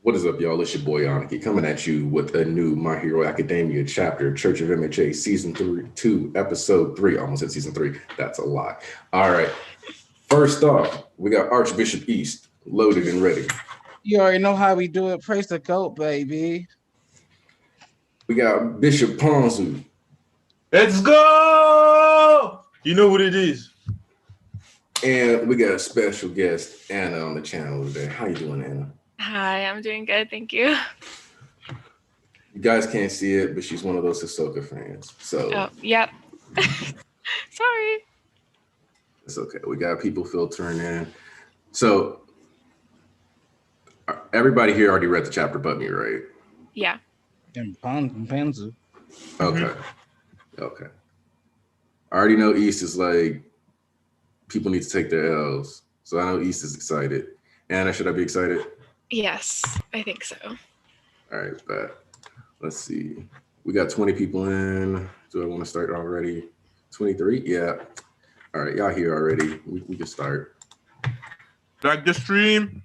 What is up, y'all? It's your boy Aniki coming at you with a new My Hero Academia chapter, Church of MHA, Season 2, Episode 3. Almost at Season 3. That's a lot. All right. First off, we got Archbishop East loaded and ready. You already know how we do it. Praise the goat, baby. We got Bishop Ponzu. Let's go! You know what it is. And we got a special guest, Anna, on the channel today. How you doing, Anna? Hi, I'm doing good, thank you. You guys can't see it, but she's one of those Ahsoka fans. So yep. Sorry. it's okay. We got people filtering in. So everybody here already read the chapter but me, right? Yeah. And Panzu. Okay. Okay. I already know East is like, people need to take their L's. So I know East is excited. Anna, should I be excited? Yes, I think so. All right, bet. Let's see. We got 20 people in. Do I want to start already? 23? Yeah. All right, y'all here already. We can start. Like the stream.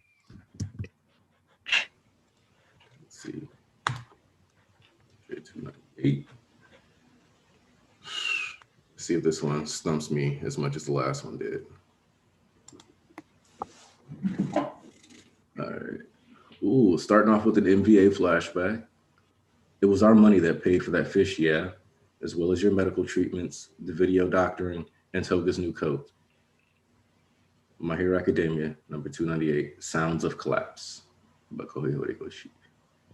Let's see. Okay, 298. See if this one stumps me as much as the last one did. All right. Ooh, starting off with an MVA flashback. It was our money that paid for that fish, yeah, as well as your medical treatments, the video doctoring, and Toga's new coat. My Hero Academia, number 298, Sounds of Collapse.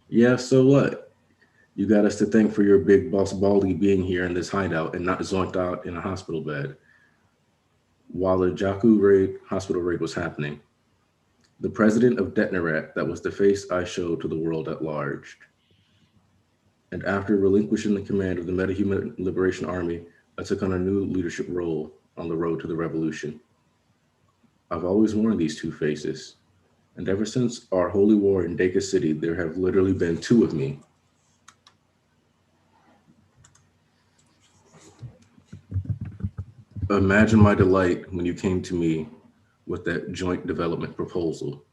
Yeah, so what? You got us to thank for your big boss Baldy being here in this hideout and not zonked out in a hospital bed while the Jakku hospital raid was happening. The president of Detnerat, that was the face I showed to the world at large. And after relinquishing the command of the Metahuman Liberation Army, I took on a new leadership role on the road to the revolution. I've always worn these two faces, and ever since our holy war in Deka City, there have literally been two of me. Imagine my delight when you came to me with that joint development proposal.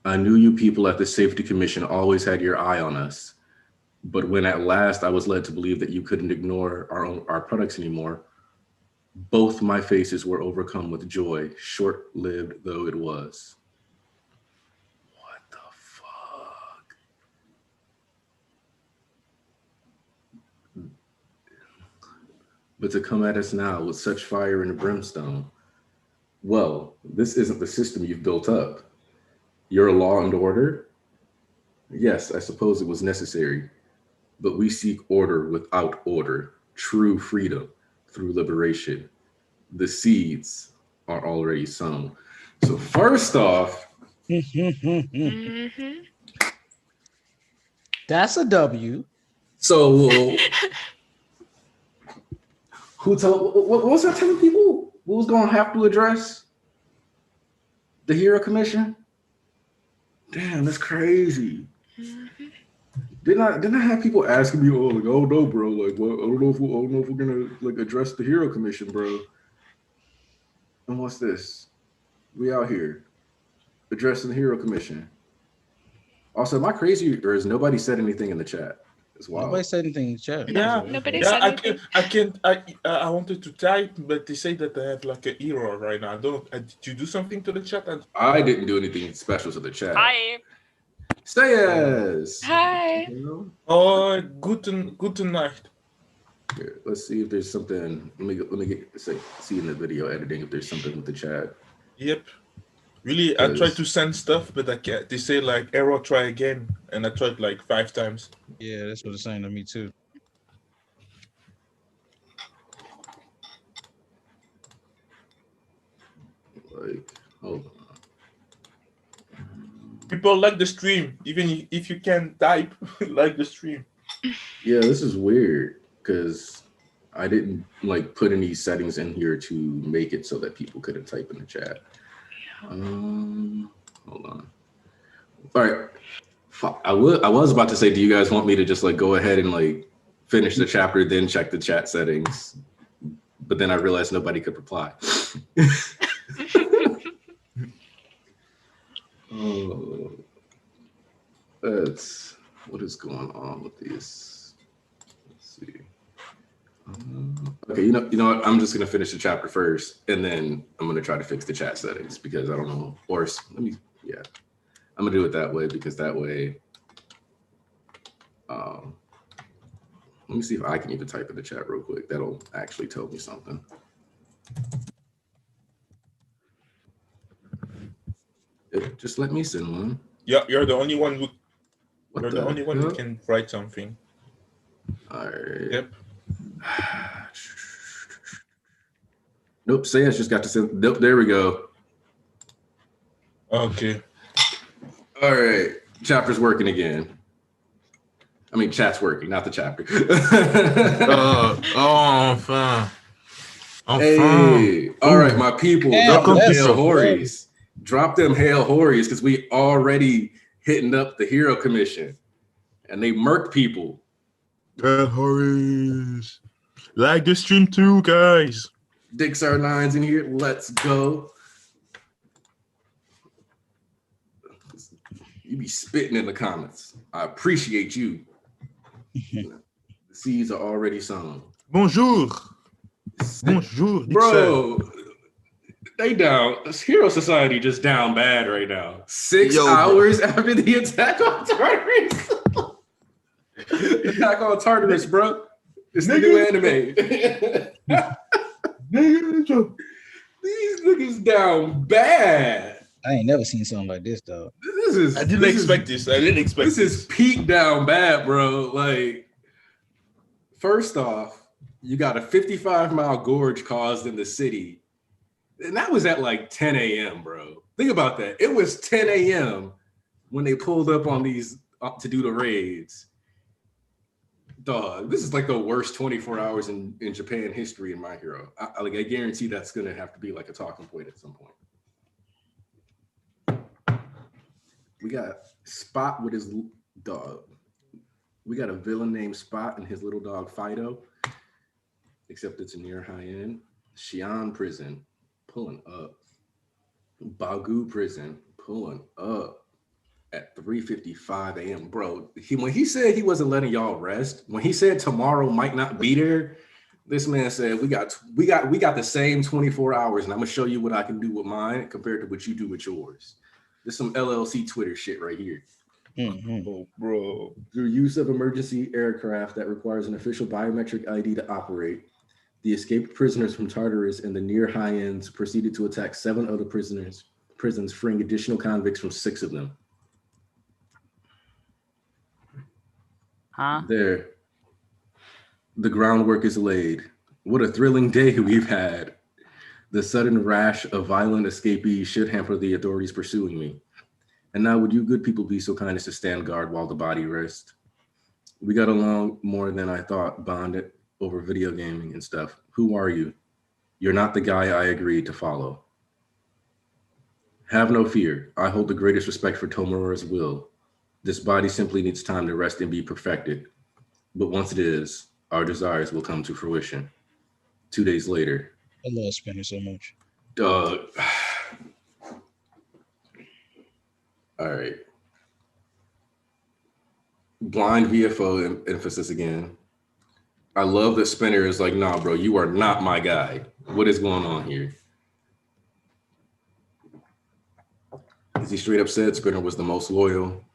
I knew you people at the Safety Commission always had your eye on us, but when at last I was led to believe that you couldn't ignore our products anymore, both my faces were overcome with joy, short-lived though it was. What the fuck? But to come at us now with such fire and brimstone, well, this isn't the system you've built up. Your law and order? Yes, I suppose it was necessary, but we seek order without order, true freedom through liberation. The seeds are already sown. So first off, That's a W. so what was I telling people? Who was going to have to address the Hero Commission? Damn, that's crazy. Didn't I have people asking me, oh no, bro, like, what? I don't know if we're gonna like address the Hero Commission, bro. And what's this? We out here addressing the Hero Commission. Also, am I crazy or has nobody said anything in the chat as well? Nobody said anything in the chat. Yeah, Nobody said anything. I wanted to type, but they say that I have like an error right now. Did you do something to the chat? I didn't do anything special to the chat. Hi. Sayas. Hi. Oh, guten Nacht. Here, let's see if there's something. Let me see in the video editing if there's something with the chat. Yep. Really, I tried to send stuff, but I can't. They say like error, try again, and I tried like 5 times. Yeah, that's what it's saying to me too. Like, hold on. People like the stream, even if you can't type, like the stream. Yeah, this is weird because I didn't like put any settings in here to make it so that people couldn't type in the chat. Hold on. All right. I was about to say, do you guys want me to just like go ahead and like finish the chapter, then check the chat settings? But then I realized nobody could reply. Oh, what is going on with these? Let's see. Okay, you know what? I'm just gonna finish the chapter first, and then I'm gonna try to fix the chat settings because I don't know. Or I'm gonna do it that way because that way. Let me see if I can even type in the chat real quick. That'll actually tell me something. Just let me send one. Yeah, you're the only one who. What You're the only one who can write something. All right. Yep. Nope. Sayas just got to send. Nope. There we go. Okay. All right. Chapter's working again. I mean, chat's working, not the chapter. Enfin. Hey, all right, my people. Damn, Drop them that's hail so hories. Drop them hail hories because we already hitting up the hero commission, and they murked people. Horace. Like the stream too, guys. Dicks are nines in here. Let's go. You be spitting in the comments. I appreciate you. The seeds are already sown. Bonjour. Bonjour. Bro, they down. Hero Society just down bad right now. 6 hours after the attack on Tartarus. Attack on Tartarus, bro. It's the new anime. These niggas down bad. I ain't never seen something like this, though. I didn't expect this. This is peak down bad, bro. Like, first off, you got a 55-mile gorge caused in the city. And that was at like 10 a.m., bro. Think about that. It was 10 a.m. when they pulled up on these to do the raids. Dog, this is like the worst 24 hours in Japan history in My Hero. I guarantee that's going to have to be like a talking point at some point. We got Spot with his dog. We got a villain named Spot and his little dog Fido, except it's near high end. Xi'an prison, pulling up. Bagu prison, pulling up at 3:55 a.m. Bro, when he said he wasn't letting y'all rest, when he said tomorrow might not be there, this man said we got the same 24 hours, and I'm gonna show you what I can do with mine compared to what you do with yours. This is some LLC Twitter shit right here. Oh, bro. Through use of emergency aircraft that requires an official biometric ID to operate, the escaped prisoners from Tartarus and the near high ends proceeded to attack 7 other prisons, freeing additional convicts from 6 of them. Huh? There. The groundwork is laid. What a thrilling day we've had. The sudden rash of violent escapees should hamper the authorities pursuing me. And now would you good people be so kind as to stand guard while the body rests? We got along more than I thought, bonded over video gaming and stuff. Who are you? You're not the guy I agreed to follow. Have no fear. I hold the greatest respect for Tomura's will. This body simply needs time to rest and be perfected. But once it is, our desires will come to fruition. 2 days later. I love Spinner so much. All right. Blind VFO emphasis again. I love that Spinner is like, nah, bro, you are not my guy. What is going on here? Is he straight up said Spinner was the most loyal?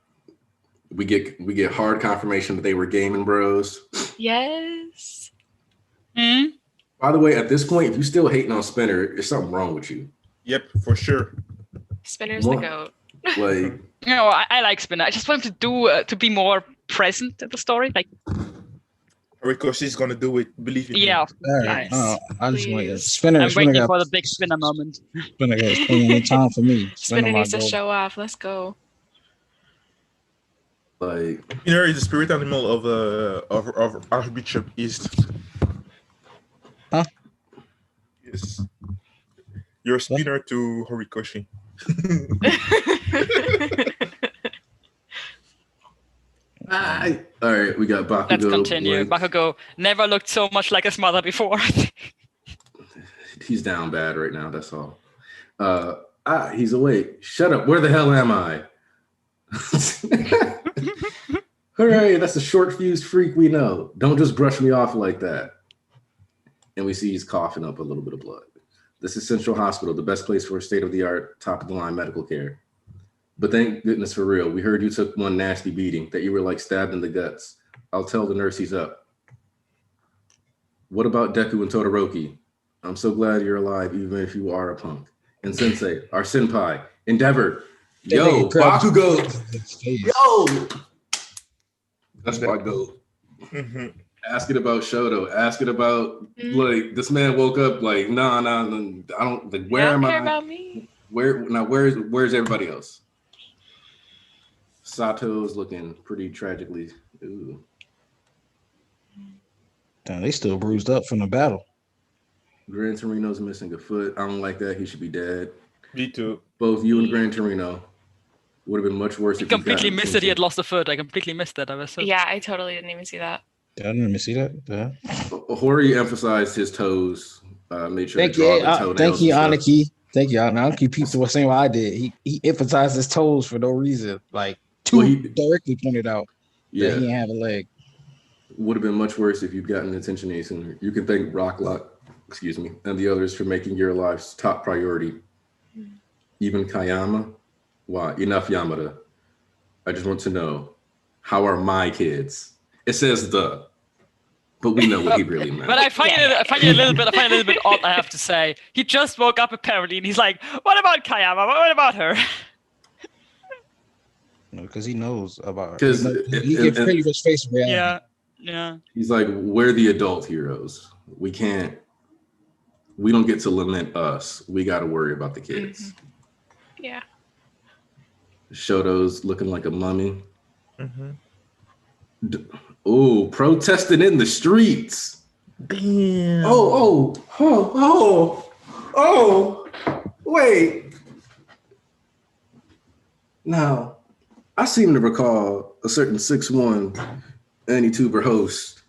We get hard confirmation that they were gaming bros. Yes. Hmm? By the way, at this point, if you still hating on Spinner, there's something wrong with you. Yep, for sure. Spinner's What? the goat. Like, No, I like Spinner. I just want him to do to be more present in the story. Like, Ricochet's gonna do it, believe me. yeah, All right. Nice. I just want to Please. Spinner. I'm Spinner waiting got for the big Spinner moment. Spinner got plenty of time for me. Spinner my needs to goal. show off. Let's go. like Spinner is the spirit animal of Archbishop East. Huh? Yes. You're a Spinner to Horikoshi. all right, we got Bakugo. Let's continue. Blink. Bakugo never looked so much like his mother before. He's down bad right now, that's all. He's awake. Shut up. Where the hell am I? Hooray, that's a short-fused freak we know. Don't just brush me off like that. And we see he's coughing up a little bit of blood. This is Central Hospital, the best place for state-of-the-art, top-of-the-line medical care. But thank goodness for real. We heard you took one nasty beating, that you were like stabbed in the guts. I'll tell the nurse he's up. What about Deku and Todoroki? I'm so glad you're alive, even if you are a punk. And Sensei, our senpai, Endeavor. Yo, Bakugo. Yo. That's my goat. Asking about Shoto. Asking about, like, this man woke up like, nah, I don't, like, where am I? Care about me. Where's everybody else? Sato's looking pretty tragically. Ooh. Damn, they still bruised up from the battle. Gran Torino's missing a foot. I don't like that. He should be dead. Me too. Both you and Gran Torino would have been much worse. I completely missed that he had lost a foot. I completely missed that. I was so... Yeah, I totally didn't even see that. I didn't even see that. Yeah. Hori emphasized his toes. Made sure Thank to draw you, the toenails. thank you, and stuff. Aniki. Thank you, Aniki. Peeps the same way I did. He emphasized his toes for no reason. Like directly pointed out that he didn't have a leg. Would have been much worse if you'd gotten attention any sooner. You can thank Rocklock, and the others for making your lives top priority. Even Kayama. Why? Enough, Yamada. I just want to know, how are my kids? It says the, but we know what he really meant. But I find it a little bit odd, I have to say. He just woke up apparently, and he's like, "What about Kayama? What about her?" Because he knows about her. Because he can pretty much face reality. Yeah. He's like, we're the adult heroes. We don't get to lament us. We got to worry about the kids. Mm-hmm. Yeah. Shoto's looking like a mummy. Oh, protesting in the streets. Damn. Oh, wait. Now, I seem to recall a certain 6'1" AnyTuber host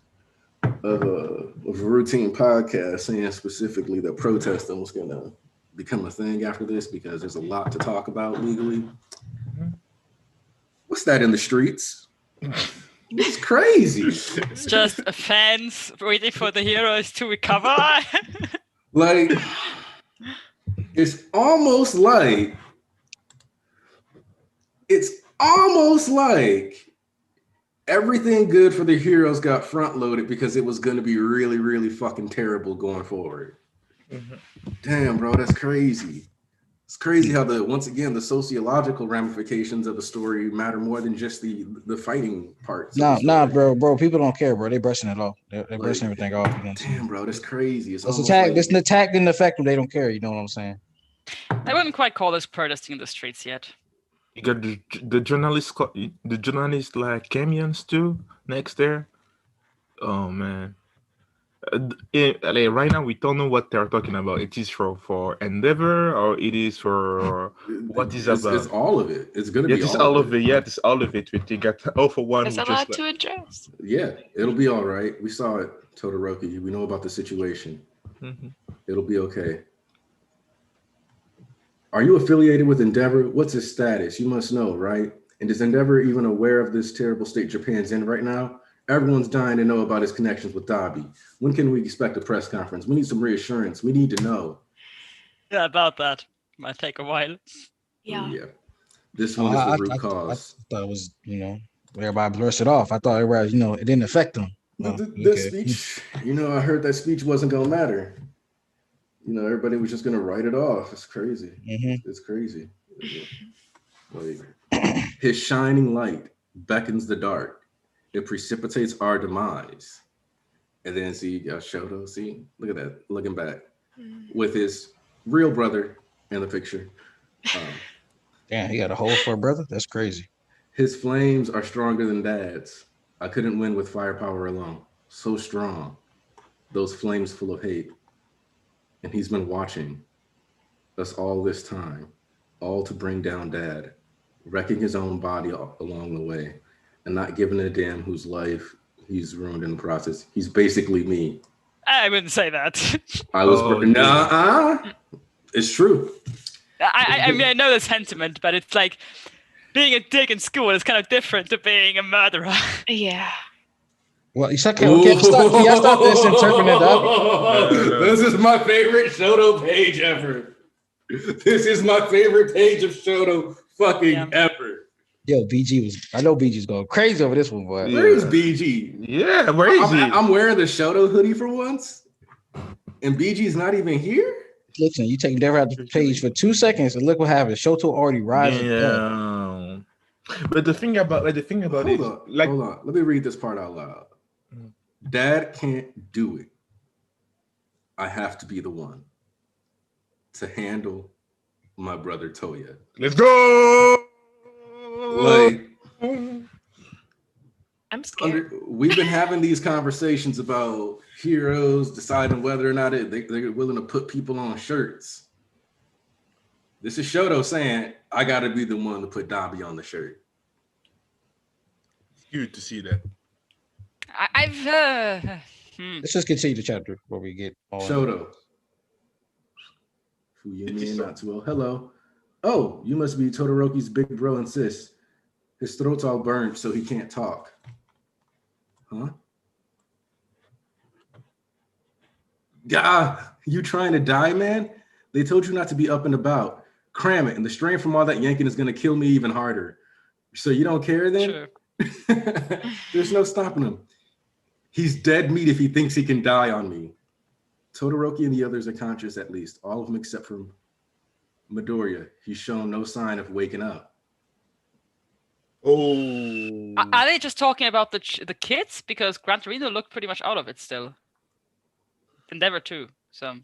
of a routine podcast saying specifically that protesting was going to become a thing after this because there's a lot to talk about legally. What's that in the streets? It's crazy. It's just fans waiting for the heroes to recover. Like, it's almost like everything good for the heroes got front loaded because it was going to be really, really fucking terrible going forward. Damn, bro, that's crazy. It's crazy how once again the sociological ramifications of the story matter more than just the fighting parts. Nah, bro. People don't care, bro. They brushing it off. They're brushing everything off. You know, damn, bro, that's crazy. It's an attack didn't affect them. They don't care. You know what I'm saying? I wouldn't quite call this protesting in the streets yet. You got the journalist like camions too next there. Oh man. Right now we don't know what they're talking about. It is for Endeavor or it is for what is about? It's all of it. It's gonna be all of it. Yeah, it's all of it. You got for one. There's a lot to address. Yeah, it'll be all right. We saw it, Todoroki. We know about the situation. It'll be okay. Are you affiliated with Endeavor? What's his status? You must know, right? And is Endeavor even aware of this terrible state Japan's in right now? Everyone's dying to know about his connections with Dabi. When can we expect a press conference? We need some reassurance. We need to know. Yeah, about that. Might take a while. Yeah. This one is the root cause. I thought it was, everybody brushed it off. I thought everybody, it didn't affect them. This speech, I heard that speech wasn't going to matter. Everybody was just going to write it off. It's crazy. It's crazy. Like, his shining light beckons the dark. It precipitates our demise. And then see Shoto, look at that, looking back with his real brother in the picture. Damn, he got a hole for a brother? That's crazy. His flames are stronger than Dad's. I couldn't win with firepower alone. So strong. Those flames full of hate. And he's been watching us all this time, all to bring down Dad, wrecking his own body along the way. And not giving a damn whose life he's ruined in the process. He's basically me. I wouldn't say that. I was it's true. I mean, I know the sentiment, but it's like being a dick in school is kind of different to being a murderer. Yeah. Well, you said, can y'all stop this interpreting Dobby? No. This is my favorite Shoto page ever. This is my favorite page of Shoto fucking ever. Yo, I know BG's going crazy over this one, boy. Where is BG? Yeah, where is he? I'm wearing the Shoto hoodie for once, and BG's not even here. Listen, you take Endeavor out the page for 2 seconds, and look what happens. Shoto already rising. Yeah. But the thing about Hold on. Let me read this part out loud. Dad can't do it. I have to be the one to handle my brother Toya. Let's go. Like, I'm scared. we've been having these conversations about heroes deciding whether or not they're willing to put people on shirts. This is Shoto saying, I got to be the one to put Dobby on the shirt. It's good to see that. Let's just continue the chapter before we get all Shoto. Who you mean not too well? Hello. Oh, you must be Todoroki's big bro and sis. His throat's all burned, so he can't talk. Huh? Yeah, you trying to die, man? They told you not to be up and about. Cram it, and the strain from all that yanking is going to kill me even harder. So you don't care then? Sure. There's no stopping him. He's dead meat if he thinks he can die on me. Todoroki and the others are conscious, at least. All of them except for Midoriya. He's shown no sign of waking up. Oh. Are they just talking about the kids? Because Gran Torino looked pretty much out of it still. Endeavor too. So.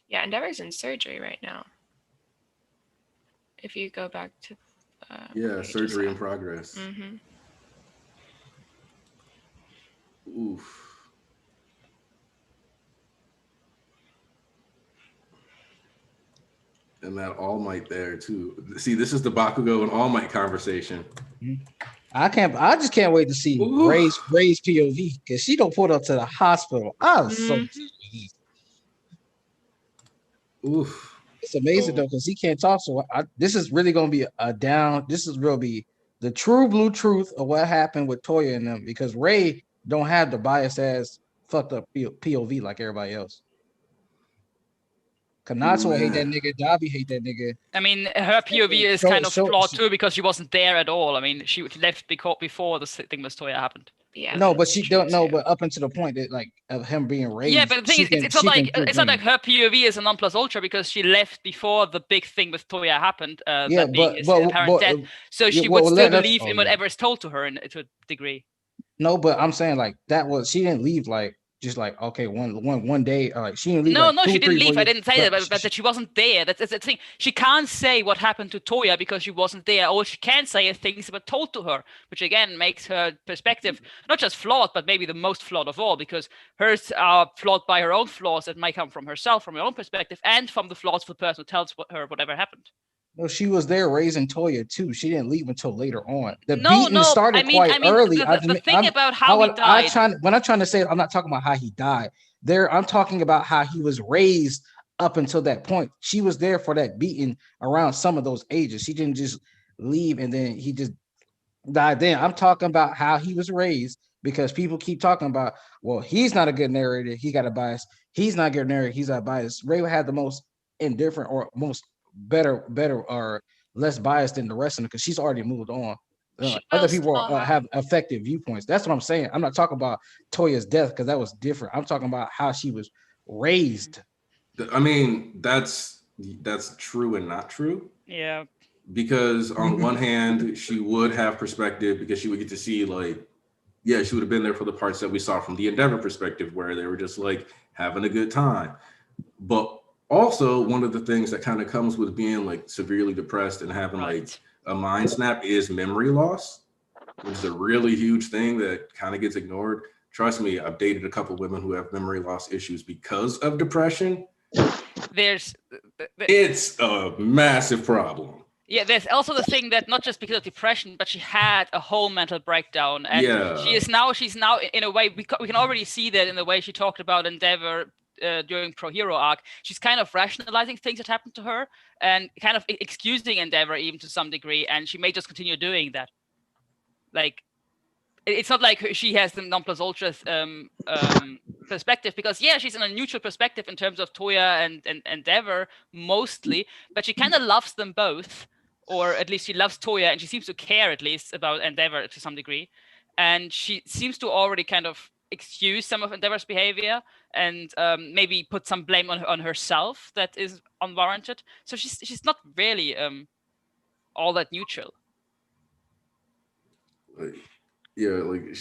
Yeah, Endeavor's in surgery right now. If you go back to. Surgery in progress. Mm-hmm. Oof. And that All Might there too. See, this is the Bakugo and All Might conversation. I just can't wait to see Ray's POV because she don't pull up to the hospital. I was so Oof. it's amazing though because he can't talk. So this is really gonna be a down. This is really be the true blue truth of what happened with Toya and them because Ray don't have the biased ass fucked up POV like everybody else. Kanato hate that nigga. Dobby hate that nigga. I mean, her POV is kind of flawed too because she wasn't there at all. I mean, she left before the thing with Toya happened. Yeah. No, but she don't know. But up until the point that like of him being raised. Yeah, but the thing is, it's not like her POV is a non plus ultra because she left before the big thing with Toya happened. That being his apparent death. So she would still believe in whatever is told to her to a degree. No, but I'm saying like she didn't leave like just like okay one day like she didn't leave. No, she didn't leave. I didn't say that, but that she wasn't there. That's the thing. She can't say what happened to Toya because she wasn't there. All she can say is things that were told to her, which again makes her perspective not just flawed, but maybe the most flawed of all because hers are flawed by her own flaws that might come from herself, from her own perspective, and from the flaws of the person who tells her whatever happened. No, she was there raising Toya too. She didn't leave until later on. The beating started quite early. The thing about how he died. When I'm trying to say, I'm not talking about how he died. I'm talking about how he was raised up until that point. She was there for that beating around some of those ages. She didn't just leave and then he just died. Then I'm talking about how he was raised because people keep talking about, well, he's not a good narrator. He got a bias. He's not a good narrator. He's not biased. Ray had the most indifferent or most better or less biased than the rest of them because she's already moved on. Other people have effective viewpoints. That's what I'm saying. I'm not talking about Toya's death because that was different. I'm talking about how she was raised. I mean, that's true and not true. Yeah. Because on one hand, she would have perspective because she would get to see like, yeah, she would have been there for the parts that we saw from the Endeavor perspective where they were just like having a good time. But also, one of the things that kind of comes with being like severely depressed and having like a mind snap is memory loss, which is a really huge thing that kind of gets ignored. Trust me, I've dated a couple of women who have memory loss issues because of depression. It's a massive problem. Yeah, there's also the thing that not just because of depression, but she had a whole mental breakdown, and she's now in a way we can already see that in the way she talked about Endeavor during Pro Hero arc, she's kind of rationalizing things that happened to her and kind of excusing Endeavor even to some degree, and she may just continue doing that. Like, it's not like she has the non plus ultra perspective, because yeah, she's in a neutral perspective in terms of Toya and Endeavor mostly, but she kind of loves them both, or at least she loves Toya, and she seems to care at least about Endeavor to some degree, and she seems to already kind of excuse some of Endeavor's behavior and maybe put some blame on herself that is unwarranted. So she's not really all that neutral. Like, yeah, like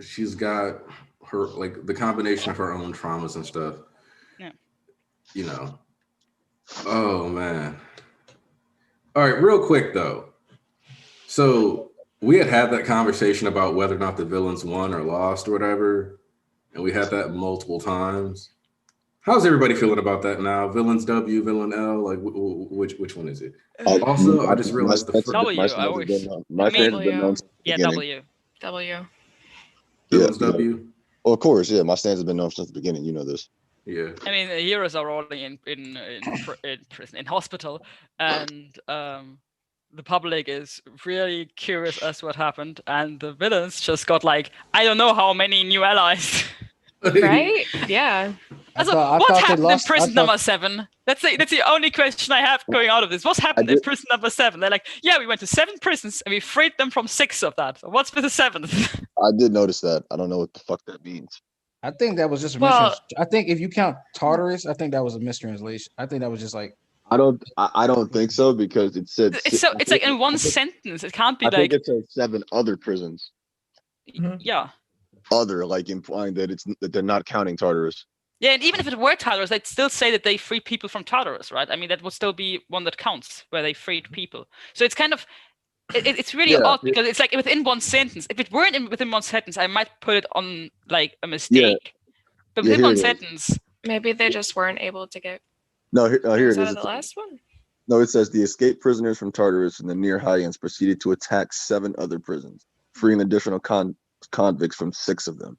she's got her, like, the combination of her own traumas and stuff. Yeah. You know. Oh man. All right, real quick though. So we had that conversation about whether or not the villains won or lost or whatever, and we had that multiple times. How's everybody feeling about that now? Villains W, villain L, like which one is it? Also, I just realized the W. I always. My stance has been known since the Yeah, beginning. W. Villains Yeah. W. Well, of course, yeah. My stance has been known since the beginning. You know this. Yeah. I mean, the heroes are all in prison, in hospital, and the public is really curious as to what happened, and the villains just got like, I don't know how many new allies. Right? Yeah. Also, what happened in prison number 7? That's the only question I have going out of this. What's happened in prison number 7? They're like, yeah, we went to 7 prisons and we freed them from 6 of that. So what's with the 7th? I did notice that. I don't know what the fuck that means. I think that was just a I think if you count Tartarus, I think that was a mistranslation. I think that was just like, I don't think so, because it said it's like in one sentence. It can't be I like think it said 7 other prisons. Yeah. Other, like implying that they're not counting Tartarus. Yeah, and even if it were Tartarus, they'd still say that they freed people from Tartarus, right? I mean, that would still be one that counts, where they freed people. So it's kind of, it's really odd, because it's like within one sentence. If it weren't within one sentence, I might put it on like a mistake. But within one sentence. Maybe they just weren't able to get. No, here it Out is. of the last one. No, it says the escaped prisoners from Tartarus and the near Hylians proceeded to attack 7 other prisons, freeing additional convicts from 6 of them.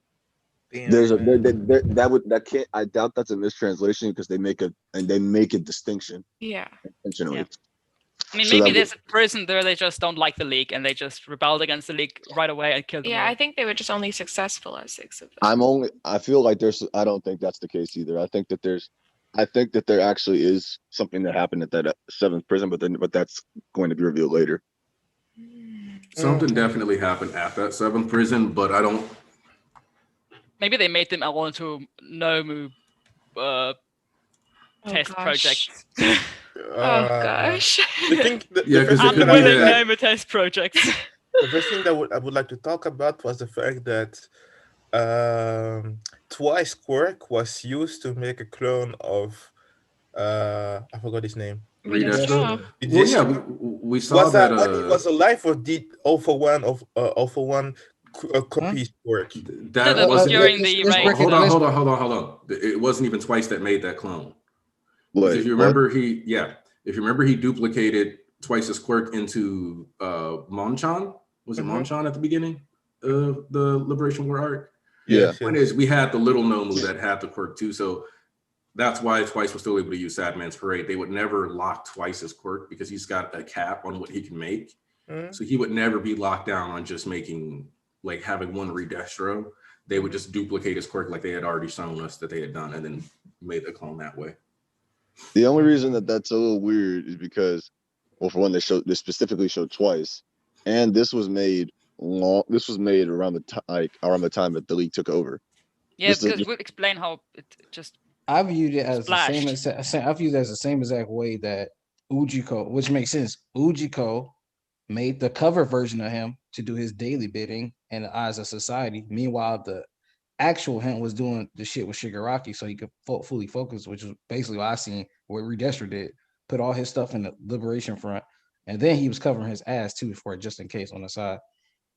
Damn, There's that can't. I doubt that's a mistranslation, because they make a distinction. Yeah. Intentionally. Yeah. I mean, maybe there's a prison there they just don't like the League and they just rebelled against the League right away and killed them. Yeah, all. I think they were just only successful at 6 of them. I feel like I don't think that's the case either. I think that there actually is something that happened at that 7th prison, but that's going to be revealed later. Something definitely happened at that 7th prison, but I don't. Maybe they made them all into Nomu test projects. Oh gosh. Unwilling Nomu test projects. The first thing that I would like to talk about was the fact that Twice Quirk was used to make a clone of I forgot his name. Redestro. Well, yeah, we saw that. When he was alive, or did All for One copies work? That was during the raid. Hold on. It wasn't even Twice that made that clone. If you remember, he duplicated Twice's quirk into Monchan. Was it Monchan at the beginning of the Liberation War arc? Yeah. Point is, we had the little Nomu that had the quirk too, so that's why Twice was still able to use Sadman's Parade. They would never lock Twice's quirk because he's got a cap on what he can make. So he would never be locked down on just making, like, having one Redestro. They would just duplicate his quirk like they had already shown us that they had done, and then made the clone that way. The only reason that's a little weird is because, well, for one, they specifically showed Twice, and this was made around the time that the League took over. Yeah, because we'll explain how it just. I viewed it as the same exact way that Ujiko, which makes sense. Ujiko made the cover version of him to do his daily bidding in the eyes of society. Meanwhile, the actual him was doing the shit with Shigaraki so he could fully focus, which is basically what I seen what Redestro did. Put all his stuff in the Liberation Front, and then he was covering his ass too for it just in case on the side.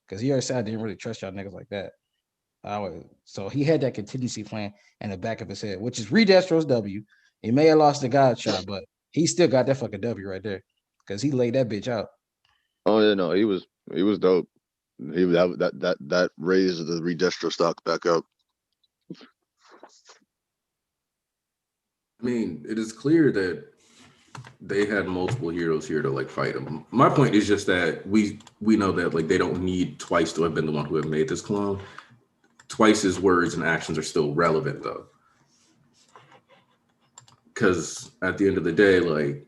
Because he already said I didn't really trust y'all niggas like that. So he had that contingency plan in the back of his head, which is Redestro's W. He may have lost the God shot, but he still got that fucking W right there because he laid that bitch out. Oh yeah, no, he was dope. That raised the Redestro stock back up. I mean, it is clear that they had multiple heroes here to like fight him. My point is just that we know that like they don't need Twice to have been the one who have made this clone. Twice's words and actions are still relevant though, because at the end of the day, like,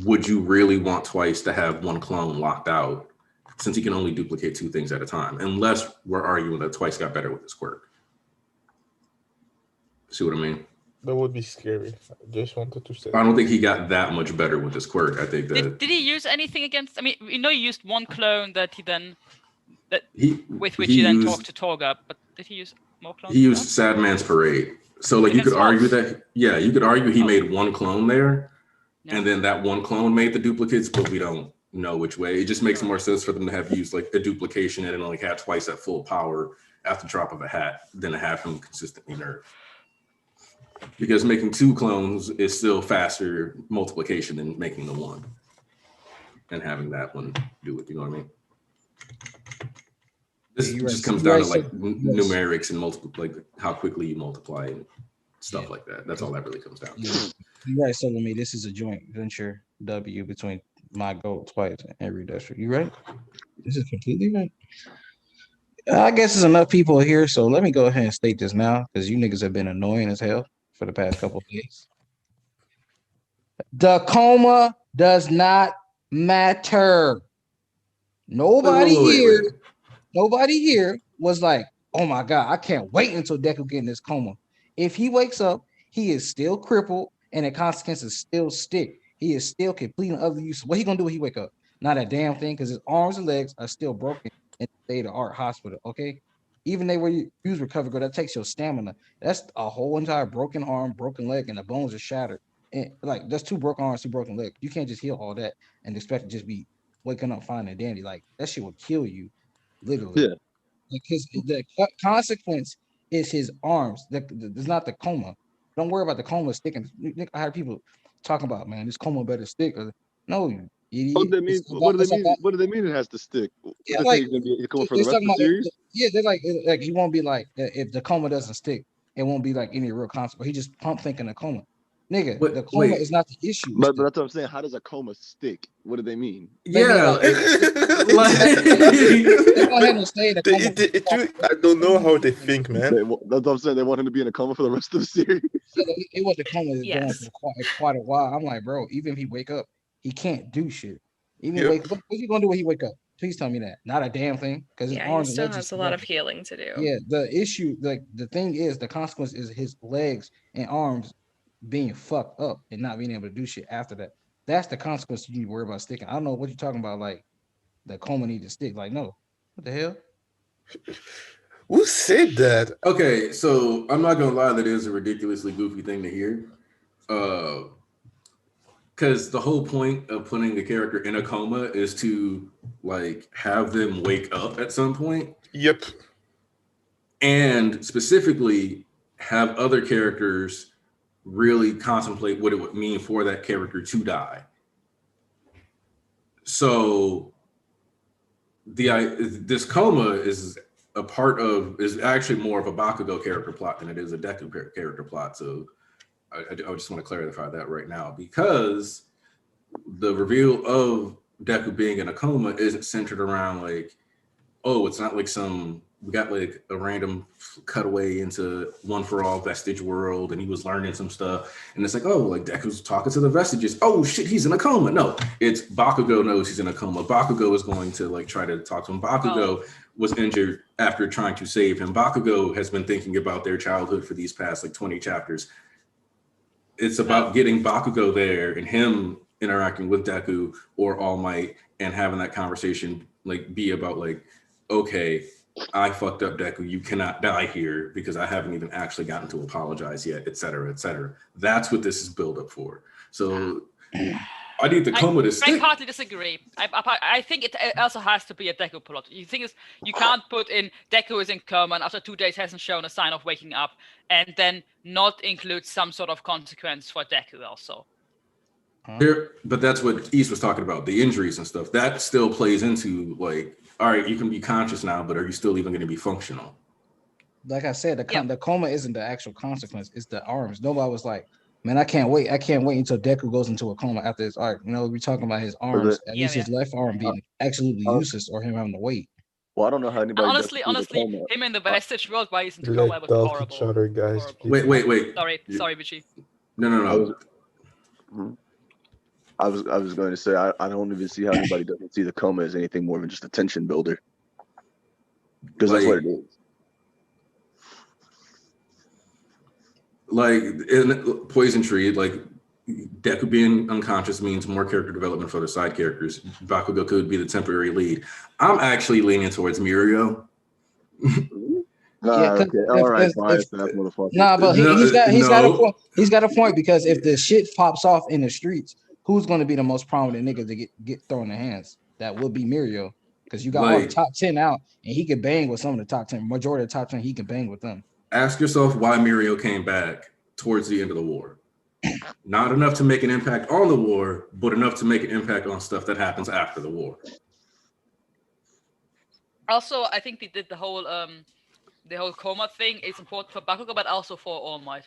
would you really want Twice to have one clone locked out since he can only duplicate 2 things at a time? Unless we're arguing that Twice got better with his quirk. See what I mean? That would be scary. I just wanted to say. I don't think he got that much better with his quirk. I think that Did he use anything against? I mean, we know he used one clone that he then with which he he then used- talked to Torga, but did he use more clones? He used Sad Man's Parade. So like you could argue that, yeah, you could argue he made one clone there, and then that one clone made the duplicates, but we don't know which way. It just makes more sense for them to have used like a duplication and then like have Twice at full power at the drop of a hat than to have him consistently nerfed. Because making 2 clones is still faster multiplication than making the one and having that one do it. You know what I mean? This just comes down to like numerics and like how quickly you multiply and stuff like that. That's all that really comes down to. You're right, so me, this is a joint venture W between my goat Twice and Redustry. You right? This is completely right. I guess there's enough people here, so let me go ahead and state this now, because you niggas have been annoying as hell for the past couple of days. The coma does not matter. Nobody here was like, oh my God, I can't wait until Deku get in this coma. If he wakes up, he is still crippled and the consequences still stick. He is still completing other use. What he gonna do when he wake up? Not a damn thing, because his arms and legs are still broken in the state of art hospital, okay? Even they were use recovery, girl, that takes your stamina. That's a whole entire broken arm, broken leg, and the bones are shattered. And like that's 2 broken arms, 2 broken legs. You can't just heal all that and expect to just be waking up fine and dandy. Like that shit will kill you, literally. Yeah. Because the consequence is his arms. It's not the coma. Don't worry about the coma sticking. I heard people talking about, man, this coma better stick. No, you idiot. What do they mean? What do they mean it has to stick? Yeah, like, he's gonna be coming for the rest of the series? Yeah, they're like he won't be like, if the coma doesn't stick, it won't be like any real consequence. He just pump thinking a coma. Nigga, the coma is not the issue. But that's what I'm saying. How does a coma stick? What do they mean? Yeah, I don't know how they think, man. That's what I'm saying. They want him to be in a coma for the rest of the series. It was the coma going for quite a while. I'm like, bro, even if he wake up, he can't do shit. Even what's he gonna do when he wake up? Please tell me that. Not a damn thing. Because his arms he still has a lot of healing to do. Yeah, the issue, like the thing is, the consequence is his legs and arms being fucked up and not being able to do shit after that. That's the consequence you need to worry about sticking. I don't know what you're talking about, like the coma need to stick. Like, no. What the hell? Who said that? Okay, so I'm not gonna lie, that is a ridiculously goofy thing to hear. Because the whole point of putting the character in a coma is to like have them wake up at some point. Yep. And specifically have other characters really contemplate what it would mean for that character to die. So this coma is actually more of a Bakugo character plot than it is a Deku character plot. So I just want to clarify that right now, because the reveal of Deku being in a coma isn't centered around like, oh, it's not like we got like a random cutaway into One for All Vestige world and he was learning some stuff. And it's like, oh, like Deku's talking to the Vestiges. Oh shit, he's in a coma. No, it's Bakugo knows he's in a coma. Bakugo is going to like try to talk to him. Bakugo was injured after trying to save him. Bakugo has been thinking about their childhood for these past like 20 chapters. It's about getting Bakugo there and him interacting with Deku or All Might and having that conversation like be about like, okay, I fucked up, Deku. You cannot die here because I haven't even actually gotten to apologize yet, et cetera, et cetera. That's what this is built up for. So I need the coma to stick. I partly disagree. I think it also has to be a Deku plot. You think you can't put in Deku is in coma and after 2 days hasn't shown a sign of waking up, and then not include some sort of consequence for Deku also. But that's what East was talking about, the injuries and stuff. That still plays into like, all right, you can be conscious now, but are you still even going to be functional? like I said, the coma isn't the actual consequence. It's the arms. Nobody was like, man, I can't wait. I can't wait until Deku goes into a coma after his arc. You know, we're talking about his arms, at least his left arm being absolutely useless, or him having to wait. Well, I don't know how anybody. Honestly, him in the Vestige world, why isn't coma Let was talk horrible. each other, guys. Horrible. Wait. Sorry, Bichi. No. I was going to say I don't even see how anybody doesn't see the coma as anything more than just a tension builder. Because that's what it is. Like in Poison Tree, like Deku being unconscious means more character development for the side characters. Bakugo could be the temporary lead. I'm actually leaning towards Mirio. Okay. All right, biased ass motherfucker. Nah, but he's got a point. He's got a point, because if the shit pops off in the streets, who's going to be the most prominent nigga to get thrown in the hands? That would be Mirio, because you got all the top 10 out, and he could bang with some of the top 10. Majority of the top 10, he can bang with them. Ask yourself why Mirio came back towards the end of the war. Not enough to make an impact on the war, but enough to make an impact on stuff that happens after the war. Also, I think they did the whole coma thing. It's important for Bakugo, but also for All Might.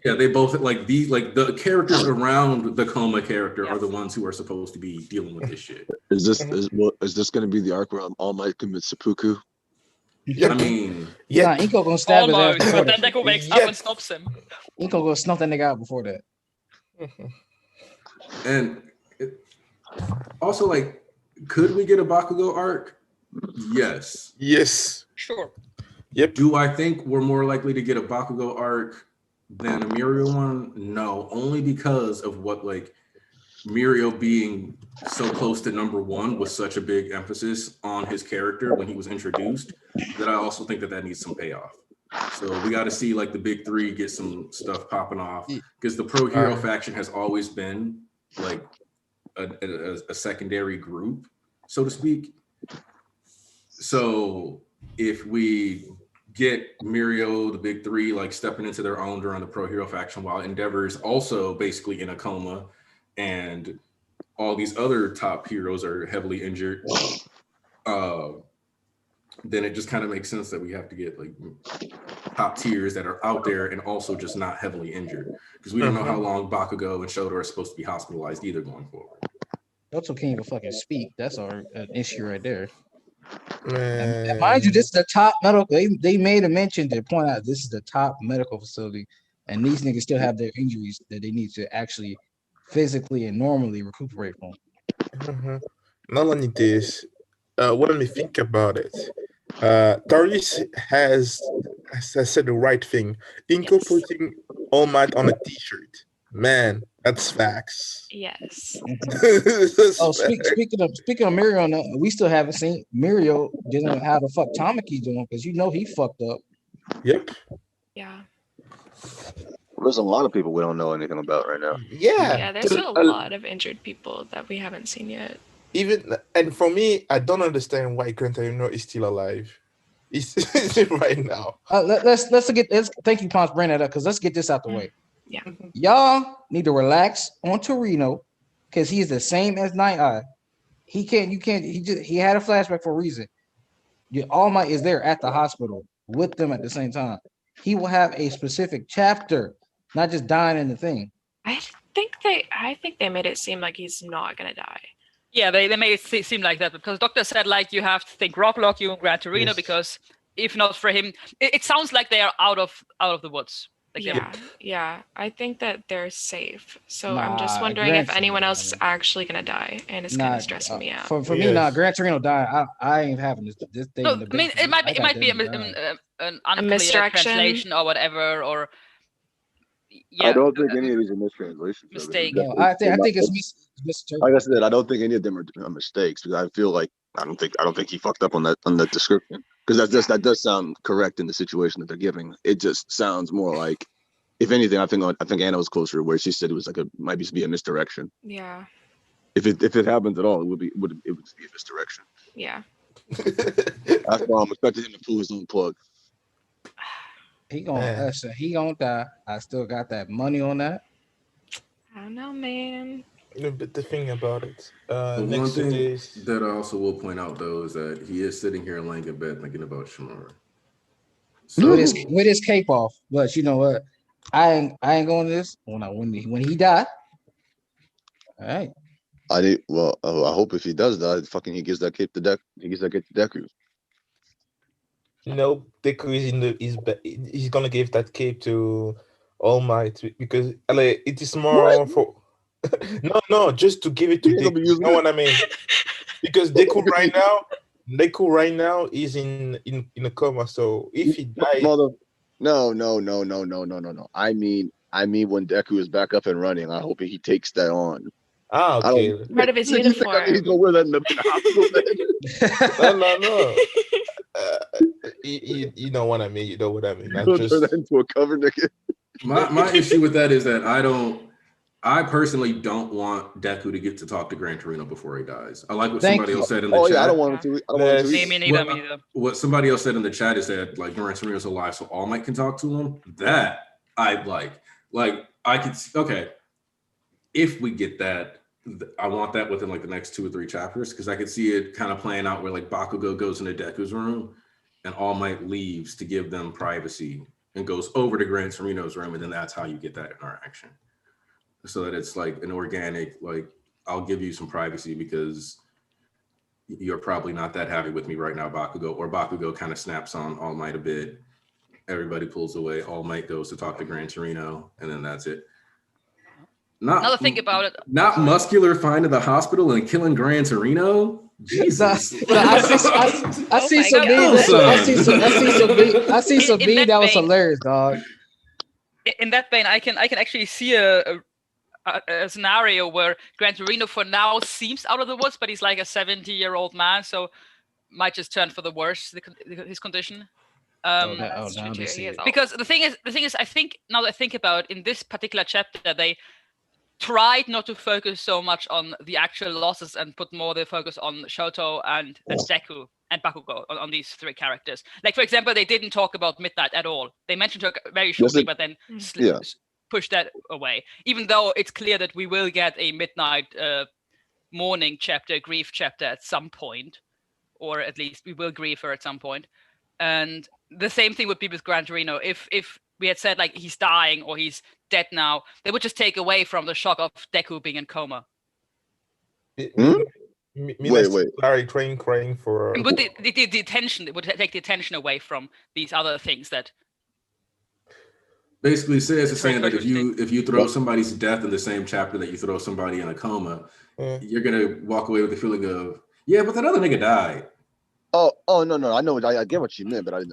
Yeah, they both the characters around the coma character are the ones who are supposed to be dealing with this shit. Is this going to be the arc where All Might commits seppuku? I mean, Inko gonna stab his ass. But then Deku wakes up and stops him. Inko gonna snuff that nigga out before that. And also, like, could we get a Bakugo arc? Yes. Yes. Sure. Yep. Do I think we're more likely to get a Bakugo arc than a Mirio one? No, only because of what, like, Mirio being so close to number one was such a big emphasis on his character when he was introduced, that I also think that needs some payoff. So we got to see, like, the big three get some stuff popping off, because the pro hero faction has always been like a secondary group, so to speak. So if we get Mirio, the big three, like, stepping into their own during the pro hero faction, while Endeavor's also basically in a coma, and all these other top heroes are heavily injured, then it just kind of makes sense that we have to get, like, top tiers that are out there and also just not heavily injured, because we don't know how long Bakugo and Shoto are supposed to be hospitalized either going forward. Shoto can't even fucking speak. That's an issue right there. Man. And mind you, this is the top medical. They made a mention to point out this is the top medical facility, and these niggas still have their injuries that they need to actually physically and normally recuperate from. Not only this, when we think about it, Taurus has said the right thing. Inko putting All Might on a t-shirt. Man, that's facts. Yes. Speaking of Mirio, we still haven't seen Mirio dealing with how the fuck Tamaki doing, because you know he fucked up. Yep. Yeah. There's a lot of people we don't know anything about right now. Yeah, there's a lot of injured people that we haven't seen yet. And for me, I don't understand why Gran Torino is still alive. He's right now. Thank you, Ponce, bring that up, because let's get this out the way. Yeah. Y'all need to relax on Torino, because he's the same as Night Eye. He had a flashback for a reason. All Might is there at the hospital with them at the same time. He will have a specific chapter, not just dying in the thing. I think they made it seem like he's not gonna die. Yeah, they made it seem like that, because Doctor said, like, you have to think Rocklock, you and Gran Torino, because if not for him, it sounds like they are out of the woods. Like, yeah. I think that they're safe. So I'm just wondering if anyone else is actually gonna die, and it's kind of stressing me out. For me, Gran Torino dying, I ain't having this thing. No, I mean, it might be an unclear translation or whatever, or I don't think any of these are mistranslations. Mistake. No, I think it's misinterpreted. Like I said, I don't think any of them are mistakes, because I feel like I don't think he fucked up on that description, because that does sound correct in the situation that they're giving. It just sounds more like, if anything, I think Anna was closer to where she said it was like might be a misdirection. Yeah. If it happens at all, it would be a misdirection. Yeah. That's why I'm expecting him to pull his own plug. He gonna die. I still got that money on that. I don't know, man. But the thing about it, one thing that I also will point out, though, is that he is sitting here laying in bed thinking about Shimura. So with his cape off. But you know what? I ain't going to this when he die. All right. I hope if he does die, fucking he gives that cape to Deku. He gives that cape to Deku. No, Deku he's gonna give that cape to All Might because like, it is more for no, just to give it to Deku. You know what I mean? Because Deku right now is in a coma. So if he dies, no. I mean when Deku is back up and running, I hope he takes that on. okay. Part of his uniform. He's gonna wear that in the hospital bed. No. You know what I mean. You know what I mean. Turn that into a cover, nigga. My issue with that is that I personally don't want Deku to get to talk to Gran Torino before he dies. I like what somebody else said in the chat. I don't want him to. Me neither. What somebody else said in the chat is that like Gran Torino's alive, so All Might can talk to him. That I like. Like I could okay. If we get that, I want that within like the next 2 or 3 chapters because I could see it kind of playing out where like Bakugo goes into Deku's room and All Might leaves to give them privacy and goes over to Gran Torino's room, and then that's how you get that interaction. So that it's like an organic, like I'll give you some privacy because you're probably not that happy with me right now, Bakugo. Or Bakugo kind of snaps on All Might a bit. Everybody pulls away. All Might goes to talk to Gran Torino, and then that's it. Another thing about it. Not Muscular finding the hospital and killing Gran Torino. Jesus. I see some beat that was hilarious, dog. In that vein, I can actually see a scenario where Gran Torino for now seems out of the woods, but he's like a 70-year-old man, so might just turn for the worse his condition. Because the thing is, I think now that I think about it, in this particular chapter, they tried not to focus so much on the actual losses and put more the focus on Shoto and Deku and Bakugo on these 3 characters. Like, for example, they didn't talk about Midnight at all. They mentioned her very shortly, but then pushed that away. Even though it's clear that we will get a Midnight mourning chapter, grief chapter at some point, or at least we will grieve her at some point. And the same thing would be with Gran Torino. If we had said like he's dying or he's dead now, they would just take away from the shock of Deku being in coma. Wait. Larry crying for. But the attention, it would take the attention away from these other things that. Basically, says it's saying that if you throw somebody's death in the same chapter that you throw somebody in a coma, you're gonna walk away with the feeling of but that other nigga died. Oh no! I know. I get what you meant, but I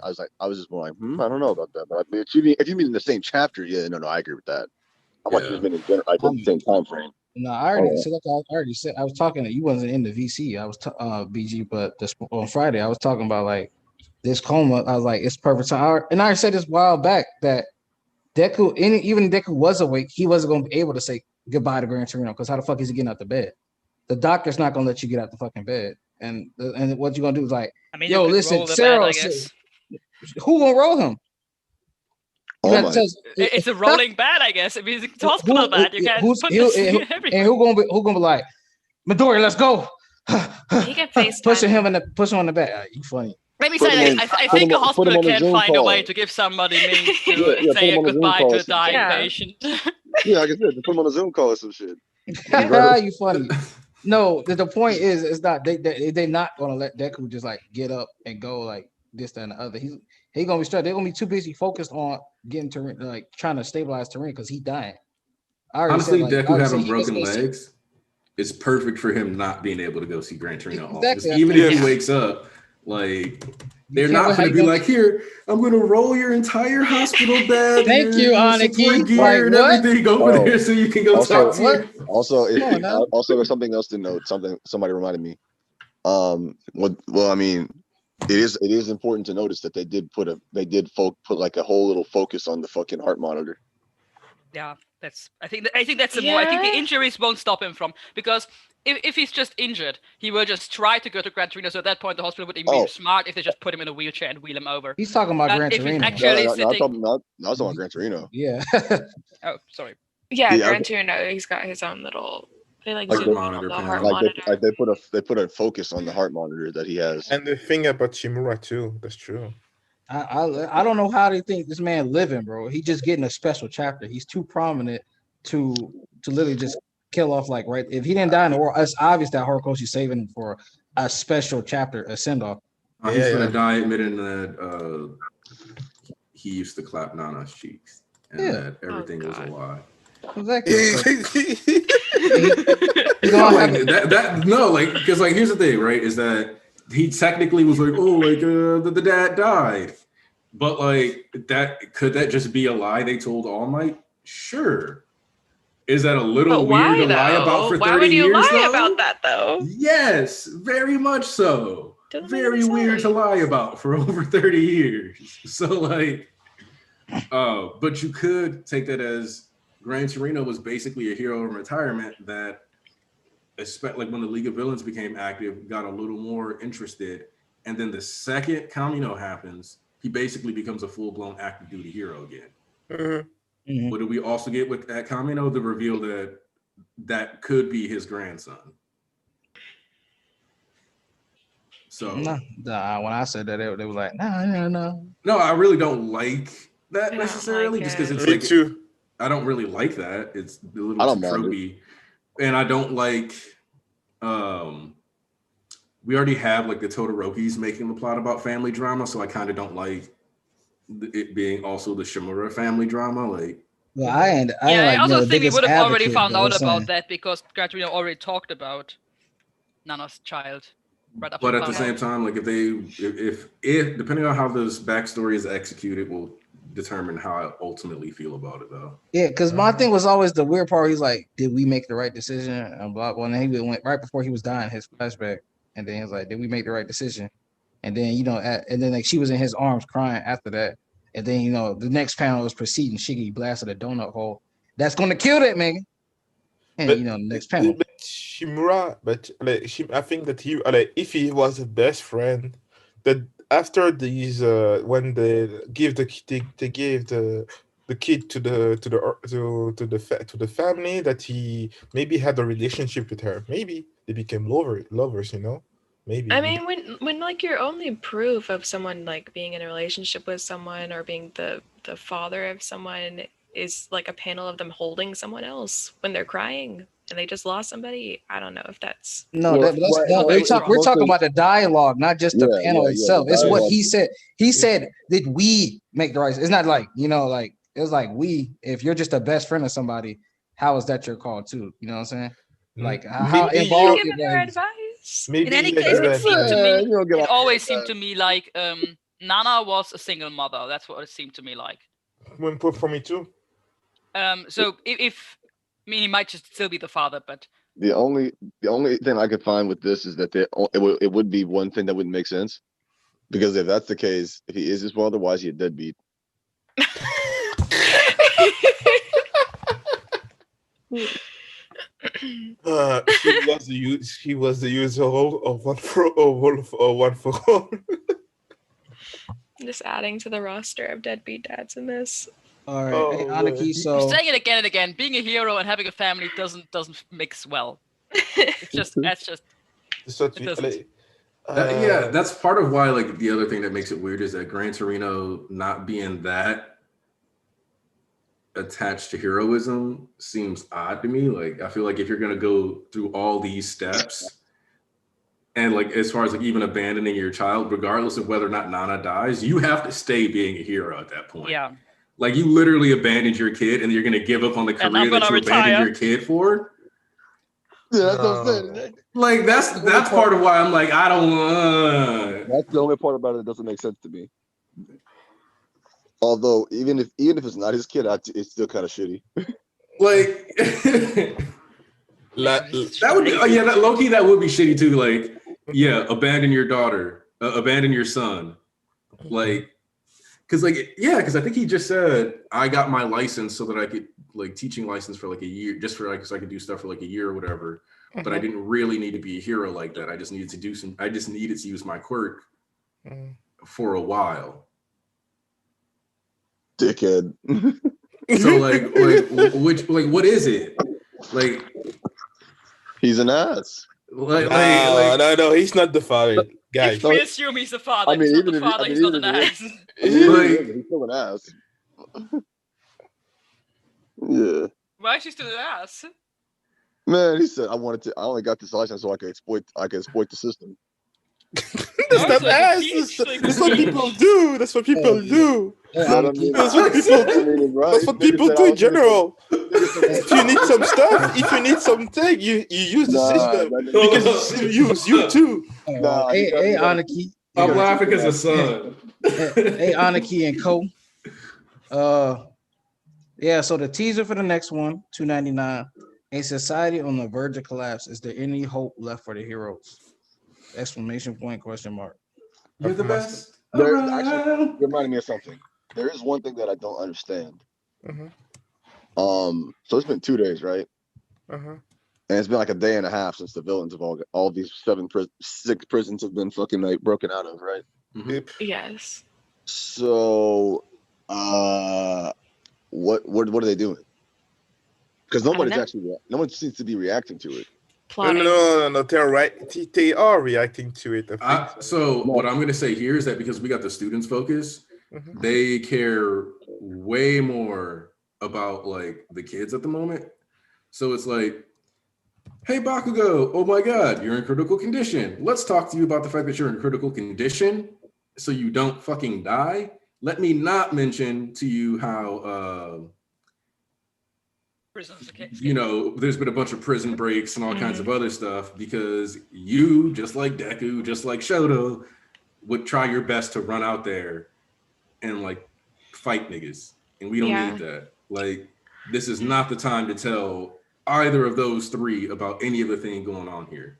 was just more like, I don't know about that. But if you mean in the same chapter, I agree with that. I want you to mean in general, like in the same time frame. No, I already said. I was talking to you. Wasn't in the VC. I was BG, but on Friday I was talking about like this coma. I was like, it's perfect time. And I said this a while back that Deku, even Deku was awake, he wasn't going to be able to say goodbye to Gran Torino because how the fuck is he getting out the bed? The doctor's not going to let you get out the fucking bed. And what you gonna do is like, yo, listen, Sarah, who gonna roll him? It's a rolling bed, I guess. It means it's a hospital bed. You can't put this everywhere. And who gonna be like, Midori, let's go. He can FaceTime. pushing him on the bed. You funny. Let me say, I think a hospital can find a way to give somebody means to say a goodbye to a dying patient. Yeah, like I said, put him on a Zoom call or some shit. You funny. No, the point is, it's not they're not gonna let Deku just like get up and go like this, that, and the other. He's gonna be stressed. They're gonna be too busy focused on getting to like trying to stabilize Terrain because he's dying. Honestly, Deku having broken legs, it's perfect for him not being able to go see Gran Torino. Exactly. Even if he wakes up, like they're not going to be like, here, I'm going to roll your entire hospital bed. Thank you, Aniki. Gear and everything over there so you can go talk to him. Also, there's something else to note. Somebody reminded me. Well, I mean, it is important to notice that they did put like a whole little focus on the fucking heart monitor. Yeah, I think that's more. I think the injuries won't stop him from, because if he's just injured, he will just try to go to Gran Torino. So at that point, the hospital would be smart if they just put him in a wheelchair and wheel him over. He's talking about Gran Torino. I was talking about Gran Torino. Yeah. Oh, sorry. Yeah, Gran Torino. He's got his own little. They like zoom on the heart monitor. They put a focus on the heart monitor that he has. And the thing about Shimura too. That's true. I don't know how they think this man living, bro. He just getting a special chapter. He's too prominent to literally just kill off like right. If he didn't die in the war, it's obvious that Horikoshi saving him for a special chapter, a send off. He's gonna die admitting that he used to clap Nana's cheeks and that everything was a lie. Exactly. Because here's the thing, right? Is that he technically was like, oh, like the dad died, but like could that just be a lie they told All Might? Sure. Is that a little weird to lie about for 30 years? Why would you lie about that though? Yes, very much so. Very weird to lie about for over 30 years. So like, but you could take that as Gran Torino was basically a hero in retirement that, especially like when the League of Villains became active, got a little more interested. And then the second Kamino happens, he basically becomes a full-blown active duty hero again. Mm-hmm. What did we also get with at Kamino? The reveal that could be his grandson. So when I said that, they were like, no. No, I really don't like that necessarily, just because it's Me like too. I don't really like that. It's a little I don't too mind tropey, and I don't like. We already have like the Todorokis making the plot about family drama, so I kind of don't like it being also the Shimura family drama. Like, well, I I also think we would have already found out about about that because Gran Torino already talked about Nana's child. Right after but at the same time, like if depending on how this backstory is executed, will determine how I ultimately feel about it, though. Yeah, because my thing was always the weird part. He's like, "Did we make the right decision?" And blah blah. And he went right before he was dying, his flashback, and then he was like, "Did we make the right decision?" And then and then like she was in his arms crying after that. And then the next panel was proceeding. Shiggy blasted a donut hole. That's gonna kill that man. And the next panel. But Shimura, I think that if he was a best friend, that after these when they gave the kid to the family, that he maybe had a relationship with her. Maybe they became lovers. Maybe. I mean, when like your only proof of someone like being in a relationship with someone or being the father of someone is like a panel of them holding someone else when they're crying and they just lost somebody. I don't know if that's we're talking about the dialogue, not just the panel itself. It's what he said. He said, "Did we make the right?" It's not like like it was like we. If you're just a best friend of somebody, how is that your call too? You know what I'm saying? Like how involved? Giving her advice. In any case, it always seemed to me like Nana was a single mother. That's what it seemed to me like. For me too. So if he might just still be the father, but the only thing I could find with this is that it would be one thing that wouldn't make sense, because if that's the case, if he is his father, why is he a deadbeat? He was the user of one for all. Just adding to the roster of deadbeat dads in this. All right, hey, Aniki, so saying it again and again, being a hero and having a family doesn't mix well. That's part of why. Like the other thing that makes it weird is that Gran Torino not being that attached to heroism seems odd to me. Like I feel like if you're gonna go through all these steps, and like as far as like even abandoning your child, regardless of whether or not Nana dies, you have to stay being a hero at that point. Yeah. Like you literally abandoned your kid, and you're gonna give up on the career that you abandoned your kid for. Yeah, that's what I'm saying. Like that's part of why I'm like I don't. That's the only part about it that doesn't make sense to me. Although even if it's not his kid, it's still kind of shitty. Like that would be that low-key that would be shitty too. Like abandon your daughter, abandon your son, like. Because I think he just said I got my license so that I could like teaching license for like a year, just for like so I could do stuff for like a year or whatever. But I didn't really need to be a hero like that. I just needed to use my quirk for a while. Dickhead. So what is it? Like he's an ass. No, he's not the father, guys. If we assume he's the father, I mean, he's not even the if he- I father, mean, he's not even an if ass. He's still an ass. Yeah. Why is he still an ass? Man, he said I only got this license so I could exploit the system. That's Oh, not so he ass. can teach, so he can That's what teach. people do. That's what people do. That I mean, That's what people I mean, it's right. That's what Nigga people said do I in was gonna general. Nigga said, If you need some stuff, if you need something, you use the Nah, system that nigga- because the system use you too. Nah, he got- hey, he got- Anarchy. I'm gotta laughing teach because him of that. son. Hey, Anarchy and Co. Yeah, so the teaser for the next one, $2.99. A society on the verge of collapse. Is there any hope left for the heroes? Exclamation point, question mark. You're the best. There around. actually you reminded me of something. There is one thing that I don't understand. Mhm. So it's been 2 days, right? Uh-huh. And it's been like a day and a half since the villains of all these 6 prisons have been fucking like broken out of, right? Yep. Yes. So, what are they doing? Because no one seems to be reacting to it. Plotting. No. They're right. They are reacting to it. I think So what I'm going to say here is that because we got the students focus, Mhm. they care way more about like the kids at the moment. So it's like, hey Bakugo, oh my God, you're in critical condition. Let's talk to you about the fact that you're in critical condition so you don't fucking die. Let me not mention to you how Prisons, okay. there's been a bunch of prison breaks and all kinds of other stuff because you, just like Deku, just like Shoto, would try your best to run out there and like fight niggas. And we don't need that. Like, this is not the time to tell either of those three about any of the thing going on here.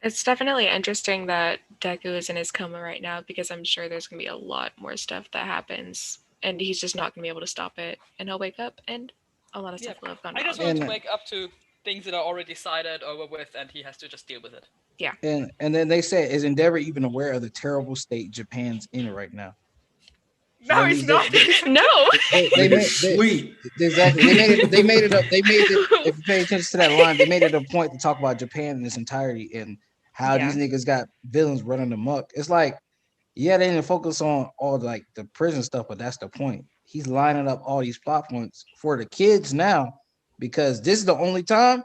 It's definitely interesting that Deku is in his coma right now because I'm sure there's going to be a lot more stuff that happens and he's just not going to be able to stop it. And he'll wake up and a lot of stuff will have gone I wrong. just want to wake up to things that are already decided, over with, and he has to just deal with it. Yeah. And then they said, is Endeavor even aware of the terrible state Japan's in right now? No, he's not. No. Sleep. Exactly. They made it up. If you pay attention to that line, they made it a point to talk about Japan in its entirety and how these niggas got villains running amok. It's like, yeah, they didn't focus on all like the prison stuff, but that's the point. He's lining up all these plot points for the kids now because this is the only time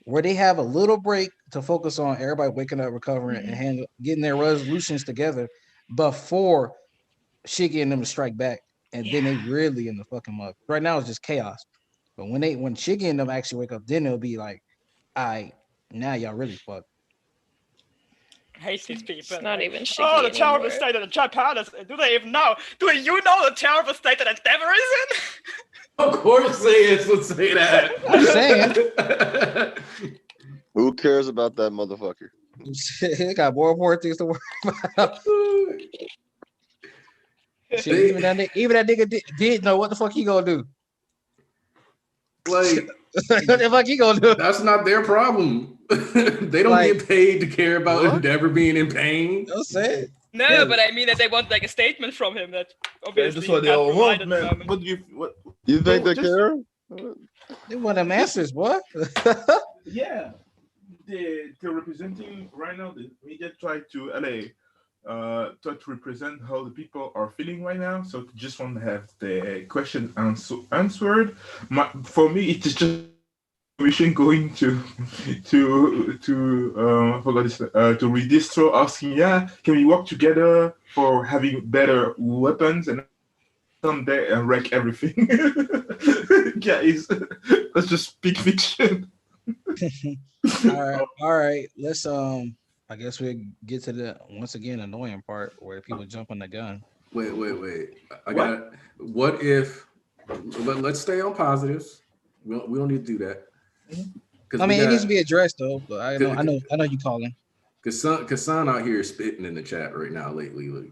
where they have a little break to focus on everybody waking up, recovering, and getting their resolutions together before Shiggy and them to strike back, and then they really in the fucking mug. Right now it's just chaos, but when Shiggy and them actually wake up, then it'll be like, all right, now y'all really fucked. I hate these people. It's not even Shiggy the anymore. terrible state that Japan is in. Do they even know? Do you know the terrible state that Endeavor is in? Of course they would say that. I'm saying. Who cares about that motherfucker? They got more things to worry about. Shit, even that nigga did know what the fuck he gonna do. Like, what the fuck he gonna do? That's not their problem. They don't get paid to care about Endeavor being in pain. I'm saying. No, but I mean that they want like a statement from him that obviously that's what they can't all provide want, at the man. moment. What do you You think they just- care? They want them answers, boy. Yeah, they're representing right now. The media try to represent how the people are feeling right now. So they just want to have the question answered. For me, it is just mission going to I forgot this, to Redistro asking, can we work together for having better weapons and someday and wreck everything. Guys, that's just big fiction. All right. Let's I guess we get to the once again annoying part where people jump on the gun. Wait. What if? Let's stay on positives. We don't need to do that. I mean, it needs to be addressed though. But I know you calling. Cause son out here spitting in the chat right now lately, like,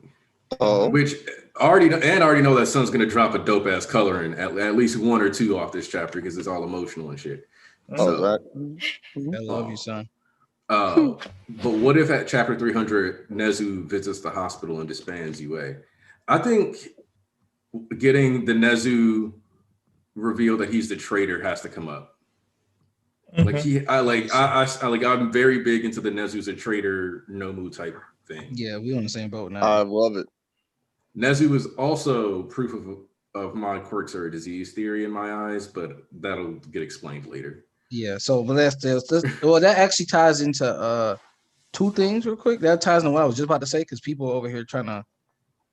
Oh, which already know that son's gonna drop a dope ass color in at least one or two off this chapter because it's all emotional and shit. that. I love you, son. But what if at chapter 300 Nezu visits the hospital and disbands UA? I think getting the Nezu reveal that he's the traitor has to come up. Like I'm very big into the Nezu's a traitor, Nomu type thing. Yeah, we on the same boat now. I love it. Nezu is also proof of my quirks are a disease theory in my eyes, but that'll get explained later. Yeah, so but well, that actually ties into two things real quick. That ties into what I was just about to say, because people over here trying to,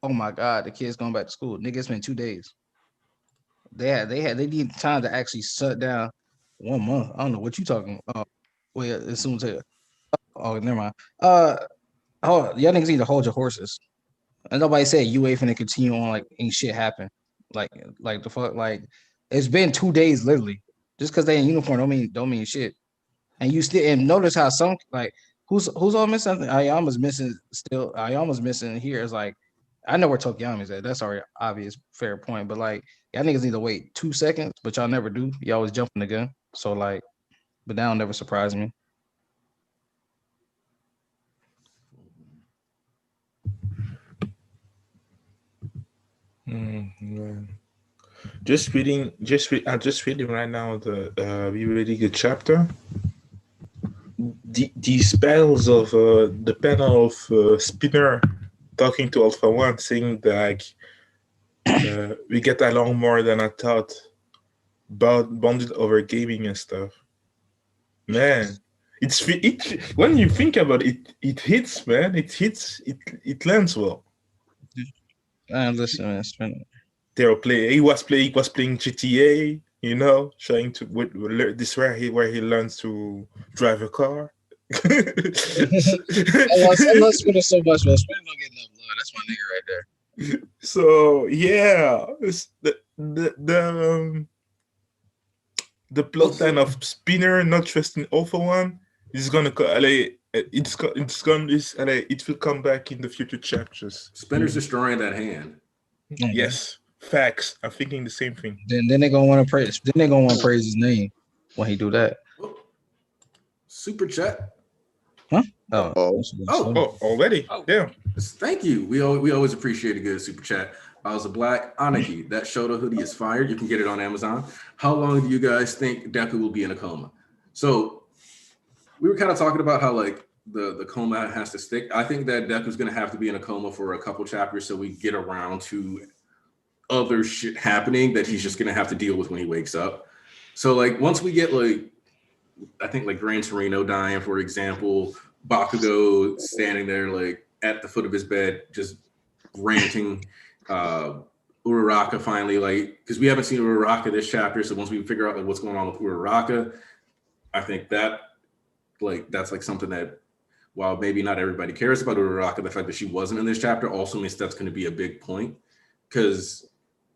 oh my God, the kids going back to school. Nigga, it's been 2 days. They need time to actually shut down 1 month. I don't know what you talking about. Wait, as soon as oh, never mind. Y'all niggas need to hold your horses. And nobody said UA finna continue on like ain't shit happen. Like the fuck, like it's been 2 days literally. Just because they in uniform don't mean shit. And you still and notice how some like who's all missing? Ayama's missing still. Ayama's missing here. It's like I know where Tokiyami's at. That's already obvious, fair point. But like y'all niggas need to wait 2 seconds, but y'all never do. Y'all always jumping the gun. So like, but that'll never surprise me. Man. Just reading right now the really good chapter. The spells of the panel of Spinner talking to Alpha One, saying that we get along more than I thought, bonded over gaming and stuff. Man, when you think about it, it hits, man. It hits. It lands well. Listen, man, He was playing GTA, trying to this where he learns to drive a car. I love Spinner so much, man. Spinner don't get enough love. That's my nigga right there. So yeah, the plot line of Spinner not trusting Alpha One is gonna it will come back in the future chapters. Spinner's destroying that hand. Yes, facts. I'm thinking the same thing. Then they're gonna want to praise. Then they're gonna want to praise his name when he do that. Super chat. Huh? Oh, already? Oh. Yeah. Thank you. We always appreciate a good super chat. I was a black Aniki. That Shoto hoodie is fired. You can get it on Amazon. How long do you guys think Deku will be in a coma? So we were kind of talking about how like the coma has to stick. I think that Deku's going to have to be in a coma for a couple chapters so we get around to other shit happening that he's just going to have to deal with when he wakes up. So like once we get like, I think like Gran Torino dying, for example, Bakugo standing there like at the foot of his bed, just ranting, Uraraka finally, like, because we haven't seen Uraraka this chapter. So once we figure out like what's going on with Uraraka, I think that like, that's like something that while maybe not everybody cares about Uraraka, the fact that she wasn't in this chapter also means that's going to be a big point. Because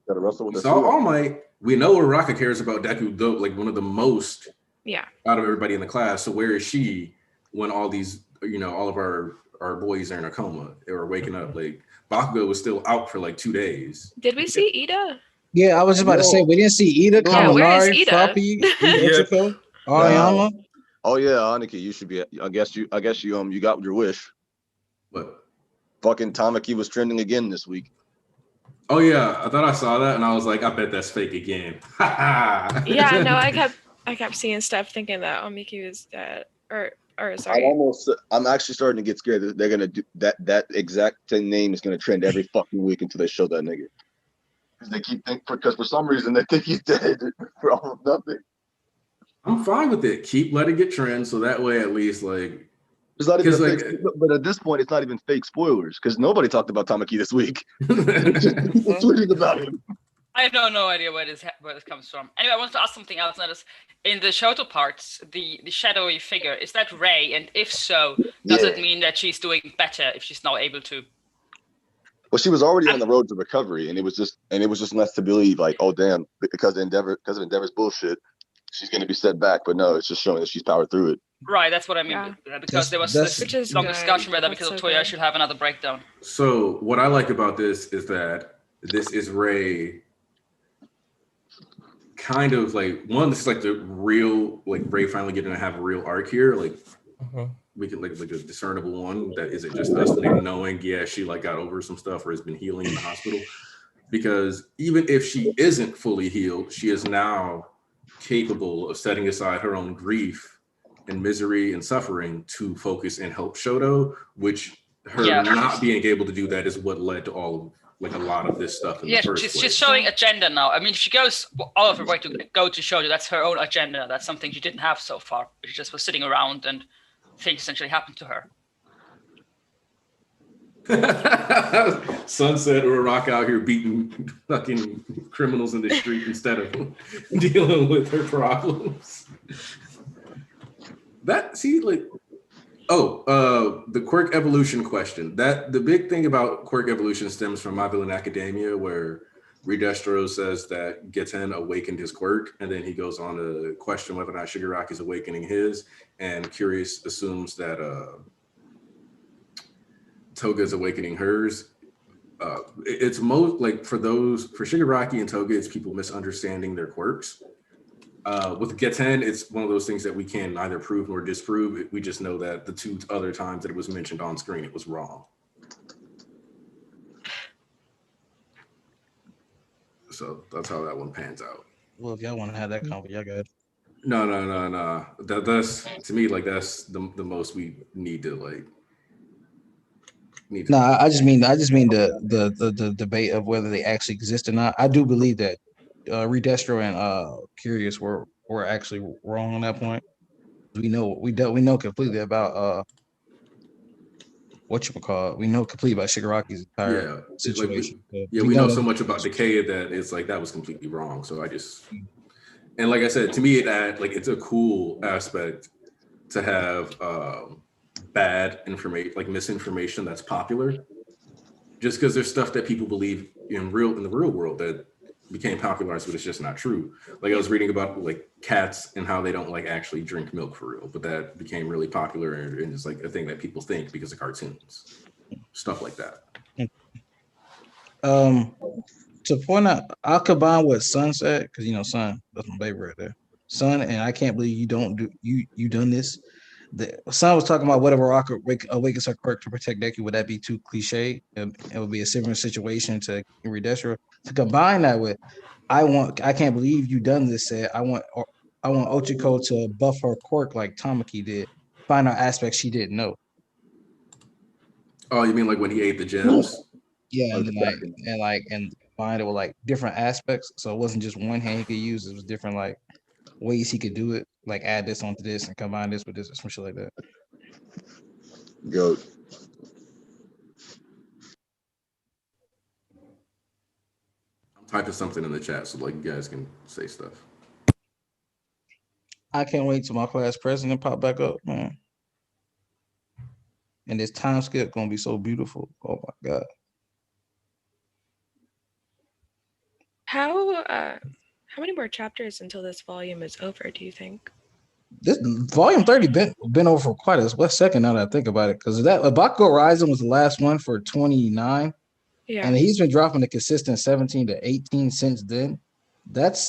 we saw All Might, we know Uraraka cares about Deku, though, like one of the most out of everybody in the class. So where is she when all these, all of our boys are in a coma or waking up? Like Bakugo was still out for like 2 days. Did we see Ida? Yeah, I was just about to say we didn't see Ida, Kaminari, Floppy, Ichiko, Aoyama. Oh yeah, Aniki, you should be. I guess you got your wish. What? Fucking Tamaki was trending again this week. Oh yeah, I thought I saw that and I was like, I bet that's fake again. Yeah, no, I kept seeing stuff thinking that Omiki was dead, or sorry. I'm actually starting to get scared that they're gonna do that exact same name is gonna trend every fucking week until they show that nigga. Because they keep thinking, because for some reason they think he's dead for almost nothing. I'm fine with it. Keep letting it trend so that way at least like it's not even fake, but at this point it's not even fake spoilers because nobody talked about Tamaki this week. People tweeting about him. I have no idea where this comes from. Anyway, I want to ask something else. Notice in the Shoto parts, the shadowy figure, is that Rei? And if so, does it mean that she's doing better if she's now able to? Well, she was already on the road to recovery, and it was just less to believe like, oh damn, because of Endeavor's bullshit, she's going to be set back. But no, it's just showing that she's powered through it. Right, that's what I mean. Yeah. Because there was this long discussion whether because of Toya should have another breakdown. So what I like about this is that this is Rei kind of like, one, this is like the real, like Rei finally getting to have a real arc here. Like we could like a discernible one that isn't just us knowing, she like got over some stuff or has been healing in the hospital. Because even if she isn't fully healed, she is now capable of setting aside her own grief and misery and suffering to focus and help Shoto, which her not being able to do that is what led to all of like a lot of this stuff in the first place. She's showing agenda now. I mean, she goes all of her way to go to Shoto. That's her own agenda. That's something she didn't have so far. She just was sitting around and things essentially happened to her. Sunset or Rock out here beating fucking criminals in the street instead of dealing with her problems. The quirk evolution question. That the big thing about quirk evolution stems from My Villain Academia, where Redestro says that Geten awakened his quirk, and then he goes on to question whether or not Shigaraki's awakening his, and Curious assumes that Toga's awakening hers. It's most like for Shigaraki and Toga, it's people misunderstanding their quirks. With Geten, it's one of those things that we can neither prove nor disprove. We just know that the two other times that it was mentioned on screen, it was wrong. So that's how that one pans out. Well, if y'all want to have that convo, y'all got it. No. That's to me like that's the most we need to like. No, I just mean the debate of whether they actually exist or not. I do believe that Redestro and Curious were actually wrong on that point. We know completely about we know completely about Shigaraki's entire situation. We know so much about Decay that it's like that was completely wrong. So and like I said, to me it's a cool aspect to have bad information, like misinformation that's popular, just because there's stuff that people believe in the real world that became popularized, but it's just not true. Like I was reading about like cats and how they don't like actually drink milk for real, but that became really popular and it's like a thing that people think because of cartoons, stuff like that. To point out, I'll combine what Sun said because Sun, that's my baby right there. Sun, and I can't believe you done this. The Sun was talking about whatever Rock awakens her quirk to protect Deku. Would that be too cliche? It would be a similar situation to Redestro. To combine that with, I can't believe you done this. Said I want Ochiko to buff her quirk like Tamaki did. Find out aspects she didn't know. Oh, you mean like when he ate the gems? Yeah, and find it with like different aspects. So it wasn't just one hand he could use. It was different like ways he could do it, like add this onto this and combine this with this or some shit like that. Goat. I'm typing something in the chat so like you guys can say stuff. I can't wait till my class president pop back up, man. And this time skip gonna be so beautiful. Oh my god. How many more chapters until this volume is over, do you think? This volume 30 been over for quite a second now that I think about it, because that Bakugo Rising was the last one for 29. Yeah. And he's been dropping a consistent 17 to 18 since then. That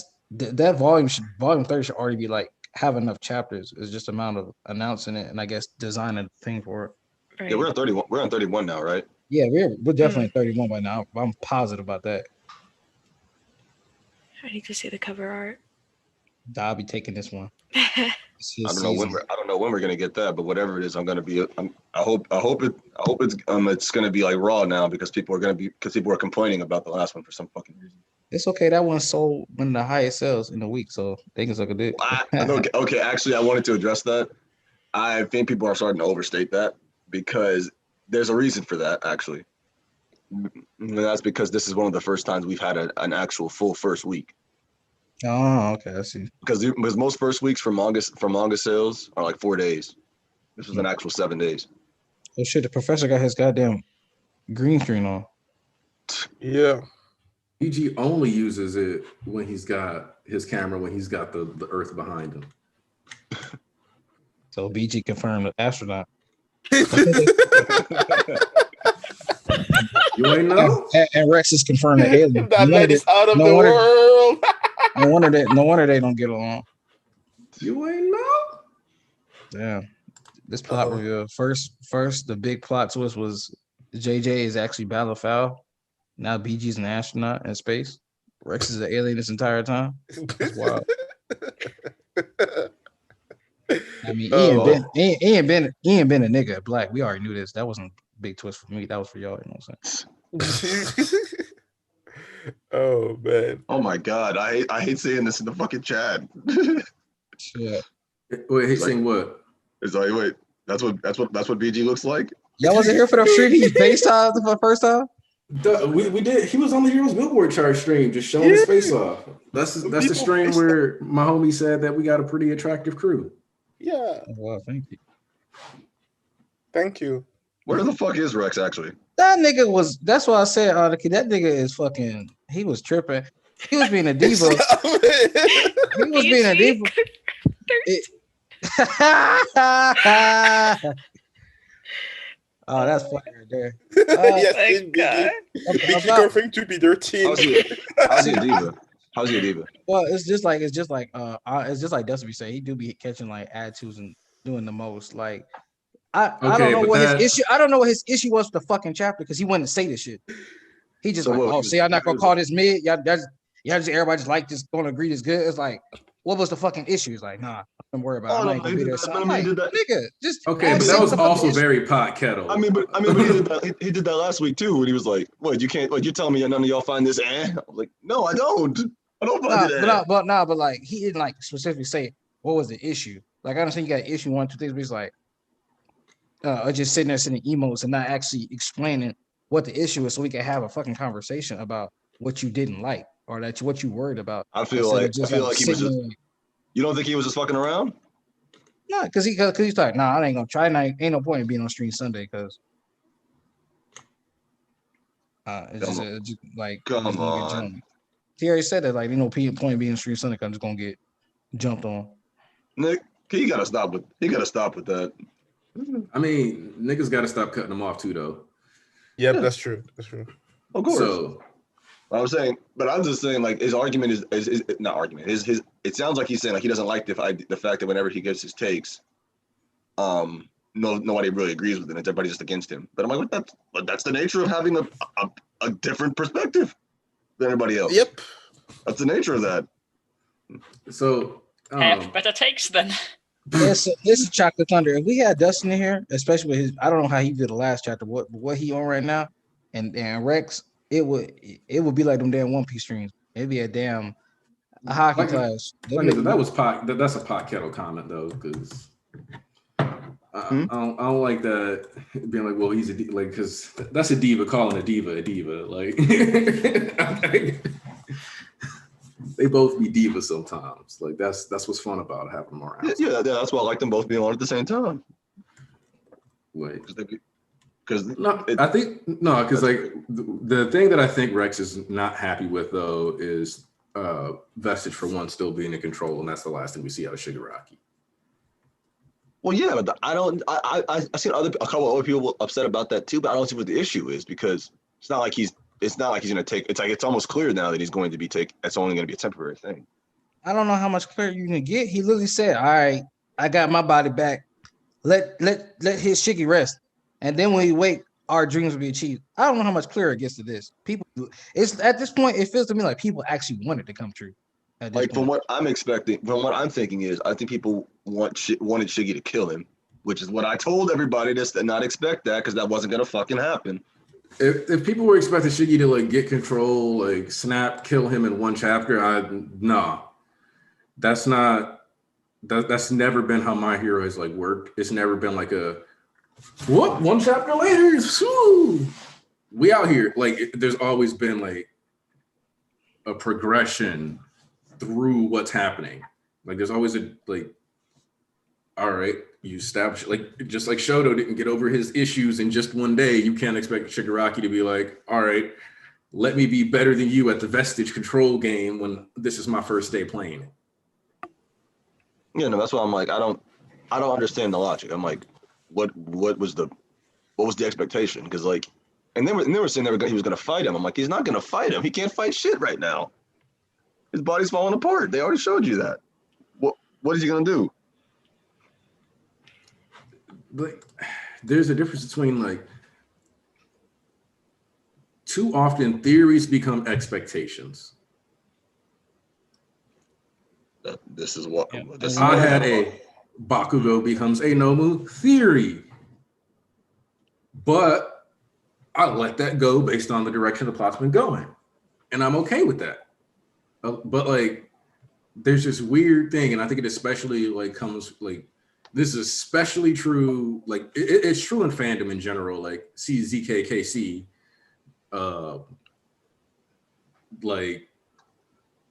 volume 30 should already be like have enough chapters. It's just amount of announcing it and I guess designing the thing for it. Right. Yeah, we're on 31. We're on 31 now, right? Yeah, we're definitely 31 by now. I'm positive about that. I need to see the cover art. I'll be taking this one. I don't know when we're gonna get that, but whatever it is, I hope it's gonna be like raw now because people are complaining about the last one for some fucking reason. It's okay. That one sold one of the highest sales in the week, so they can suck a dick. Okay, actually, I wanted to address that. I think people are starting to overstate that because there's a reason for that, actually. And that's because this is one of the first times we've had an actual full first week. Oh, okay, I see. Because most first weeks for manga sales are like 4 days. This was an actual 7 days. Oh shit! The professor got his goddamn green screen on. Yeah. BG only uses it when he's got his camera when he's got the Earth behind him. So BG confirmed the astronaut. You ain't know? And Rex is confirmed the alien. That lady's out of the world. No wonder they don't get along. You ain't know? Damn. This plot reveal. First, the big plot twist was JJ is actually Battle Foul. Now BG's an astronaut in space. Rex is an alien this entire time. That's wild. I mean, Oh, Ian been a nigga at Black. We already knew this. That wasn't a big twist for me. That was for y'all. You know what I'm saying? oh man. Oh my god, I hate saying this in the fucking chat. Shit. Wait, he's Like- saying what? It's like, wait, that's what BG looks like. Y'all wasn't here for the stream. He FaceTimed for the first time. We did. He was on the Heroes Billboard chart stream, just showing his face off. That's the stream where my homie said that we got a pretty attractive crew. Yeah. Well, thank you. Thank you. Where the fuck is Rex actually? That nigga was. That's why I said, that nigga is fucking. He was tripping. He was being a diva. He was being a diva. Oh, that's funny right there. Yes, my indeed. God. Did you confirm to be 13? How's he a diva? How's he a diva? Well, it's just like Dusty be saying. He do be catching like attitudes and doing the most. Like I don't know what his issue. I don't know what his issue was with the fucking chapter because he wouldn't say this shit. He just So like, what, oh, see, I'm not gonna call this mid. Y'all just everybody just like this, gonna agree this good. It's like, what was the fucking issue? It's like, nah, don't worry about it. Oh, I'm no, not he gonna be did there. that. So No, I'm he like, did that. nigga, just Okay, but ask that him was what the fuck also is. very pot kettle. I mean, but he did that. He did that last week too when he was like, "What? You can't? What? You tell me none of y'all find this?" I was like, "No, I don't. I don't find it." But like he didn't like specifically say what was the issue. Like I understand you got issue 1, 2 things, but he's like, just sitting there sending emotes and not actually explaining what the issue is, so we can have a fucking conversation about what you didn't like or what you worried about. I feel like he was just. there. You don't think he was just fucking around? No, because he's like, nah, I ain't gonna try. Ain't no point in being on stream Sunday because it's just like Come it's gonna get on. jumped. He already said that, like, no point in being on stream Sunday because I'm just gonna get jumped on. Nick, he gotta stop with that. I mean, niggas got to stop cutting them off too, though. Yep, that's true. That's true. Of course. So I'm saying, but I'm just saying, like, his argument is not argument. His it sounds like he's saying like he doesn't like the fact that whenever he gets his takes, nobody really agrees with it. It's everybody just against him. But I'm like, that's the nature of having a different perspective than everybody else. Yep. That's the nature of that. So Have better takes then. It's Chocolate Thunder. If we had Dustin in here, especially with his, I don't know how he did the last chapter, what he on right now, and Rex, it would be like them damn One Piece streams. It'd be a damn hockey class. That's a pot kettle comment though, because I don't like that being like, well, he's a like, because that's a diva calling a diva like. They both be divas sometimes. Like that's what's fun about having them around. Yeah, that's why I like them both being on at the same time. Wait, because like the thing that I think Rex is not happy with though is Vestige for one still being in control, and that's the last thing we see out of Shigaraki. Well, yeah, but I seen a couple other people upset about that too, but I don't see what the issue is because it's not like he's gonna take. It's like it's almost clear now that he's going to be it's only going to be a temporary thing. I don't know how much clearer you can get. He literally said, "All right, I got my body back. Let his Shiggy rest, and then when we wake, our dreams will be achieved." I don't know how much clearer it gets to this. People, it's at this point, it feels to me like people actually want it to come true. Like from what I'm thinking is, I think people wanted Shiggy to kill him, which is what I told everybody to not expect that because that wasn't gonna fucking happen. If people were expecting Shiggy to like get control, like snap, kill him in one chapter, that's never been how My Hero has like worked. It's never been like one chapter later, we out here. Like there's always been like a progression through what's happening. Like there's always all right, you establish, like just like Shoto didn't get over his issues in just one day. You can't expect Shigaraki to be like, all right, let me be better than you at the Vestige control game when this is my first day playing it. Yeah, no, that's why I'm like, I don't understand the logic. I'm like, what was the expectation? Because like, and they were saying he was gonna fight him. I'm like, he's not gonna fight him. He can't fight shit right now. His body's falling apart. They already showed you that. What is he gonna do? Like, there's a difference between like, too often theories become expectations. This is what Yeah. this is I what we're had talking about. a Bakugo becomes a Nomu theory, but I let that go based on the direction the plot's been going, and I'm okay with that. But like, there's this weird thing, and I think it especially like comes like this is especially true. Like it's true in fandom in general. Like CZKKC, like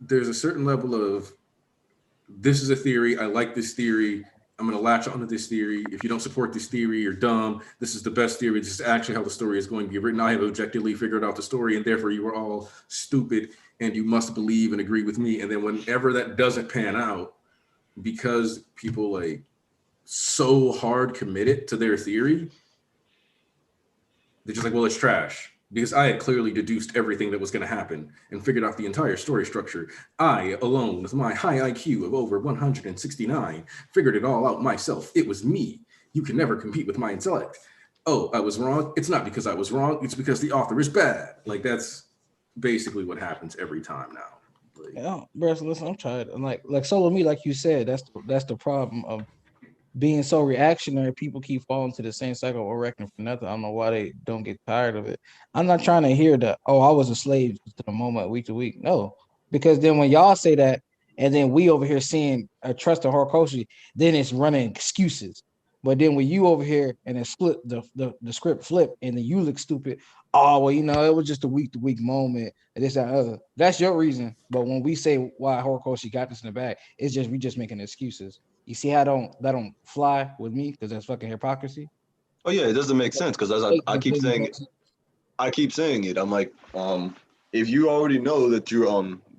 there's a certain level of this is a theory. I like this theory. I'm going to latch onto this theory. If you don't support this theory, you're dumb. This is the best theory. This is actually how the story is going to be written. I have objectively figured out the story, and therefore you are all stupid, and you must believe and agree with me. And then whenever that doesn't pan out, because people like so hard committed to their theory, they're just like, well, it's trash. Because I had clearly deduced everything that was going to happen and figured out the entire story structure. I, alone, with my high IQ of over 169, figured it all out myself. It was me. You can never compete with my intellect. Oh, I was wrong. It's not because I was wrong. It's because the author is bad. Like, that's basically what happens every time now. Like, Yeah, bro. Listen, I'm tired. And like solo me, like you said, that's the problem of being so reactionary. People keep falling to the same cycle or reckoning for nothing. I don't know why they don't get tired of it. I'm not trying to hear that, oh, I was a slave to the moment week to week. No, because then when y'all say that, and then we over here seeing a trust in Horikoshi, then it's running excuses. But then when you over here and it split the script flip and then you look stupid, oh well, it was just a week to week moment, and this, that, and other. That's your reason. But when we say why Horikoshi got this in the bag, it's just we just making excuses. You see how that don't fly with me because that's fucking hypocrisy. Oh yeah, it doesn't make sense because as I keep saying it, I'm like, if you already know that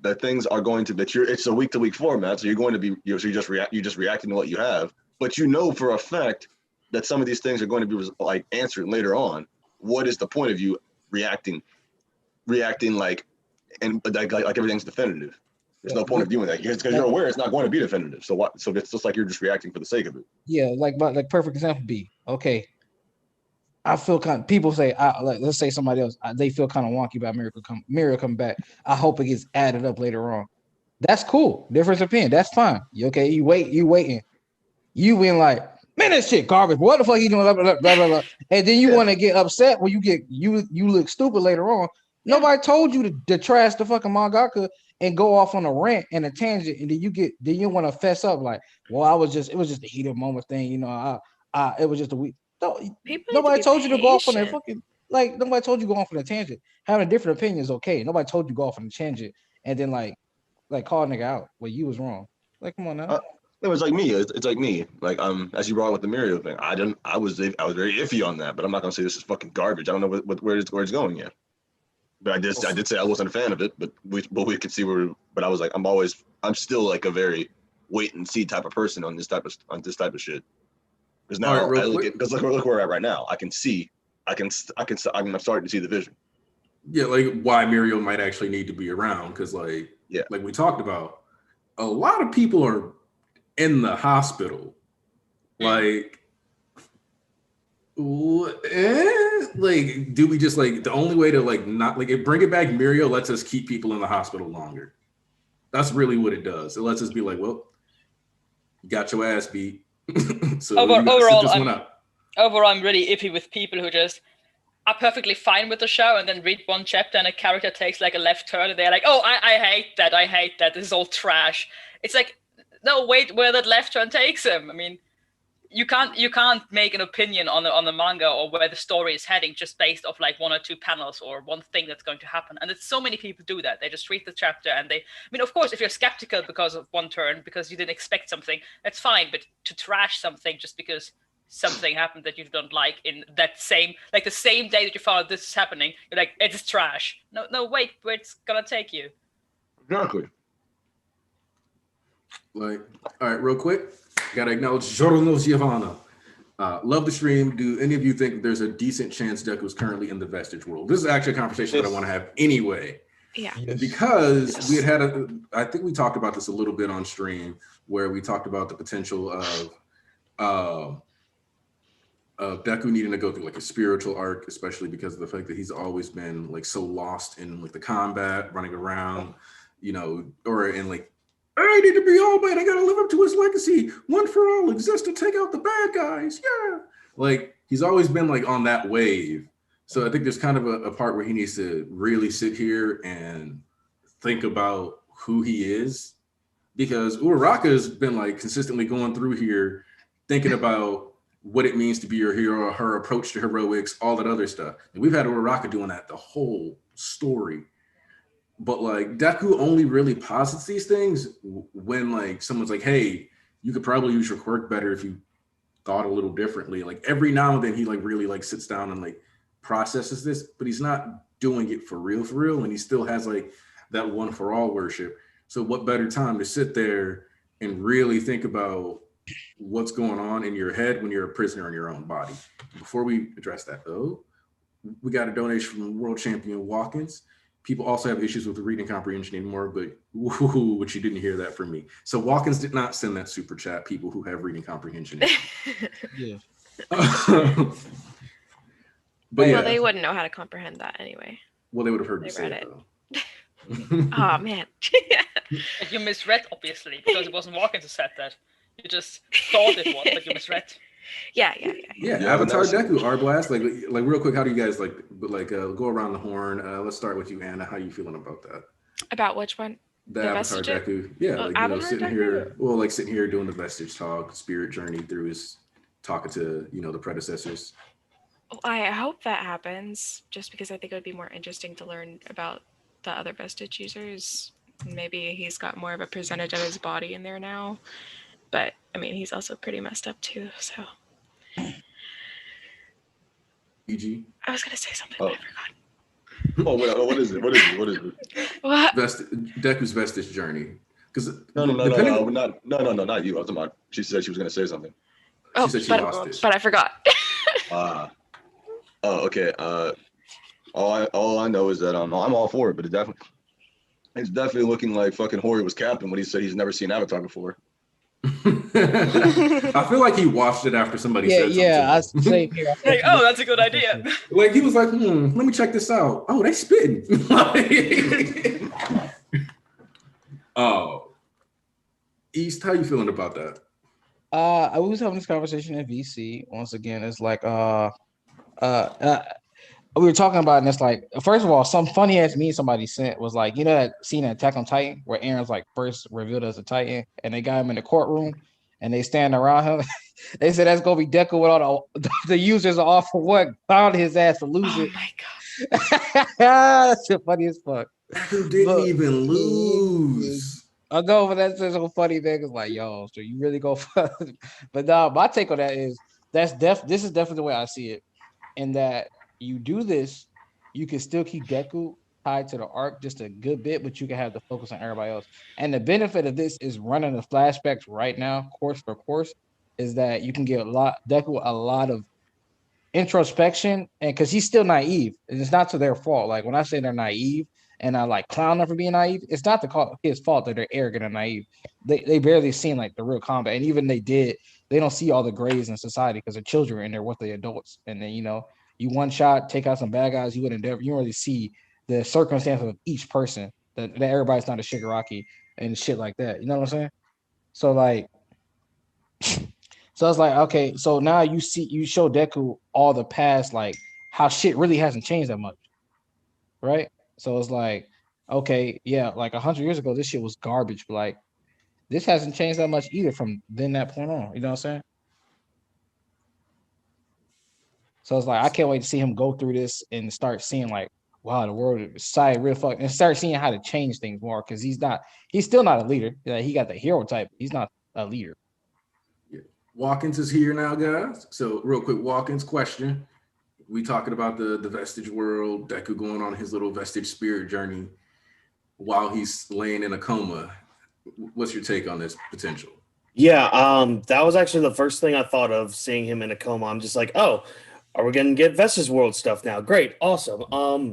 that things are going to it's a week to week format, so you're going to be so you just reacting to what you have, but you know for a fact that some of these things are going to be like answered later on. What is the point of you reacting like and like everything's definitive? There's no point of doing that because you're aware it's not going to be definitive. So what? So it's just like you're just reacting for the sake of it. Yeah, like perfect example be okay. I feel kind of people say let's say somebody else they feel kind of wonky about Miracle come back. I hope it gets added up later on. That's cool. Difference of opinion. That's fine. You okay? You waiting. You being like, man, this shit garbage. What the fuck you doing? Blah, blah, blah, blah, blah. And then you want to get upset when you look stupid later on. Yeah. Nobody told you to trash the fucking mangaka and go off on a rant and a tangent, and then you want to fess up like, well, it was just a heated moment thing, it was just a week. No, nobody told you to go off on that fucking nobody told you to go off on a tangent. Having a different opinion is okay. Nobody told you to go off on a tangent and then like call a nigga out when you was wrong. Like, come on now. It was like me. It's like me. Like as you brought up with the Muriel thing, I was very iffy on that, but I'm not gonna say this is fucking garbage. I don't know where it's going yet. But I did say I wasn't a fan of it, but we could see where. But I was like, I'm still like a very wait and see type of person on this type of shit. Because now I look where we're at right now. I'm starting to see the vision. Yeah, like why Muriel might actually need to be around because like we talked about, a lot of people are in the hospital. Like, like, do we just like the only way to like not like bring it back? Muriel lets us keep people in the hospital longer. That's really what it does. It lets us be like, well, you got your ass beat. So overall, I'm really iffy with people who just are perfectly fine with the show and then read one chapter and a character takes like a left turn and they're like, oh, I hate that. This is all trash. It's like, no, wait, where that left turn takes him. I mean, you can't make an opinion on the manga or where the story is heading just based off like one or two panels or one thing that's going to happen. And it's so many people do that. They just read the chapter and of course, if you're skeptical because of one turn, because you didn't expect something, that's fine. But to trash something just because something happened that you don't like in that same, like the same day that you found out this is happening, you're like, it's trash. No, wait, where it's gonna take you. Exactly. Like, all right, real quick, gotta acknowledge Giorno Giovanna. Love the stream. Do any of you think there's a decent chance Deku is currently in the Vestige world? This is actually a conversation that I want to have anyway. Yeah. Because we had I think we talked about this a little bit on stream where we talked about the potential of Deku needing to go through like a spiritual arc, especially because of the fact that he's always been like so lost in like the combat, running around, or in like I need to be All Might. I gotta live up to his legacy. One for all exists to take out the bad guys. Yeah. Like he's always been like on that wave. So I think there's kind of a part where he needs to really sit here and think about who he is. Because Uraraka's been like consistently going through here, thinking about what it means to be your hero, her approach to heroics, all that other stuff. And we've had Uraraka doing that the whole story. But like Deku only really posits these things when like someone's like, hey, you could probably use your quirk better if you thought a little differently. Like every now and then he like really like sits down and like processes this, but he's not doing it for real, and he still has like that one for all worship. So what better time to sit there and really think about what's going on in your head when you're a prisoner in your own body? Before we address that though, we got a donation from world champion Watkins. People also have issues with reading comprehension anymore, but which you didn't hear that from me. So Watkins did not send that super chat, people who have reading comprehension. Yeah. But yeah. Well, they wouldn't know how to comprehend that anyway. Well, they would have heard They you say read it, it. though. Oh man. You misread, obviously, because it wasn't Watkins who said that. You just thought it was, but you misread. Yeah. Yeah, Yeah, Avatar that's- Deku, R-Blast. Like real quick, how do you guys go around the horn? Let's start with you, Anna. How are you feeling about that? About which one? The The Avatar vestige? Deku. Yeah, Oh, like Avatar sitting Deku? here, well, like sitting here doing the vestige talk, spirit journey through his talking to the predecessors. Well, I hope that happens, just because I think it would be more interesting to learn about the other vestige users. Maybe he's got more of a percentage of his body in there now. But I mean, he's also pretty messed up too. So EG. I was gonna say something, Oh. but I forgot. Oh, wait, what is it? What is it? What is it? What? Deku's vestige journey. Because No, not you. I was talking about. She said she was going to say something. Oh, said she but, lost it. but I forgot. Oh, okay. All I know is that I'm all for it, but it's definitely looking like fucking Hori was capping when he said he's never seen Avatar before. I feel like he watched it after somebody said something. Yeah, I to him. say here. Like, oh, that's a good idea. Like he was like, let me check this out. Oh, they spitting. Oh, East, how you feeling about that? I was having this conversation in VC once again. It's like we were talking about, and it's like, first of all, some funny ass meme somebody sent was like, that scene in Attack on Titan where Aaron's like first revealed as a Titan, and they got him in the courtroom, and they stand around him. They said that's gonna be Deku with all the users are off for what? Found his ass to lose Oh it. my god. That's so funny as fuck. Deku didn't even lose. I know, but that's just so funny thing. It's like, yo, so you really go for but no, my take on that is this is definitely the way I see it. In that you do this, you can still keep Deku tied to the arc just a good bit, but you can have the focus on everybody else. And the benefit of this is running the flashbacks right now, course for course, is that you can get Deku a lot of introspection, and because he's still naive, and it's not to their fault. Like when I say they're naive and I like clown them for being naive, it's not his fault that they're arrogant and naive. They barely seen like the real combat, and even they don't see all the grays in society because they're children and they're with the adults. And then you one shot take out some bad guys, you don't really see the circumstances of each person. That everybody's not a Shigaraki and shit like that. You know what I'm saying? So like. So it's like, okay, so now you show Deku all the past, like how shit really hasn't changed that much, right? So it's like, okay, yeah, like 100 years ago, this shit was garbage, but like this hasn't changed that much either from then that point on. You know what I'm saying? So it's like I can't wait to see him go through this and start seeing like, wow, the world society real fuck, and start seeing how to change things more because he's still not a leader. He got the hero type, he's not a leader. Watkins is here now, guys. So real quick, Watkins question. We talking about the vestige world, Deku going on his little vestige spirit journey while he's laying in a coma. What's your take on this potential? Yeah, that was actually the first thing I thought of seeing him in a coma. I'm just like, oh, are we gonna get Vestige World stuff now? Great, awesome.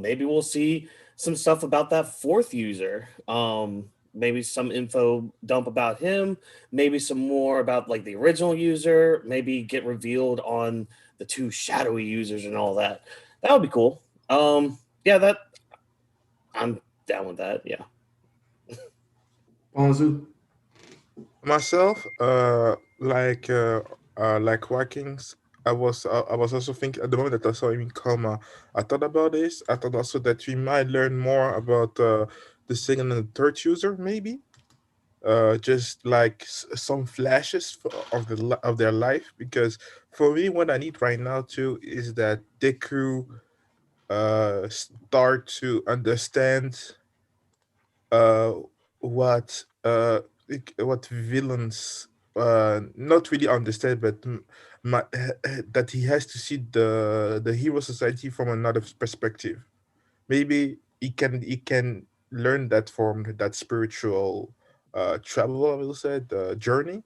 Maybe we'll see some stuff about that fourth user. Maybe some info dump about him, maybe some more about like the original user, maybe get revealed on the two shadowy users and all that. That would be cool. Yeah, I'm down with that. Yeah. Ponzu? Myself, like Watkins, I was also thinking at the moment that I saw him in coma. I thought about this. I thought also that we might learn more about the second and third user, maybe. Just like some flashes of their life, because for me, what I need right now too is that Deku start to understand uh what what villains not really understand, but that he has to see the hero society from another perspective. Maybe he can learn that from that spiritual travel, I will say, the journey,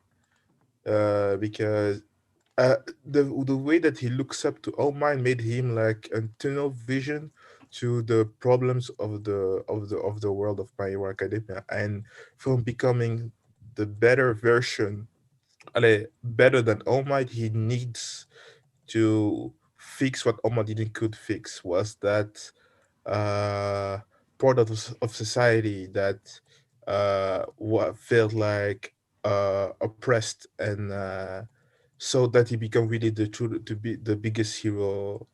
because uh, the way that he looks up to All Might made him like a tunnel vision to the problems of the world of My Hero Academia, and from becoming the better version, better than All Might, he needs to fix what All Might didn't could fix. Was that uh, part of society that what felt like oppressed, and so that he become really the true to be the biggest hero,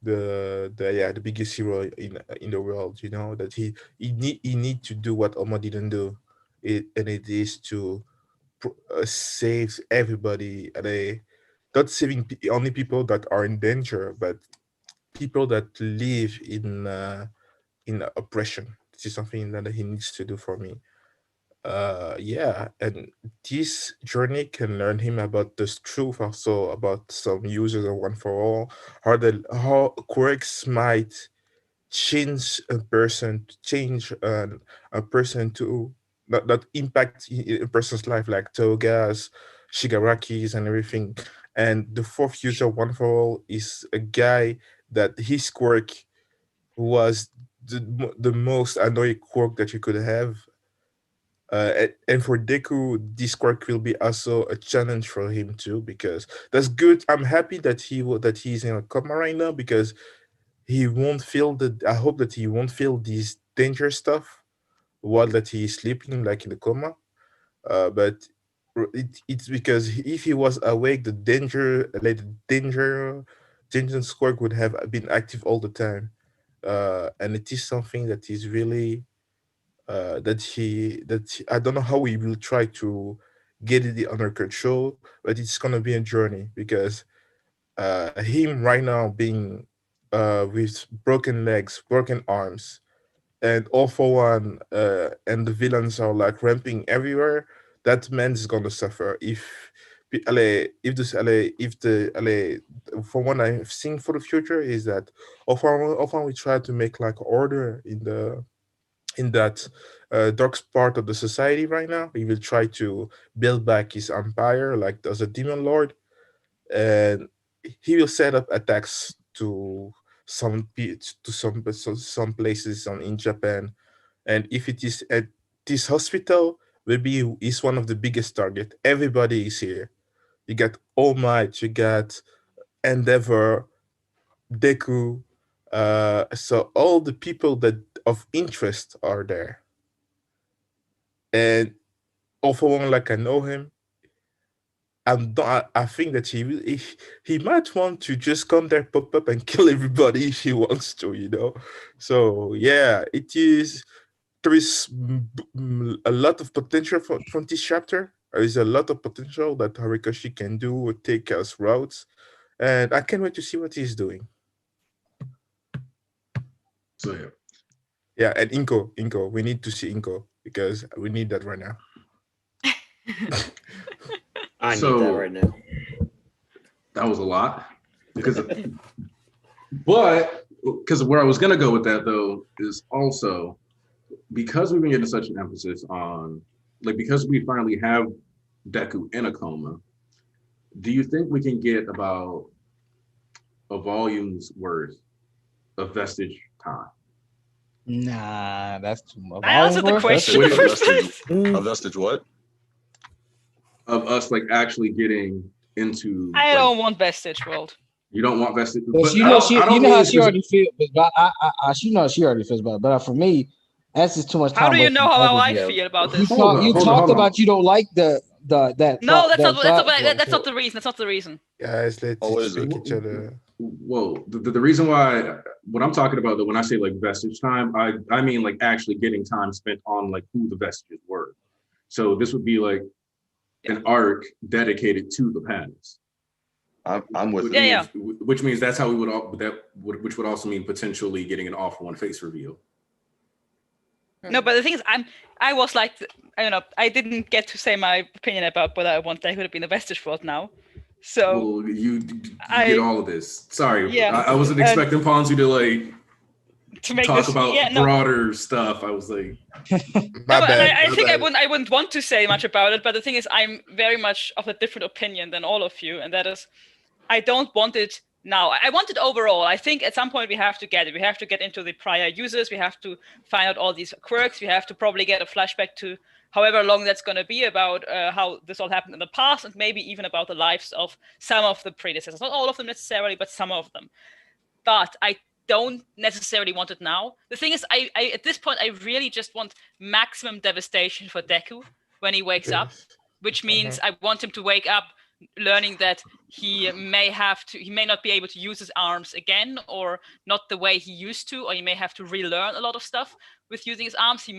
the biggest hero in the world. You know that he need to do what Oma didn't do, and it is to save everybody, and not saving only people that are in danger, but people that live in oppression. This is something that he needs to do for me. Yeah, and this journey can learn him about this truth, also about some users of one for all, how quirks might change a person to that impact a person's life, like Togas, Shigaraki's, and everything. And the fourth user, one for all, is a guy that his quirk was the most annoying quirk that you could have. And for Deku, this quirk will be also a challenge for him too, because that's good. I'm happy that that he's in a coma right now, because he won't feel the. I hope that he won't feel this danger stuff while that he is sleeping, like in the coma. But it's because if he was awake, danger quirk would have been active all the time. And it is something that is really I don't know how we will try to get it under control, but it's gonna be a journey, because him right now being with broken legs, broken arms, and all for one, and the villains are like ramping everywhere. That man is gonna suffer if this if the from what I've seen for the future is that often we try to make like order in that dark part of the society right now. He will try to build back his empire like as a demon lord, and he will set up attacks to some places in Japan. And if it is at this hospital, maybe is one of the biggest target. Everybody is here. You got All Might, you got Endeavor, Deku. So all the people that of interest are there. And all for one, like I know him, I think that he might want to just come there, pop up, and kill everybody if he wants to, you know. So yeah, it is. There is a lot of potential from this chapter. There is a lot of potential that Horikoshi can do or take as routes, and I can't wait to see what he's doing. So yeah. Yeah, and Inko, we need to see Inko because we need that right now. I need that right now. That was a lot, because where I was gonna go with that though is also because we've been getting such an emphasis on, like, because we finally have Deku in a coma. Do you think we can get about a volume's worth of vestige time? Nah, that's too much. I answered the question Wait, first. A vestige what? Of us like actually getting into. I like, don't want Vestige World. You don't want vestige, But you know, you know how she already feels. But she knows she already feels about. But for me, that's just too much time. How do you know how I Yeah. feel about this? You talked about you don't like the That's not the reason. That's not the reason. Guys, let's Oh, what is respect it? each other. Whoa, the reason why, what I'm talking about, though, when I say like vestige time, I mean like actually getting time spent on like who the vestiges were. So this would be like an arc dedicated to the past. I'm with Yeah, it. yeah. Which means that's how we would all which would also mean potentially getting an all for one face reveal. No, but the thing is, I was like, I don't know, I didn't get to say my opinion about whether I want Deku to be in the Vestige world now. So Well, you get all of this. Sorry, Yeah, I wasn't expecting Ponzu to like to make talk this about broader stuff. I was like, My bad. I my think bad. I wouldn't want to say much about it, but the thing is, I'm very much of a different opinion than all of you, and that is, I don't want it now. I want it overall. I think at some point we have to get it. We have to get into the prior users. We have to find out all these quirks. We have to probably get a flashback to however long that's going to be about how this all happened in the past, and maybe even about the lives of some of the predecessors. Not all of them necessarily, but some of them. But I don't necessarily want it now. The thing is, I at this point, I really just want maximum devastation for Deku when he wakes up, which means I want him to wake up learning that he may not be able to use his arms again, or not the way he used to, or he may have to relearn a lot of stuff with using his arms.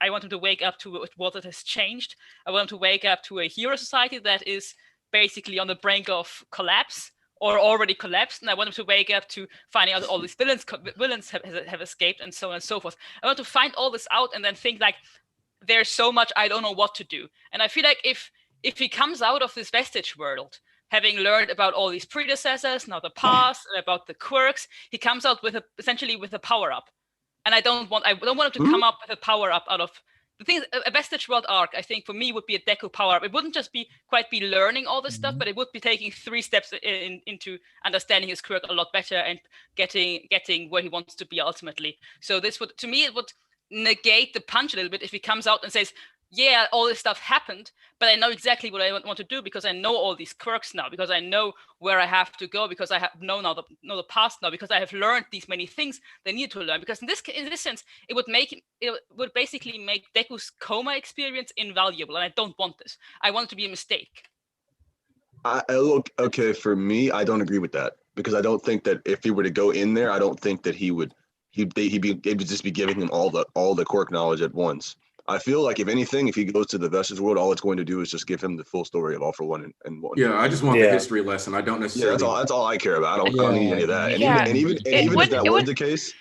I want him to wake up to what it has changed. I want him to wake up to a hero society that is basically on the brink of collapse or already collapsed, and I want him to wake up to finding out that all these villains have escaped, and so on and so forth. I want to find all this out and then think like, there's so much I don't know what to do. And I feel like if he comes out of this vestige world, having learned about all these predecessors, now the past, and about the quirks, he comes out with essentially with a power up. And I don't want him to come up with a power up out of the thing. A vestige world arc, I think, for me would be a Deku power up. It wouldn't just be learning all this stuff, but it would be taking 3 steps into understanding his quirk a lot better and getting where he wants to be ultimately. So this would, to me, it would negate the punch a little bit if he comes out and says, yeah, all this stuff happened, but I know exactly what I want to do because I know all these quirks now, because I know where I have to go, because I have know the past now, because I have learned these many things they need to learn. Because in this sense, it would basically make Deku's coma experience invaluable, and I don't want this. I want it to be a mistake. Look, okay, for me, I don't agree with that, because I don't think that if he were to go in there, I don't think that he'd just be giving him all the quirk knowledge at once. I feel like if anything, if he goes to the vestige world, all it's going to do is just give him the full story of All for One and One. Yeah, I just want the history lesson. I don't necessarily. Yeah, that's all I care about. I don't need any of that. And even if that was the case,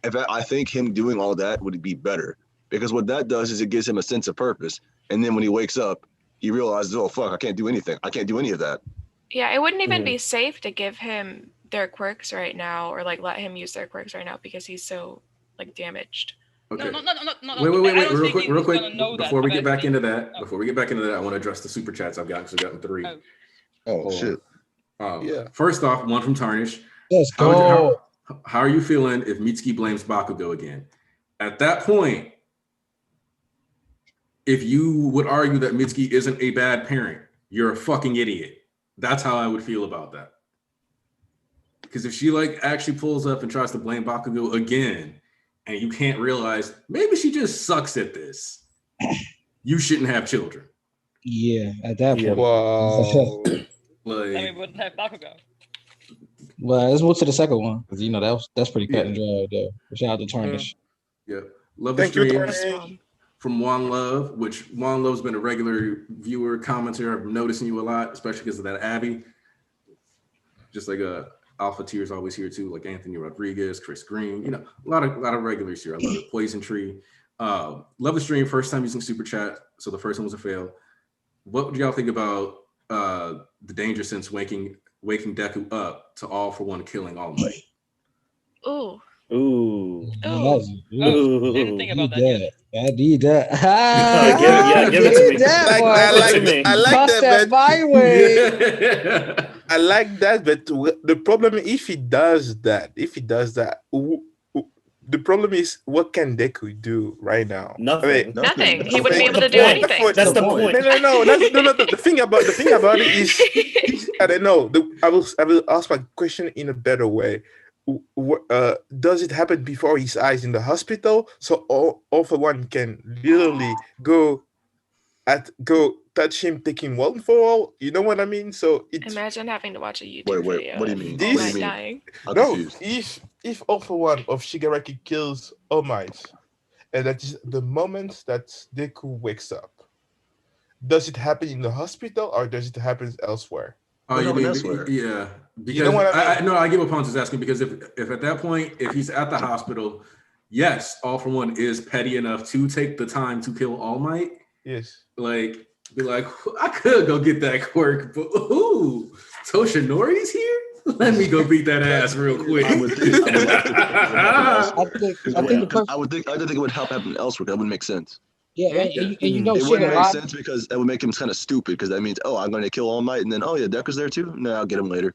I think him doing all that would be better, because what that does is it gives him a sense of purpose. And then when he wakes up, he realizes, oh fuck, I can't do anything. I can't do any of that. Yeah, it wouldn't even be safe to give him their quirks right now, or like let him use their quirks right now, because he's so like damaged. Okay. No, Wait, real quick. Before we get back into that, I want to address the super chats I've gotten, because I've gotten 3. Oh shit. Yeah. First off, one from Tarnish. Let's go. How are you feeling if Mitsuki blames Bakugo again? At that point, if you would argue that Mitsuki isn't a bad parent, you're a fucking idiot. That's how I would feel about that. Because if she like actually pulls up and tries to blame Bakugo again, and you can't realize maybe she just sucks at this, you shouldn't have children. Yeah, at that point. Wow. Then we wouldn't have Bakugo. Well, let's move to the second one, because that's pretty cut and dry there. Shout out to Tarnish. Yeah, love the Thank you, stream Tarnish. from Juan Love, which Juan Love's been a regular viewer, commenter. I've been noticing you a lot, especially because of that Abby. Just like Alpha Tier's always here too, like Anthony Rodriguez, Chris Green, a lot of regulars here. I love it. Poison Tree. Love the stream. First time using Super Chat, so the first one was a fail. What do y'all think about the danger sense waking Deku up to All for One killing All Might? Ooh. Ooh. I didn't think about that yet. I need that. Give it to me. I like Toss that, but my way. I like that, but the problem if he does that, the problem is, what can Deku do right now? Nothing. Nothing. He wouldn't be able to do anything. That's the point. No. The thing about it is, I don't know. I will ask my question in a better way. Does it happen before his eyes in the hospital? So all for one can literally go touch him taking one for all. You know what I mean? So it's Imagine having to watch a YouTube Wait, video what do you of mean? All This- What do Might you mean? dying. I'm no. confused. If All for One of Shigaraki kills All Might, and that is the moment that Deku wakes up, does it happen in the hospital or does it happen elsewhere? Oh, What you happened mean elsewhere? yeah? Because You know what I mean? no, I get what Ponce is asking because if at that point if he's at the hospital, yes, All for One is petty enough to take the time to kill All Might. Yes. Like be like, I could go get that quirk, but ooh, Toshinori's here. Let me go beat that ass real quick. I would think it would like to think it would happen elsewhere. I think the Because perfect, I would think it would help happen elsewhere. That would make sense. yeah, and you know, It wouldn't make Shigaraki. sense because that would make him kind of stupid. Because that means, oh, I'm going to kill All Might, and then, oh yeah, Deku's there too. No, I'll get him later.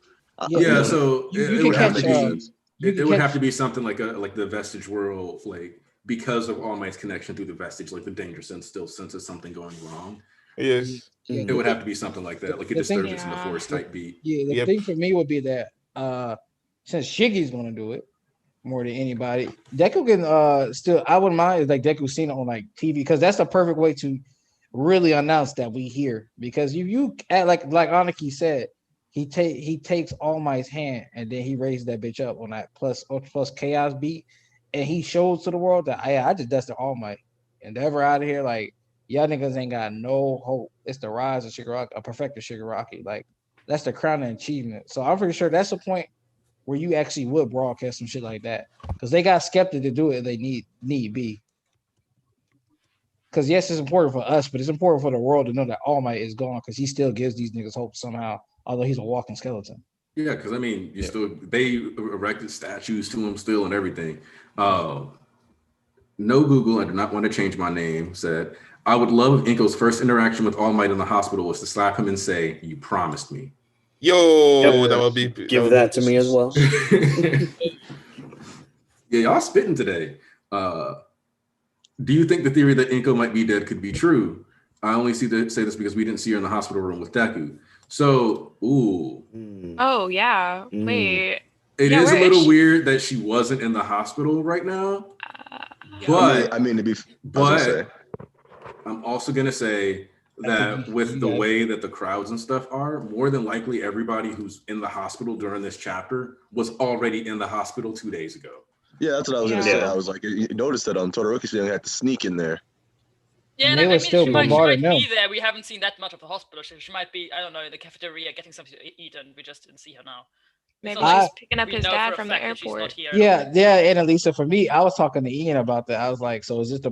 Yeah, Yeah, You know, so you it can would have catch to makes be sense. you it can would catch have to be something like the Vestige world, like because of All Might's connection through the Vestige, like the danger sense still senses something going wrong. Yes. yeah, It would have to be something like that, like a the thing- disturbance in the Yeah. force type beat. yeah, the Yep. thing for me would be that since Shiggy's gonna do it more than anybody, Deku can still I wouldn't mind if like Deku seen it on like TV because that's the perfect way to really announce that we here because you act like Aniki said he takes All Might's hand and then he raised that bitch up on that plus chaos beat and he shows to the world that I just dusted All Might and ever out of here like y'all niggas ain't got no hope. It's the rise of Shigaraki, a perfected Shigaraki. Like that's the crowning achievement. So I'm pretty sure that's the point where you actually would broadcast some shit like that because they got skeptic to do it. If they need be. Because yes, it's important for us, but it's important for the world to know that All Might is gone because he still gives these niggas hope somehow, although he's a walking skeleton. Yeah, because I mean, they erected statues to him still and everything. No Google, I do not want to change my name, said, I would love if Inko's first interaction with All Might in the hospital was to slap him and say, you promised me. Yo, Yep. that would be Give that to me as well. Yeah, y'all spitting today. Do you think the theory that Inko might be dead could be true? I only say this because we didn't see her in the hospital room with Deku. So, Oh yeah. Mm. Wait. it Yeah, is a where is little she? weird that she wasn't in the hospital right now. But I mean, to be, I was but gonna say, I'm also gonna say that with the way that the crowds and stuff are, more than likely everybody who's in the hospital during this chapter was already in the hospital 2 days ago. yeah, that's what I was gonna Yeah. say. I was like, you noticed that on Todoroki's video, had to sneak in there. Yeah, And and they I were mean, still she might bombarding be them. there. We haven't seen that much of the hospital. She might be, I don't know, in the cafeteria getting something to eat, and we just didn't see her now. Maybe not she's picking up We his know dad for a from the fact that she's not airport. here at all. Yeah, and Elisa, for me, I was talking to Ian about that. I was like, so is this the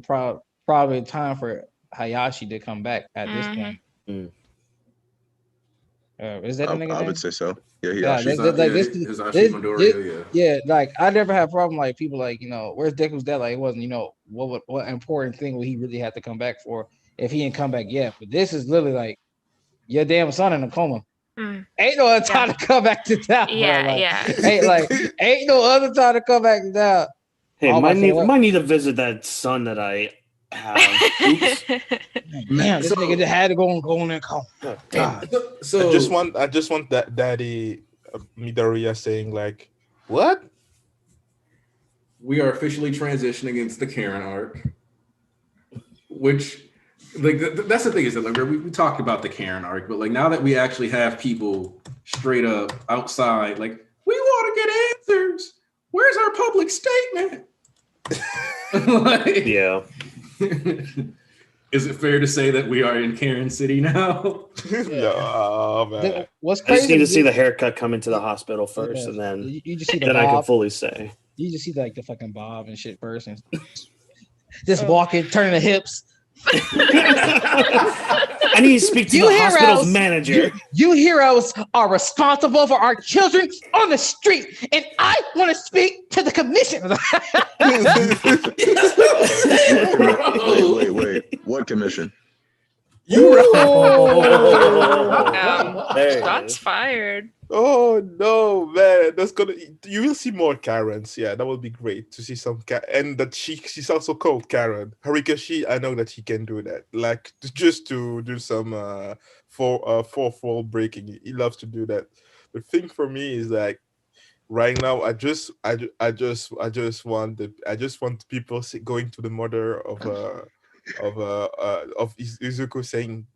probably time for Hayashi to come back at this point? Mm. Is that a nigga I name? would say so. Yeah, Yeah, Hiyashi. Hisashi Midoriya, yeah, like I never had a problem like people like where's Deku's dad? Like it wasn't what important thing would he really have to come back for if he didn't come back yet? But this is literally like your damn son in a coma. Mm. Ain't no other time to come back to town. Yeah, bro. Like, yeah. ain't no other time to come back to town. Hey, All might my saying, need to visit that son that I have. Oops. Damn, this So- nigga just had to go in and coma. Oh, damn. God. So I just want that Daddy Midoriya saying like, what? we are officially transitioning into the Karen arc, which like that's the thing is that like we talked about the Karen arc, but like now that we actually have people straight up outside, like we want to get answers. Where's our public statement? Like, Yeah. Is it fair to say that we are in Karen City now? No, man. What's I crazy? just need to is see the haircut come into the hospital first, Yeah. and then you just see the then I can bob. fully say. You just see like the fucking bob and shit first, and just walking, turning the hips. I need to speak to You the hospital's heroes. manager. You heroes are responsible for our children on the street, and I want to speak to the commission. Wait. What commission? You right. There it Shots is. fired. Oh no, man! You will see more Karens. Yeah, that would be great to see some and that she's also called Karen. Harikashi, I know that he can do that. Like just to do some fourth wall breaking. He loves to do that. The thing for me is like right now, I just want people going to the mother of Izuku saying,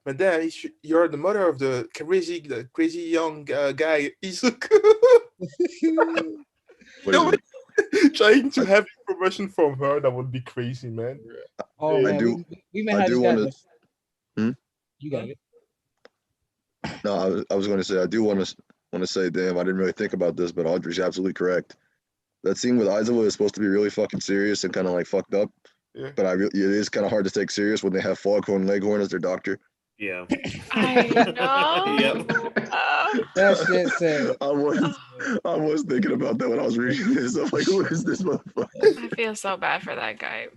Madame, you're the mother of the crazy young guy Izuku. What is it? Trying to have information from her, that would be crazy, man. Oh I man, we may I have do just want got to. you got it. No, I was going to say I do want to say, damn, I didn't really think about this, but Audrey's absolutely correct. That scene with Aizawa is supposed to be really fucking serious and kind of like fucked up, Yeah. but it is kind of hard to take serious when they have Foghorn Leghorn as their doctor. Yeah. I know. Yep. That shit said. I was thinking about that when I was reading this. I'm like, who is this motherfucker? I feel so bad for that guy.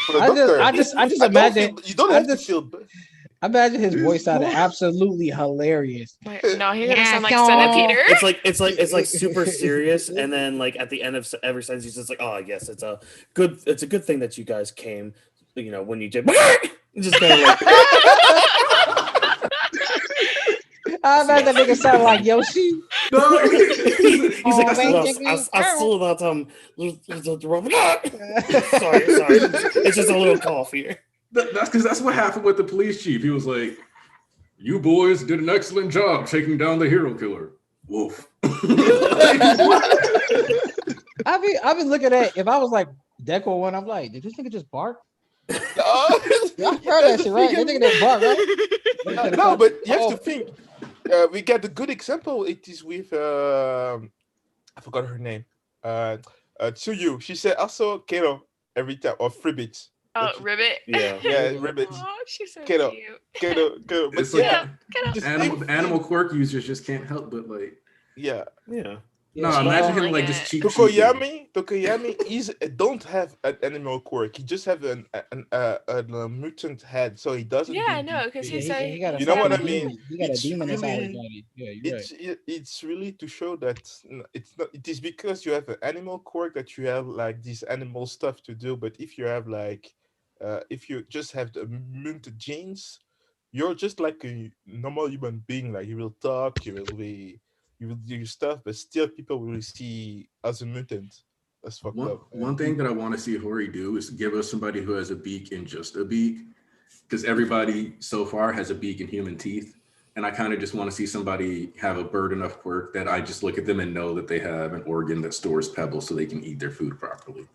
For the I doctor, just don't imagine. you don't I have to just- feel bad. I imagine his voice sounded absolutely hilarious. No, he's gonna sound like y'all. Centipede. It's like super serious, and then like at the end of every sentence, he's just like, "Oh, yes, it's a good thing that you guys came. You know, when you did, just kind of like." I imagine that nigga sounded like Yoshi. No, He's like, man, I still about sorry, it's just a little cough here. that's because that's what happened with the police chief. He was like, "You boys did an excellent job taking down the hero killer." Woof. I've been looking at, if I was like Deco one, I'm like, did this nigga just bark? Y'all heard that shit, right? That nigga didn't bark, right? No, but you have to think. We get a good example. It is with I forgot her name. Tsuyu. She said also Kato every time, or Fribbit. Oh, Ribbit. Yeah. Yeah, Ribbit. Oh, she's so Kato. cute. Kato. But It's like yeah, Kato. animal quirk users just can't help but like. yeah. No, Yeah, imagine like him like it. just cheap. Tokoyami don't have an animal quirk. He just have a mutant head, so he doesn't. Yeah, do no, because the- he's he got a You know what I fucking mean? demon. He got a It's demon inside his really- body. Yeah, you're right. It's really to show that it's not. It is because you have an animal quirk that you have like this animal stuff to do. But if you have like, if you just have the mutant genes, you're just like a normal human being. Like you will talk, you will do stuff, but still people will see as a mutant. That's fucked up. One thing that I want to see Hori do is give us somebody who has a beak and just a beak, because everybody so far has a beak and human teeth. And I kind of just want to see somebody have a bird enough quirk that I just look at them and know that they have an organ that stores pebbles so they can eat their food properly.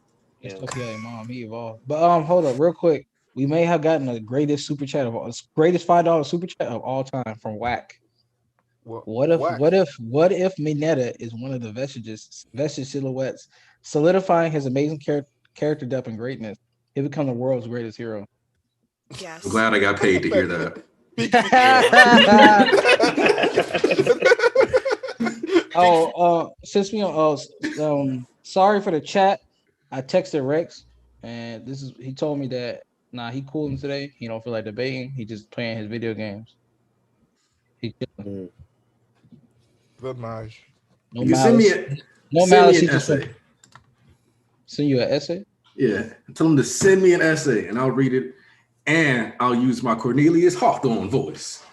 It's okay, mom, he evolved. But hold up, real quick. We may have gotten the greatest super chat of all, greatest $5 super chat of all time from Whack. What if Mineta is one of the vestige silhouettes, solidifying his amazing character depth and greatness? He'll become the world's greatest hero. Yes. I'm glad I got paid to hear that. Since we sorry for the chat. I texted Rex, and he told me that he cooling today. He don't feel like debating. He just playing his video games. He Dommage. no You can malice. send me He an just essay. send you an essay. Yeah, tell him to send me an essay and I'll read it, and I'll use my Cornelius Hawthorne voice.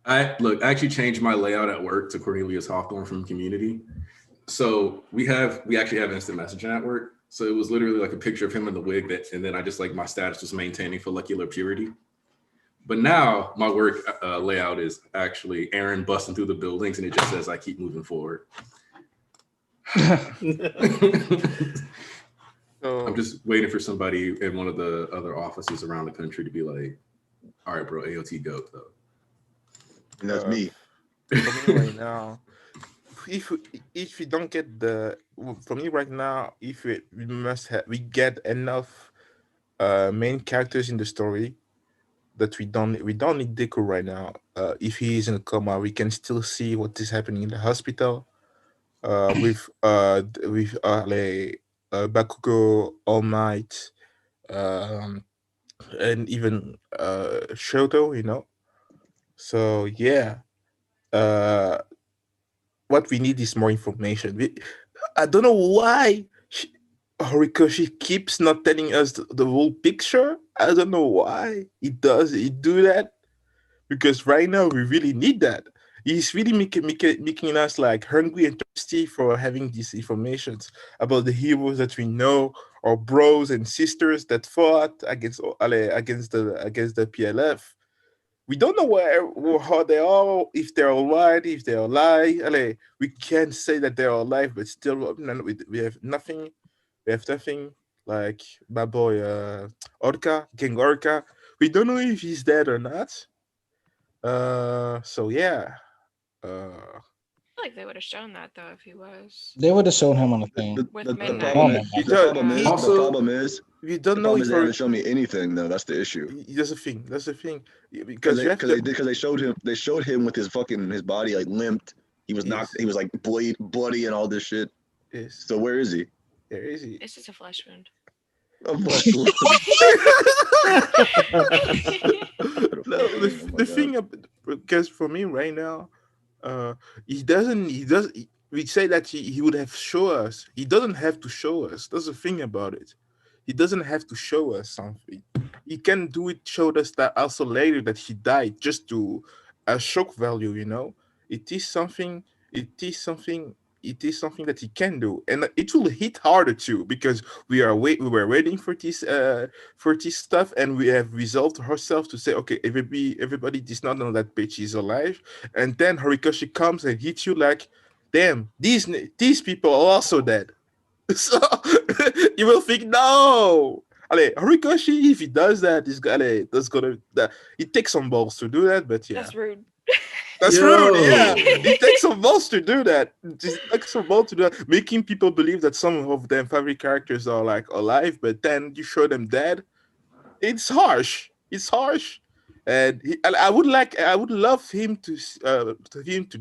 I actually changed my layout at work to Cornelius Hawthorne from Community. So we actually have instant messaging at work. So it was literally like a picture of him in the wig and then I just like my status was maintaining follicular purity. But now my work layout is actually Aaron busting through the buildings, and it just says I keep moving forward. I'm just waiting for somebody in one of the other offices around the country to be like, "All right, bro, AOT go though." And that's me. For me right now, if we don't get for me right now, if we get enough main characters in the story that we don't need Deku right now. If he is in a coma, we can still see what is happening in the hospital. With Bakugo, All Might, and even Shoto, So yeah, what we need is more information. I don't know why Horikoshi keeps not telling us the whole picture. I don't know why he do that, because right now we really need that. He's really making us like hungry and thirsty for having these informations about the heroes that we know, our bros and sisters that fought against the PLF. We don't know where or how they are, if they're alright, if they're alive. We can't say that they're alive, but still, we have nothing. We have nothing. Like my boy Orca, King Orca. We don't know if he's dead or not. So yeah. I feel like they would have shown that though if he was. They would have shown him on the thing. With The Midnight. problem Oh is, my the problem is, Also- the problem is, We the don't know problem if is they haven't shown me anything though. That's the issue. That's the thing. That's the thing. Because Because you have to. they showed him with his body like limped. He was knocked. Yes. He was like bloody and all this shit. Yes. So where is he? There is he. It's just a flesh wound. A flesh wound. No, the thing, because for me right now, he doesn't. We say that he would have show us. He doesn't have to show us. That's the thing about it. He doesn't have to show us something. He can do it. Showed us that also later that he died just to a shock value. It is something. It is something. It is something that he can do, and it will hit harder too because we were waiting for this stuff, and we have resolved ourselves to say, okay, everybody does not know that bitch is alive, and then Horikoshi comes and hits you like, damn, these people are also dead. So you will think, no. Horikoshi, if he does that, it takes some balls to do that, but yeah. That's rude. That's Yo. rude, yeah. It takes some balls to do that. Just takes some balls to do that. Making people believe that some of them favorite characters are like alive, but then you show them dead. It's harsh. It's harsh. And I would love him to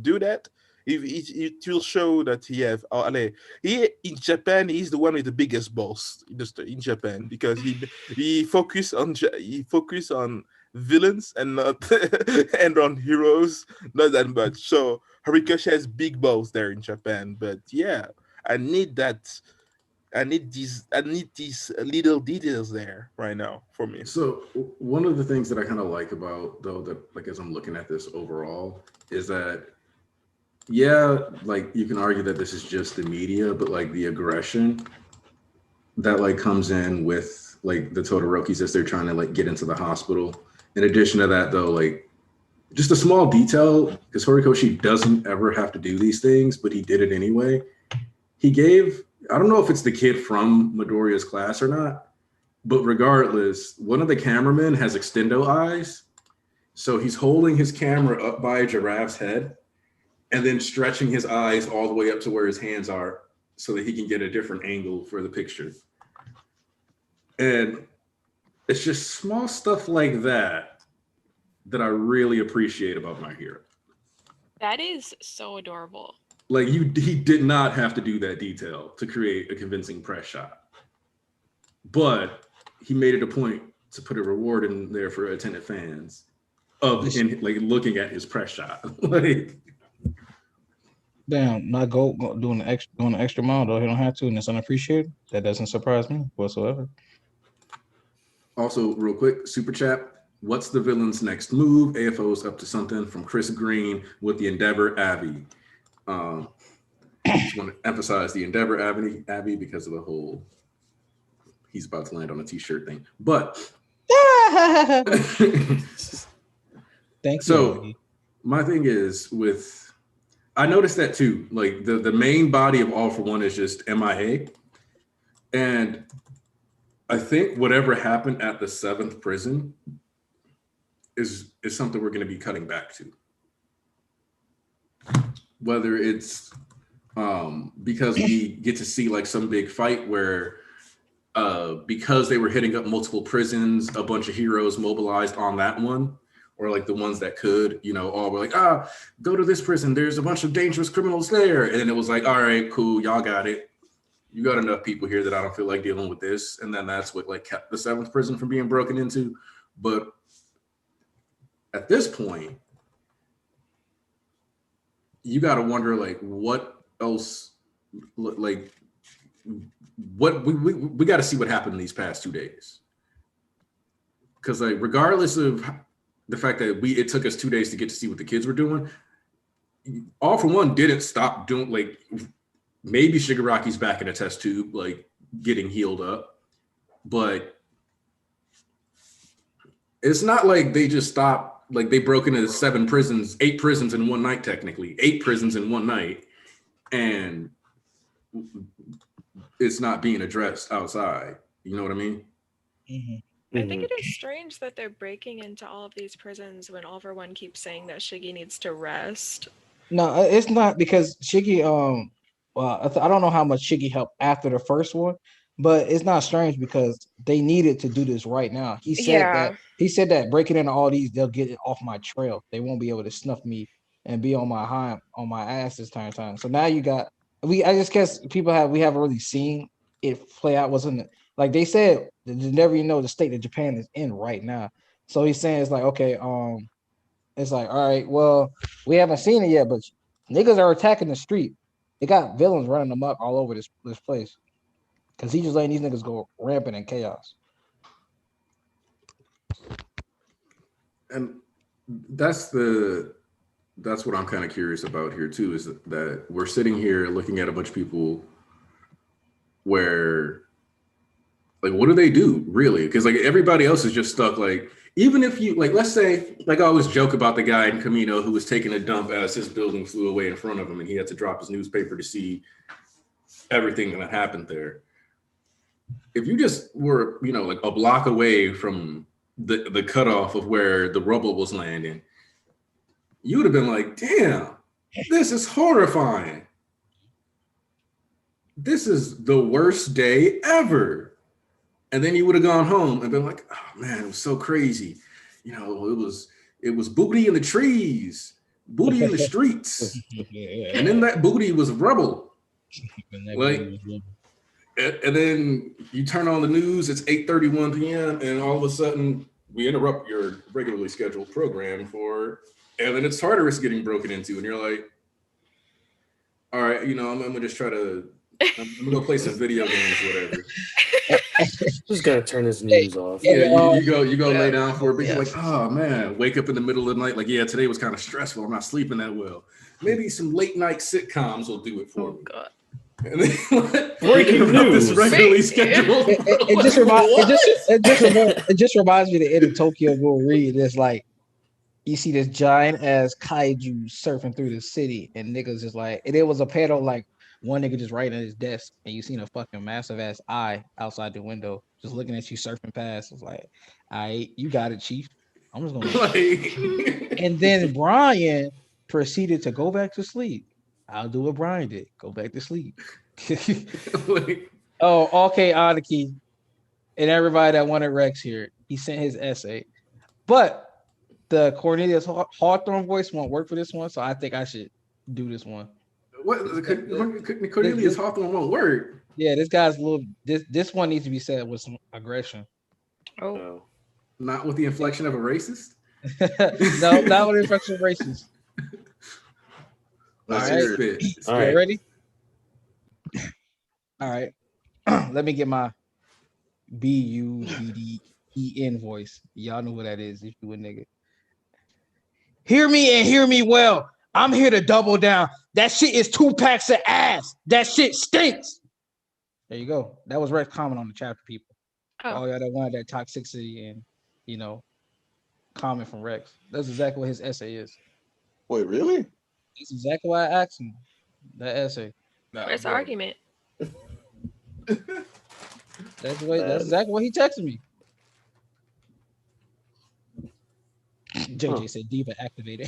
do that. If it will show that he in Japan, he's the one with the biggest balls in Japan because he focus on villains and not and on heroes, not that much. So Horikoshi has big balls there in Japan, but yeah, I need that. I need these little details there right now for me. So one of the things that I kind of like about though that like as I'm looking at this overall is that yeah, like you can argue that this is just the media, but like the aggression that like comes in with like the Todorokis as they're trying to like get into the hospital. In addition to that though, like just a small detail, because Horikoshi doesn't ever have to do these things, but he did it anyway. He gave, I don't know if it's the kid from Midoriya's class or not, but regardless, one of the cameramen has extendo eyes. So he's holding his camera up by a giraffe's head and then stretching his eyes all the way up to where his hands are so that he can get a different angle for the picture. And it's just small stuff like that that I really appreciate about my hero. That is so adorable. Like he did not have to do that detail to create a convincing press shot, but he made it a point to put a reward in there for attentive fans of like looking at his press shot. Like, Damn, not doing the extra mile though. He don't have to, and it's unappreciated. That doesn't surprise me whatsoever. also, real quick, super chat. What's the villain's next move? AFO's up to something from Chris Green with the Endeavor Abbey. Just want to emphasize the Endeavor Abbey because of the whole he's about to land on a t-shirt thing. But Thank you. So my thing is with, I noticed that too. Like the main body of All for One is just MIA. And I think whatever happened at the 7th prison is something we're going to be cutting back to. Whether it's because we get to see like some big fight where because they were hitting up multiple prisons, a bunch of heroes mobilized on that one, or like the ones that could, all were like, go to this prison. There's a bunch of dangerous criminals there. And then it was like, all right, cool. Y'all got it. You got enough people here that I don't feel like dealing with this. And then that's what like kept the 7th prison from being broken into. But at this point, you got to wonder like what else, like what we got to see what happened in these past 2 days. Because like regardless of the fact that it took us 2 days to get to see what the kids were doing, All for One didn't stop doing, like, maybe Shigaraki's back in a test tube, like getting healed up, but it's not like they just stopped. Like they broke into 8 prisons in one night, technically 8 prisons in one night, and it's not being addressed outside. You know what I mean? Mm-hmm. I think it is strange that they're breaking into all of these prisons when All for One keeps saying that Shiggy needs to rest. No, it's not, because Shiggy. Well, I don't know how much Shiggy helped after the first one, but it's not strange because they needed to do this right now. He said that breaking into all these, they'll get it off my trail. They won't be able to snuff me and be on my ass this time. So now you got I just guess we haven't really seen it play out. Wasn't like they said, you never even know the state that Japan is in right now. So he's saying it's like, okay, it's like, all right, well, we haven't seen it yet, but niggas are attacking the street. They got villains running them up all over this place, because he just letting these niggas go rampant in chaos. And that's what I'm kind of curious about here too, is that we're sitting here looking at a bunch of people where, like, what do they do really? Because like everybody else is just stuck. Like, even if you, like, let's say, like I always joke about the guy in Camino who was taking a dump as his building flew away in front of him and he had to drop his newspaper to see everything that happened there. If you just were, like a block away from the cutoff of where the rubble was landing, you would have been like, damn, this is horrifying. This is the worst day ever. And then you would have gone home and been like, oh man, it was so crazy. It was booty in the trees, booty in the streets. And then that booty was rubble. And then you turn on the news, it's 8:31 p.m. and all of a sudden we interrupt your regularly scheduled program and then it's Tartarus getting broken into, and you're like, all right, I'm gonna just try to, I'm gonna go play some video games, whatever. Just gotta turn his news off. Yeah, you go lay down for a bit. You're like, oh man, wake up in the middle of the night, like, yeah, today was kind of stressful. I'm not sleeping that well. Maybe some late night sitcoms will do it for me. God. And then Breaking news. This regularly scheduled. It just reminds me of the end of Tokyo Ghoul Read. It's like you see this giant ass kaiju surfing through the city, and niggas just like, and it was a panel like one nigga just right at his desk, and you seen a fucking massive ass eye outside the window, just looking at you surfing past. It's like, all right, you got it, chief. I'm just gonna. And then Brian proceeded to go back to sleep. I'll do what Brian did. Go back to sleep. Oh, okay, Aniki, and everybody that wanted Rex here, he sent his essay, but the Cornelius Hawthorne voice won't work for this one, so I think I should do this one. What? Cornelius Hawthorne won't work. Yeah, this guy's a little. This one needs to be said with some aggression. Oh, not with the inflection of a racist. No, not with the inflection of racist. Let's All hear right. it. all right. Ready? All right. Let me get my BUDDEN voice. Y'all know who that is if you a nigga. Hear me and hear me well. I'm here to double down. That shit is 2 packs of ass. That shit stinks. There you go. That was Rex comment on the chapter, people. Oh yeah, that wanted that toxicity and comment from Rex. That's exactly what his essay is. Wait, really? That's exactly why I asked him that essay. Where's the argument? That's exactly what he texted me. JJ said Diva activated.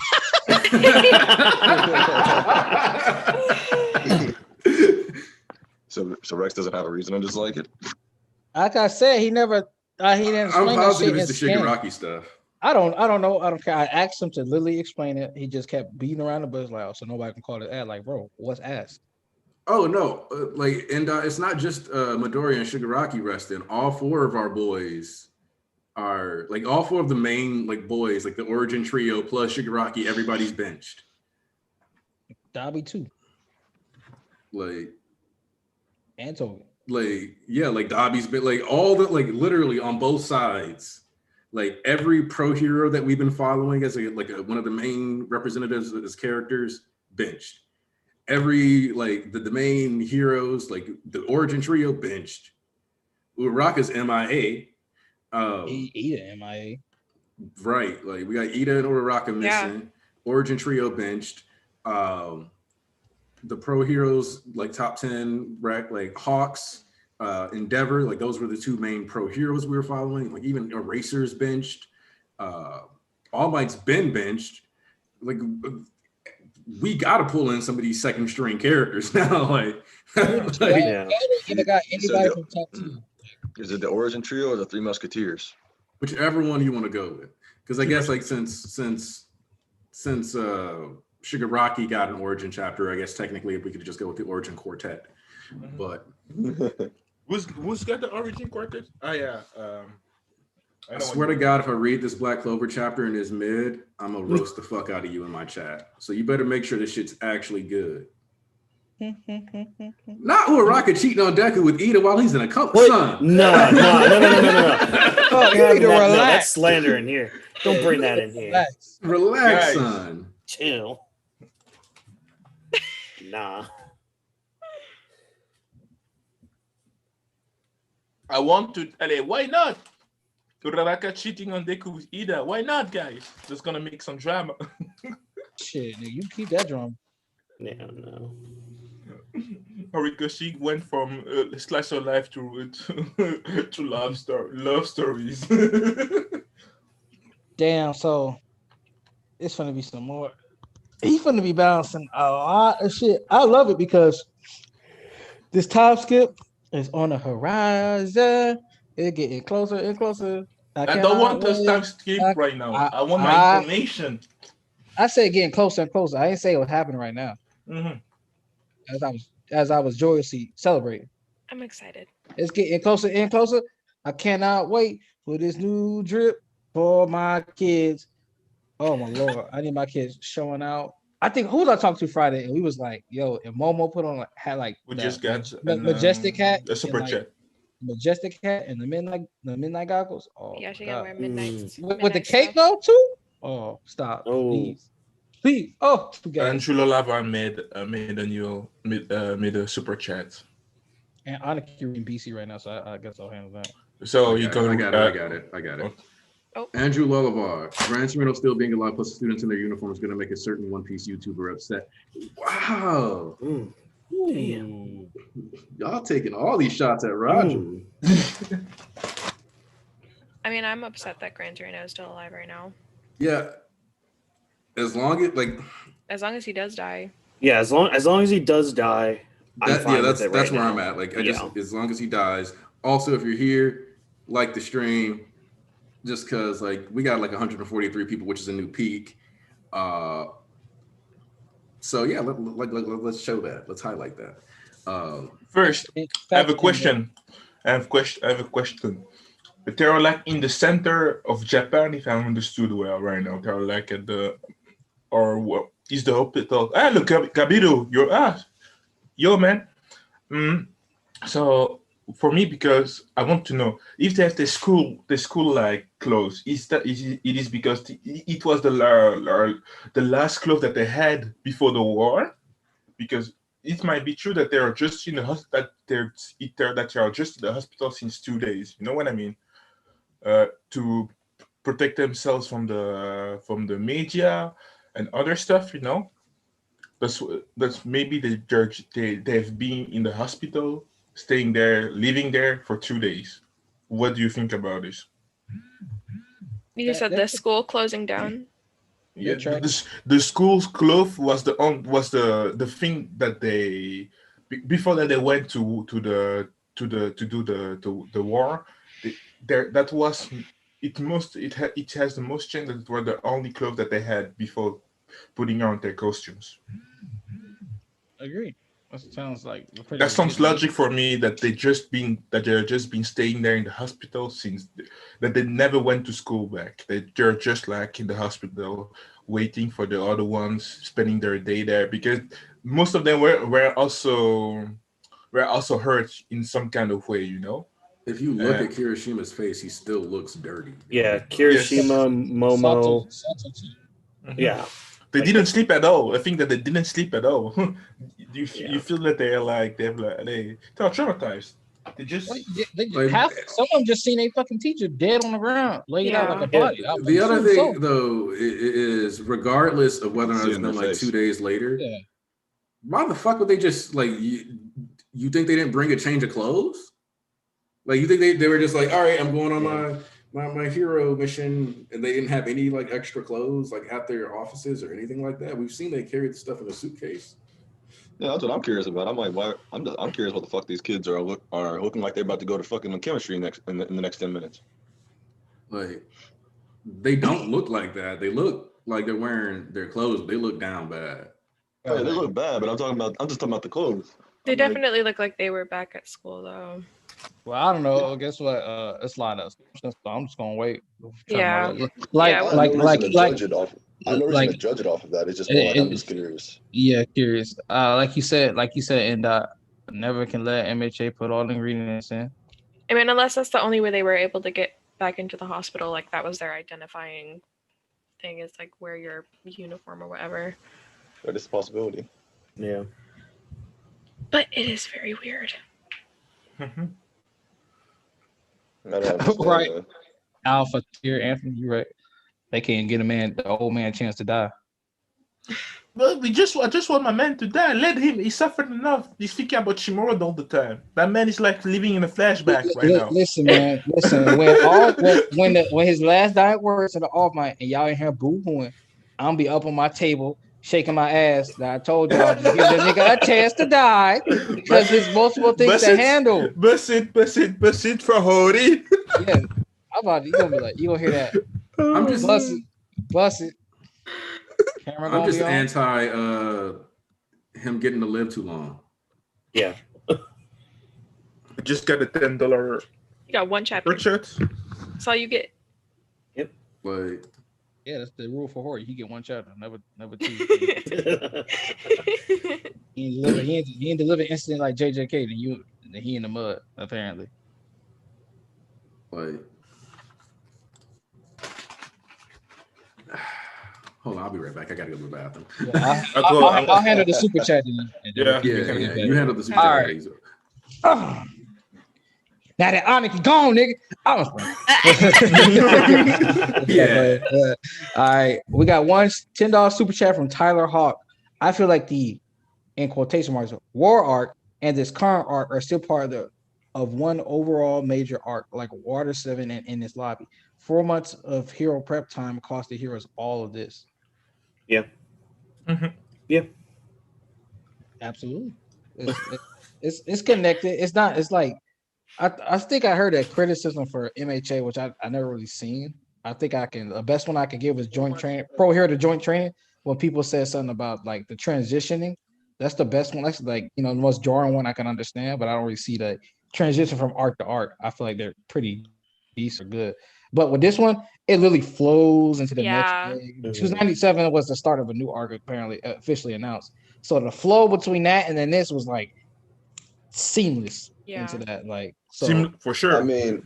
So Rex doesn't have a reason to dislike it. Like I said, he didn't explain I'm that positive shit. it's the Shigaraki stuff. I don't know. I don't care. I asked him to literally explain it. He just kept beating around the bush like, oh, so nobody can call it ad. Like, bro, what's ass? Oh no, it's not just Midori and Shigaraki resting. All 4 of our boys are like, all 4 of the main boys, like the origin trio plus Shigaraki. Everybody's benched. Dobby too. And Toga. Dobby's been all the literally on both sides. Every pro hero that we've been following as one of the main representatives as characters benched. Every like the main heroes, like the origin trio, benched. Uraraka's MIA. Ida MIA. Right, like we got Ida and Uraraka missing. Origin trio benched. The pro heroes like top 10, right? Like Hawks, Endeavor, like those were the two main pro heroes we were following. Like even Eraser's benched. All Might's been benched. Like we got to pull in some of these second string characters now. Like, Yeah. Even got anybody from top 10. Is it the Origin Trio or the Three Musketeers? whichever one you want to go with. Because I guess like since Shigaraki got an origin chapter, I guess technically we could just go with the origin quartet. But Who's got the origin quartet? Oh yeah. I swear to God, if I read this Black Clover chapter and it's mid, I'm gonna roast the fuck out of you in my chat. So you better make sure this shit's actually good. Not Uraraka cheating on Deku with Ida while he's in a cult. Son. No. Oh, you need to No, relax. that's slander in here. Don't bring that in here. Relax, Guys. son. Chill. Nah. I want to. Why not? Uraraka cheating on Deku with Ida. Why not, guys? That's gonna make some drama. Shit, nigga, you keep that drum. Yeah, no. Horikoshi went from slice of life to love stories. Damn, so it's gonna be some more. He's gonna be balancing a lot of shit. I love it because this time skip is on the horizon. It's getting closer and closer. I don't want to time skip right now. I want my information. I said getting closer and closer. I didn't say it was happening right now. Mm-hmm. As I was joyously celebrating. I'm excited. It's getting closer and closer. I cannot wait for this new drip for my kids. Oh my Lord. I need my kids showing out. I think who was I talking to Friday? And we was like, yo, and Momo put on had like We just got Majestic hat. a super and, chat. Majestic hat and the midnight goggles. Oh, Yeah, she God. gotta wear midnight. With the cake though too? Oh, stop. Oh. Please. Oh, And Chulolava made a super chat. And Aniki in BC right now, so I guess I'll handle that. So I got it. Oh. Andrew Lullavar. Gran Torino still being allowed plus students in their uniform is going to make a certain One Piece YouTuber upset. Wow. Damn. Y'all taking all these shots at Roger. I mean, I'm upset that Gran Torino is still alive right now. Yeah. As long as he does die. Yeah, as long as he does die, I'm fine with it that's right where now. I'm at. Like, as long as he dies. Also, if you're here, like the stream, just because like we got like 143 people, which is a new peak. So yeah, let's show that. Let's highlight that. First, I have a question. Terralac in the center of Japan, if I understood well right now. Terralac at is the hospital. Look, Gabiru, yo man. So for me, because I want to know if they have the school like closed, it is because it was the last close that they had before the war, because it might be true that they are just in the hospital, that they are just in the hospital since 2 days. You know what I mean? To protect themselves from the media and other stuff. You know, that's maybe they've been in the hospital, staying there, living there for 2 days. What do you think about this? You said the school closing down. Yeah, the school's close was the thing that they before that they went to do the war. That was it has the most chance that it were the only clothes that they had before putting on their costumes. Agree. That sounds like that sounds logic for me that they're just been staying there in the hospital since that they never went to school back. They're just like in the hospital waiting for the other ones, spending their day there, because most of them were also hurt in some kind of way, you know. If you look at Kirishima's face, he still looks dirty. Yeah, Kirishima, Momo. Sato. Yeah. They Like didn't the- sleep at all. I think that they didn't sleep at all. You Yeah. you feel that they're traumatized. They just They just Like- some of them just seen a fucking teacher dead on the ground, laid out like a Yeah. body. I'm The other assuming thing, so. though, is regardless of whether or not See it it's in been their like 2 face. days later, Yeah. why the fuck would they just like you think they didn't bring a change of clothes? Like you think they were just like, all right, I'm going on my hero mission, and they didn't have any like extra clothes like at their offices or anything like that. We've seen they carry the stuff in a suitcase. Yeah, that's what I'm curious about. I'm like, why? I'm curious what the fuck these kids are looking like they're about to go to fucking chemistry in the next 10 minutes. Like they don't look like that. They look like they're wearing their clothes, but they look down bad. Oh, yeah, they look bad, but I'm just talking about the clothes. They I'm like, definitely look like they were back at school though. Well, I don't know. Guess what? It's a lot of stuff, so I'm just gonna wait. Yeah. Like Yeah, I have no reason to judge it off. I have no reason like- to judge it off of that. It's just more like I'm just curious. yeah, curious. Like you said, and never can let MHA put all the ingredients in. I mean, unless that's the only way they were able to get back into the hospital, like that was their identifying thing, is like wear your uniform or whatever. But it's a possibility. Yeah. But it is very weird. I don't understand, Right. though. Alpha tier, Anthony, you're right. They can't get the old man a chance to die. well, I just want my man to die. Let him. He suffered enough. He's thinking about Shimura all the time. That man is like living in a flashback right now. Listen, man. Listen, when his last dying words to the off mic and y'all in here boo-hooing, I'm gonna be up on my table shaking my ass. That I told y'all, just give the nigga a chance to die because there's multiple things to handle. Bust it for Hody. Yeah, I'm about you gonna be like, you gonna hear that? I'm just Bust it. Camera I'm gonna just be on. anti him getting to live too long. Yeah. I just got a $10 You got one chapter. purchase. That's all you get. Like Yeah, that's the rule for Hori. He get one chapter, never two. He ain't deliver instant like JJK. Then he in the mud apparently. Like, hold on, I'll be right back. I gotta go to the bathroom. Yeah, I'll handle the super chat. Yeah. Yeah. You handle the super All chat. right. Oh. Now that Onyx gone, nigga. I was Yeah. All right. We got one $10 super chat from Tyler Hawk. I feel like the, in quotation marks, war arc and this current arc are still part of one overall major arc, like Water 7 and in this lobby. 4 months of hero prep time cost the heroes all of this. Yeah. Mhm. Yeah. Absolutely. It's connected. It's not, it's like, I think I heard a criticism for MHA, which I never really seen. I think the best one I could give is joint training, pro hero to joint training. When people said something about like the transitioning, that's the best one. That's like, the most jarring one I can understand, but I don't really see the transition from arc to arc. I feel like they're pretty decent or good. But with this one, it literally flows into the Yeah. next thing. 297 was the start of a new arc, apparently, officially announced. So the flow between that and then this was like seamless into that. Like, so For sure. I mean,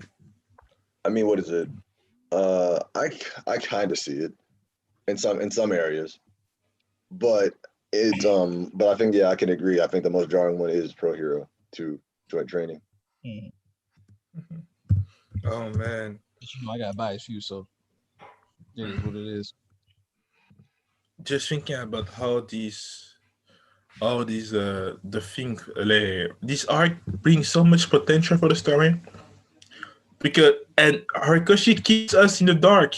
what is it? I kind of see it in some areas, but but I think I can agree. I think the most jarring one is Pro Hero to joint training. Oh man. I gotta buy a few, so it is what it is. Just thinking about how this arc brings so much potential for the story, because Horikoshi keeps us in the dark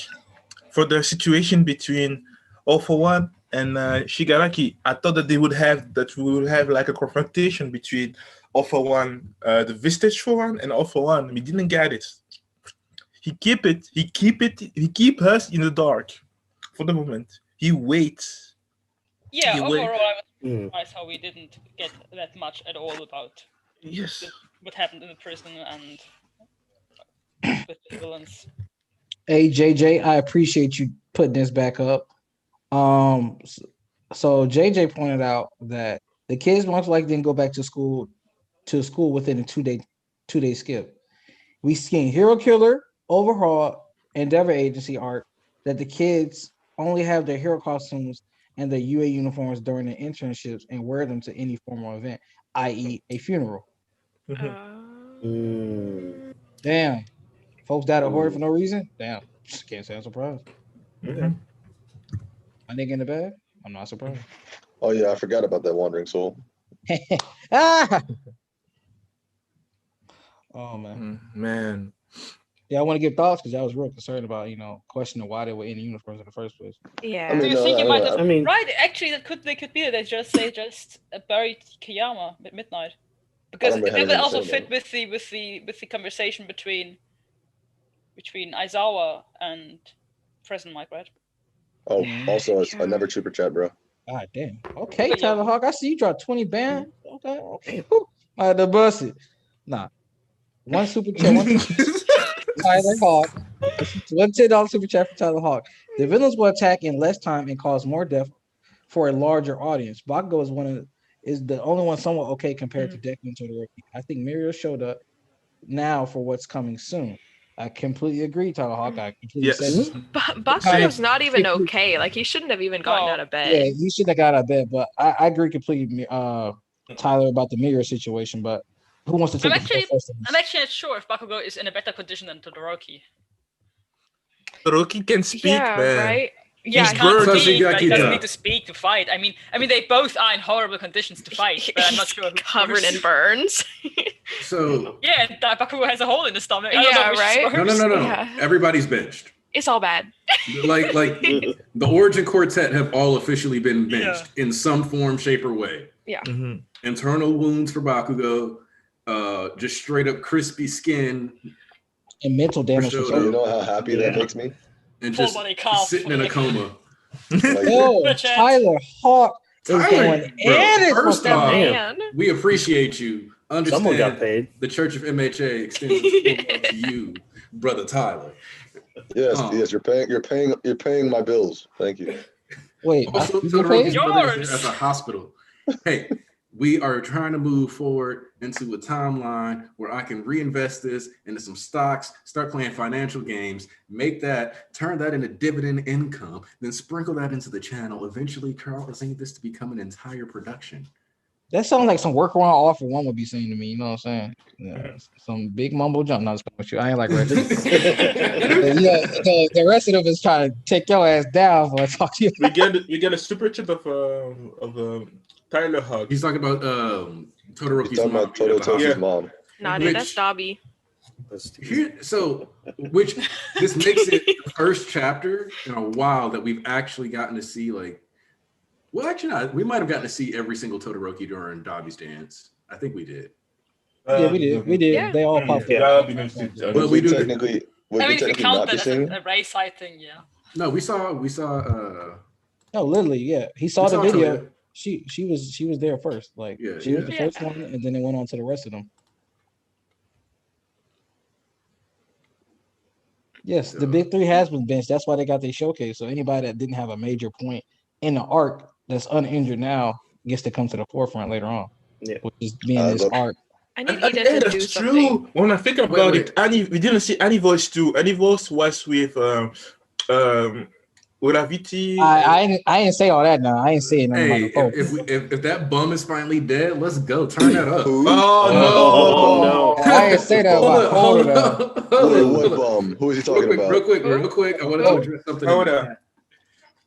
for the situation between All for One and Shigaraki. I thought that we would have like a confrontation between All for One, the Vistage for One, and All for One. We didn't get it. He keep us in the dark for the moment. He waits. Yeah, He overall, wait. I was surprised how we didn't get that much at all about Yes. what happened in the prison and with the villains. Hey JJ, I appreciate you putting this back up. So JJ pointed out that the kids most likely didn't go back to school within a two-day skip. We seen Hero Killer, Overhaul, Endeavor Agency arc that the kids only have their hero costumes and the UA uniforms during the internships and wear them to any formal event, i.e., a funeral. Damn, folks died of horror for no reason. Damn, can't say I'm surprised. Mhm. My nigga in the bag, I'm not surprised. Oh yeah, I forgot about that wandering soul. Ah! Oh man. Man. Yeah, I want to give thoughts because I was real concerned about, questioning why they were in the uniforms in the first place. Yeah. I mean, Do you no, think I you might don't have? know. I mean, Right, actually, they could be. They just buried Kiyama at midnight, because remember that having would them also say fit that. with the conversation between Aizawa and President Mike, right? Oh, Mhm. also Yeah. another super chat, bro. God damn. Okay, Okay, Tyler yo. Hawk. I see you dropped 20 band. Okay. Whew. I had to bust it. Nah. One super chat, one Tyler Hawk. One $10 super chat for Tyler Hawk. The villains will attack in less time and cause more death for a larger audience. Bakugo is the only one somewhat okay compared to Deku and Todoroki. I think Mirio showed up now for what's coming soon. I completely agree, Tyler Hawk. I completely said Yes. this. Bakugo's not even Completely- okay. Like, he shouldn't have even gotten No. out of bed. Yeah, you should have got out of bed, but I agree completely, Tyler, about the mirror situation. But who wants to take I'm the floor actually, first? on this? I'm actually not sure if Bakugo is in a better condition than Todoroki. Rocky can speak, Yeah, man. right? He Yeah, He's can't bird. speak, but he doesn't Kagekida. need to speak to fight. I mean, they both are in horrible conditions to fight, but I'm not he's sure who covered first. in burns. So Yeah, and Bakugo has a hole in his stomach. I don't Yeah, know which is right? worse. no. Yeah. Everybody's benched. It's all bad. Like the Origin Quartet have all officially been benched in some form, shape, or way. Mhm. Internal wounds for Bakugo, just straight up crispy skin, And mental damage for Shoto. Do you Todoroki. know how happy that makes me? and Full just body calf. sitting in a coma. Like, Yo, Legit. Tyler Hawk is Tyler, going bro, in his first fucking off, Man. we appreciate you. someone got Understand paid. the Church of MHA extends its full love to you, brother Tyler. yes, Oh. yes, you're paying my bills. Thank you. Wait, Also, you get Todoroki's paid? brother is Yours. there at the hospital. Hey, we are trying to move forward into a timeline where I can reinvest this into some stocks, start playing financial games, turn that into dividend income, then sprinkle that into the channel. Eventually, Carl is saying this to become an entire production. That sounds like some workaround All For One would be saying to me. You know what I'm saying? Yeah, some big mumbo jump. Not with you. I ain't like Reggie. The rest of them is trying to take your ass down for I talk to you. we get a super chat of Tyler Hawk. He's talking about Todoroki's He's talking mom. about Totoki's Yeah. mom. Nah, dude, that's Dobby. Which this makes it the first chapter in a while that we've actually gotten to see, like, well, actually not. We might have gotten to see every single Todoroki during Dobby's dance. I think we did. Yeah, we did. We did. Yeah. They all popped Yeah. up. But Would we we do- technically I mean, if you not count be that as seeing? a race side thing, yeah. No, we saw No, literally, yeah. He saw we the saw video. Toya. She was there first. Like Yeah, she was yeah. the first one, and then it went on to the rest of them. Yes, the big three has been benched. That's why they got their showcase. So anybody that didn't have a major point in the arc that's uninjured now gets to come to the forefront later on. Yeah. Which is being this look. arc. I need And Ida to do that's something. true. When I think about it, we didn't see Annie Voice too. Annie Voice was with Uraviti. I ain't say all that now. I ain't saying nothing Hey, about the if that bum is finally dead, let's go. Turn that up. Who? Oh, no. I ain't say that Hold about up, hold Coda. up, Wait, hold what up. bum? Who is he talking about? Real quick. I wanted to address something. Hold in the up. chat.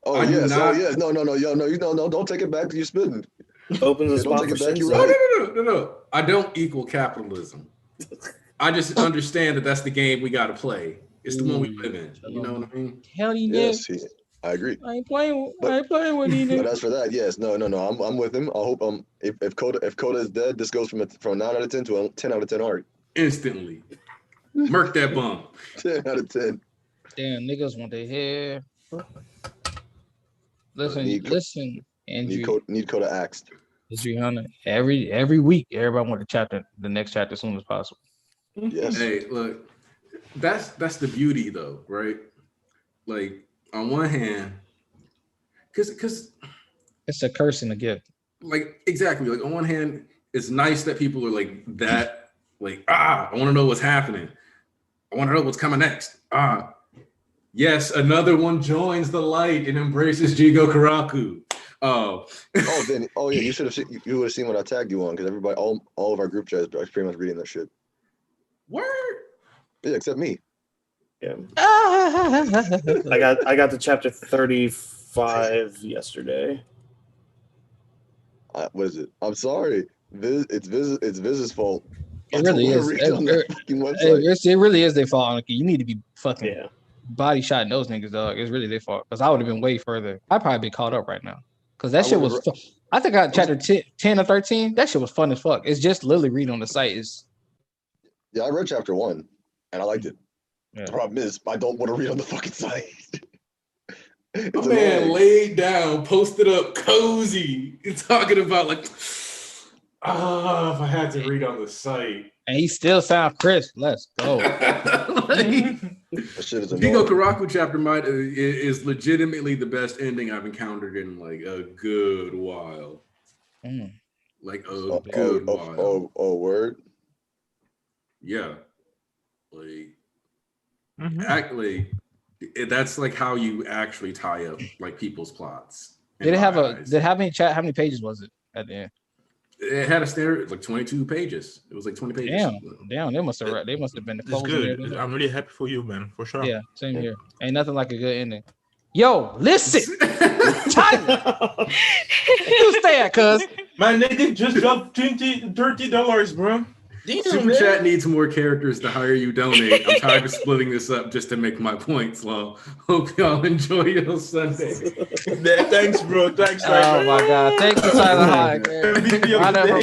Oh I do yes, not- no, no, don't take it back. You're spitting. Opens a Yeah, don't spot take for it back, you're Shinzo. right. No. I don't equal capitalism. I just understand that that's the game we got to play. It's the one we live in. You know what I mean? Hell you Yes, did. I agree. I ain't playing But- with you. But as for that, yes, no, I'm with him. I hope if Coda is dead, this goes from a 9 out of 10 to a 10 out of 10 arc. Instantly. Murk that bum. 10 out of 10. Damn, niggas want their hair. Listen, Need Andrew. Need Coda axed. Adriana. Every week, everybody want the next chapter as soon as possible. Yes. Hey, look, that's the beauty though, right? Like on one hand, because It's a curse and a gift. like exactly, like on one hand, it's nice that people are like that, like I want to know what's happening. I want to know what's coming next. Yes, another one joins the light and embraces Jigo Karaku. Oh. Oh, then, oh yeah, you should have. You would have seen what I tagged you on because everybody, all of our group chats are pretty much reading that shit. Word. Yeah, except me. Yeah. I got to chapter 35 yesterday. What is it? I'm sorry. It's Viz's fault. It really is. Read on that fucking website. It really is their fault. Like, you need to be fucking Yeah. body shotting those niggas, dog. It's really their fault. Because I would have been way further. I'd probably be caught up right now. Because that shit was. I think I got chapter 10 or 13. That shit was fun as fuck. It's just literally read on the site. Yeah, I read chapter 1 and I liked it. Yeah. The problem is I don't want to read on the fucking site. My man laid down, posted up, cozy, talking about like, if I had to read on the site. And he still sound crisp. Let's go. That shit is Bigo Karaku chapter is legitimately the best ending I've encountered in like a good while. Like a good while. Oh, word? Yeah. Like, actually, that's like how you actually tie up like people's plots. Did it have how many pages was it at the end? It had a standard like 22 pages. It was like 20 pages. Damn, they must have been the It's good. I'm really happy for you, man, for sure. Yeah, same here. Ain't nothing like a good ending. Yo, listen. Tyler. You stay at, cuz. My nigga just dropped $30, bro. Damn, Super Chat needs more characters to hire you donate. I'm tired of splitting this up just to make my points, Lo. Hope y'all enjoy your Sunday. Thanks, bro. Thanks, Tyler. Oh my God. Thank you, Tyler Hyde.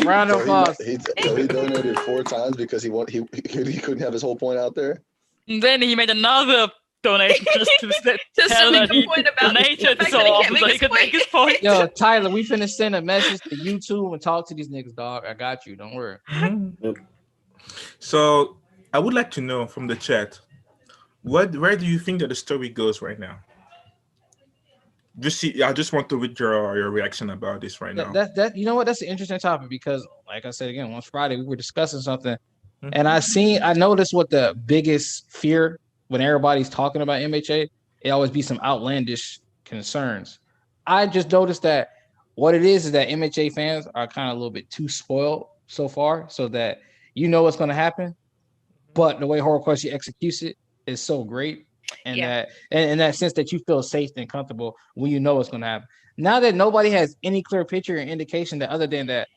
Round of applause. He donated 4 times because he couldn't have his whole point out there. And then he made another donation just to make a point about donated so he could make his point. Yo, Tyler, we finna send a message to YouTube and talk to these niggas, dog. I got you. Don't worry. So I would like to know from the chat, where do you think that the story goes right now? I just want to read your reaction about this right now. That you know what? That's an interesting topic because, like I said again, on Friday we were discussing something, and I noticed what the biggest fear when everybody's talking about MHA, it always be some outlandish concerns. I just noticed that what it is that MHA fans are kind of a little bit too spoiled so far, so that you know what's going to happen, but the way Horikoshi executes it is so great, and that in that sense that you feel safe and comfortable when you know what's going to happen. Now that nobody has any clear picture or indication that other than that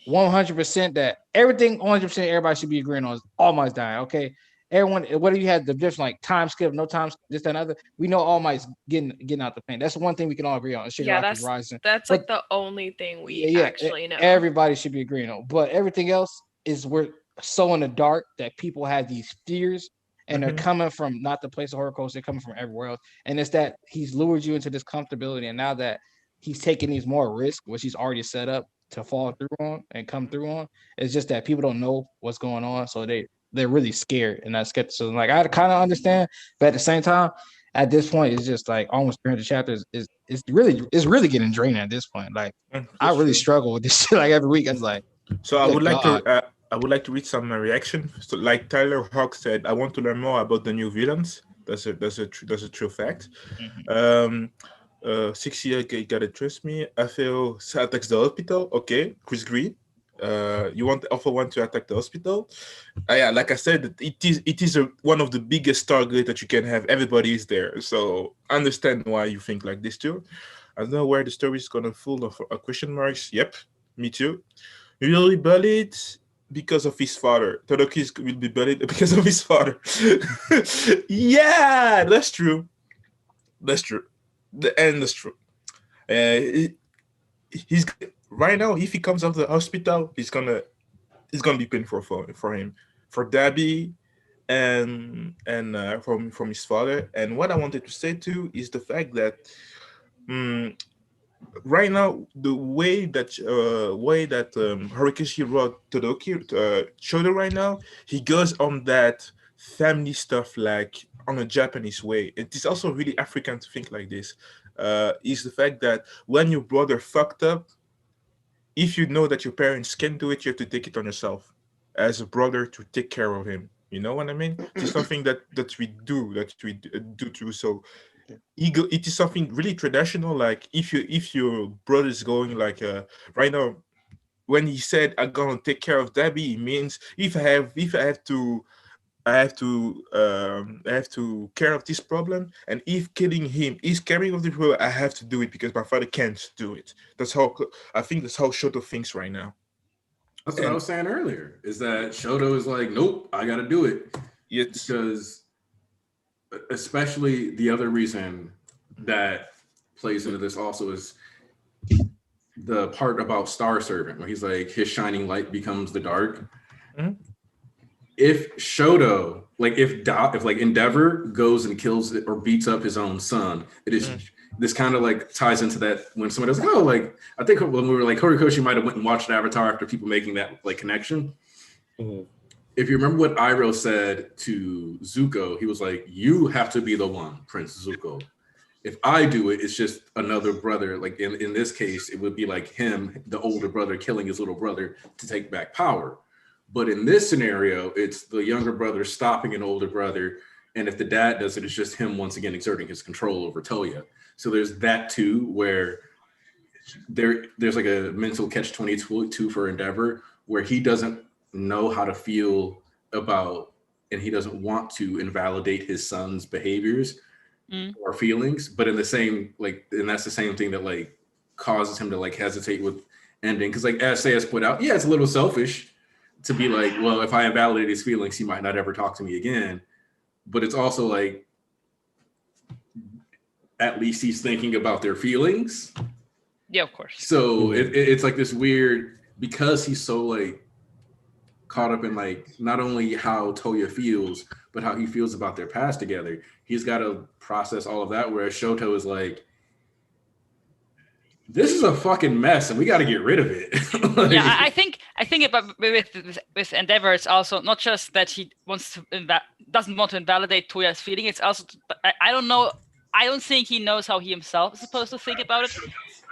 100% that everything 100% everybody should be agreeing on is All Might's dying. Okay, everyone, whether you had the different like time skip, no time, this that, and other, we know All Might's getting out the paint. That's one thing we can all agree on. That's like the only thing we actually know. Everybody should be agreeing on, but everything else is we're so in the dark that people have these fears and they're coming from not the place of Horikoshi, they're coming from everywhere else. And it's that he's lured you into this comfortability, and now that he's taking these more risks, which he's already set up to fall through on and come through on, it's just that people don't know what's going on, so they're really scared and that skepticism. Like, I kind of understand, but at the same time, at this point, it's just like almost 300 chapters. It's really getting draining at this point. Like, I really struggle with this shit like every week. It's like, so I would like to read some reaction. So, like Tyler Hawk said, I want to learn more about the new villains. That's a true fact. 6 years, you gotta trust me. I feel attacks the hospital. Okay, Chris Green. You want to attack the hospital? Yeah, like I said, it is one of the biggest targets that you can have. Everybody is there, so I understand why you think like this too. I don't know where the story is gonna full of question marks. Yep, me too. Will be bullied because of his father. Todoroki will be bullied because of his father. Yeah, that's true. That's true. That's true. He's right now. If he comes out of the hospital, it's gonna be painful for him, for Dabby, and from his father. And what I wanted to say too is the fact that right now the way that Horikoshi wrote Todoroki Shoto right now, he goes on that family stuff like on a Japanese way. It is also really African to think like this. Is the fact that when your brother fucked up, if you know that your parents can do it, you have to take it on yourself as a brother to take care of him. You know what I mean? It's something that we do too. So It is something really traditional. Like if your brother is going like right now, when he said I'm gonna take care of Debbie, it means if I have to care of this problem, and if killing him is caring of the problem, I have to do it because my father can't do it. That's how I think that's how Shoto thinks right now. That's what I And was saying earlier. Is that Shoto is like, nope, I got to do it it's because, especially the other reason that plays into this also is the part about Star Servant, where he's like, his shining light becomes the dark. Mhm. If Shoto, if like Endeavor goes and kills it or beats up his own son, it is this kind of like ties into that when somebody was like, oh, like I think when we were like Horikoshi might have went and watched Avatar after people making that like connection. Mhm. If you remember what Iroh said to Zuko, he was like, you have to be the one, Prince Zuko. If I do it, it's just another brother. Like in this case, it would be like him, the older brother, killing his little brother to take back power. But in this scenario, it's the younger brother stopping an older brother. And if the dad does it, it's just him once again exerting his control over Toya. So there's that too, where there's like a mental catch-22 for Endeavor, where he doesn't know how to feel about, and he doesn't want to invalidate his son's behaviors or feelings, but in the same and that's the same thing that like causes him to like hesitate with ending, because like as Sayas put out, yeah, it's a little selfish to be like, well, if I invalidate his feelings, he might not ever talk to me again. But it's also like, at least he's thinking about their feelings. Yeah, of course. So it's like this weird, because he's so like caught up in like not only how Toya feels, but how he feels about their past together. He's got to process all of that. Whereas Shoto is like, this is a fucking mess, and we got to get rid of it. Like, Yeah, I think about with Endeavor, it's also not just that he wants to doesn't want to invalidate Toya's feeling. It's also I don't know. I don't think he knows how he himself is supposed to think about it,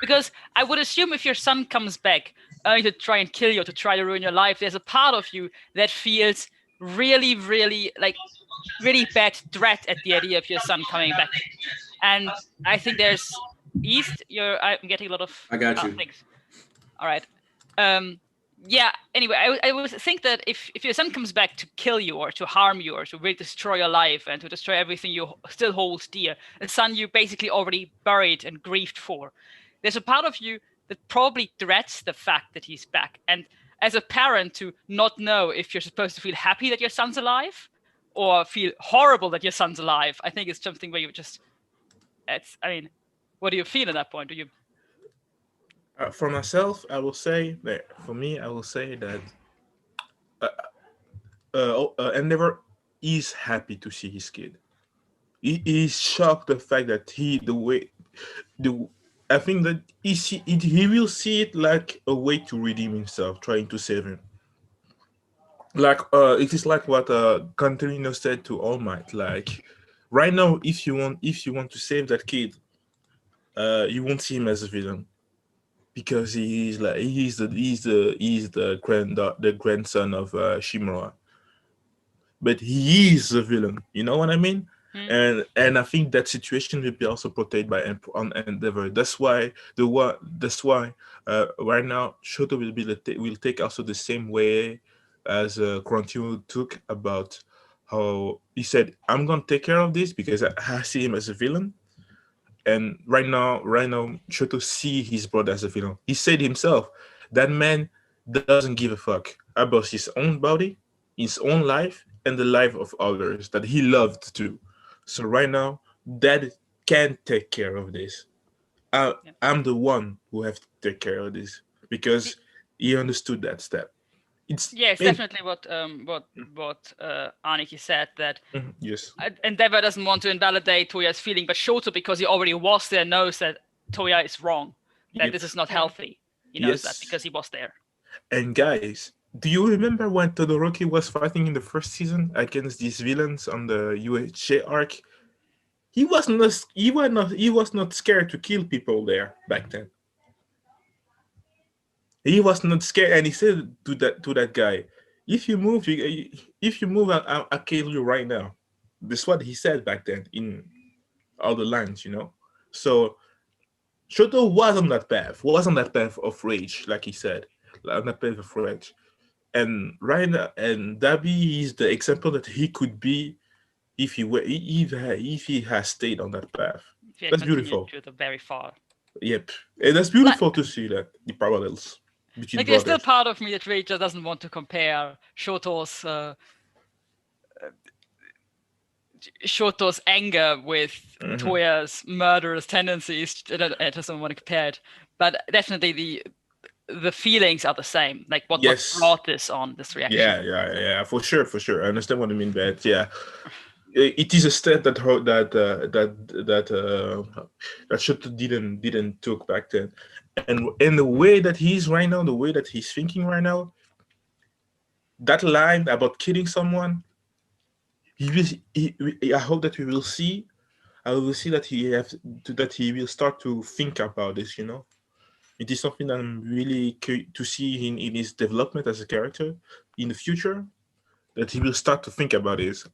because I would assume if your son comes back only to try and kill you, to try to ruin your life, there's a part of you that feels really, really really bad dread at the idea of your son coming back. And I think there's East. I'm getting a lot of. I got you. Thanks. All right. Yeah. Anyway, I would think that if your son comes back to kill you or to harm you or to really destroy your life and to destroy everything you still hold dear, a son you basically already buried and grieved for, there's a part of you that probably dreads the fact that he's back. And as a parent, to not know if you're supposed to feel happy that your son's alive or feel horrible that your son's alive, I think it's something where you just. What do you feel at that point? Do you? For myself, I will say that for me, I will say that Endeavor is happy to see his kid. He is shocked the fact that I think that he will see it like a way to redeem himself, trying to save him. Like it is like what Cantarino said to All Might. Like right now, if you want to save that kid, you won't see him as a villain, because he's the grandson of Shimura, but he is a villain. You know what I mean? And I think that situation will be also portrayed by on Endeavor. That's why right now Shoto will take also the same way as Crunchyroll took about how he said, I'm gonna take care of this because I see him as a villain. And right now, Shoto see his brother as a villain. He said himself, that man doesn't give a fuck about his own body, his own life, and the life of others that he loved too. So right now, Dad can't take care of this. I'm the one who have to take care of this, because he understood that step. It's definitely what Aniki said, that yes, Endeavor doesn't want to invalidate Toya's feeling, but Shoto, because he already was there, knows that Toya is wrong, that this is not healthy. He knows that because he was there. And guys, do you remember when Todoroki was fighting in the first season against these villains on the UHA arc? He was not scared to kill people there back then. He was not scared, and he said to that guy, "If you move, I'll kill you right now." That's what he said back then. all the lines, So Shoto was on that path of rage, like he said, like on that path of rage. And Ryan and Dabi is the example that he could be if he has stayed on that path. Yeah, That's continued beautiful. to the very far. Yep, and that's beautiful to see that the parallels between Like, there's still brothers. part of me that really just doesn't want to compare Shoto's anger with Mhm. Toya's murderous tendencies. I just don't want to compare it, but definitely the feelings are the same. Like what Yes. brought this reaction? Yeah, for sure. I understand what you mean, but yeah, it is a step that Shoto didn't took back then, and in the way that he's right now, the way that he's thinking right now, that line about killing someone, I hope that we will see. I will see that he will start to think about this. It is something that I'm really curious to see in his development as a character in the future. That he will start to think about this,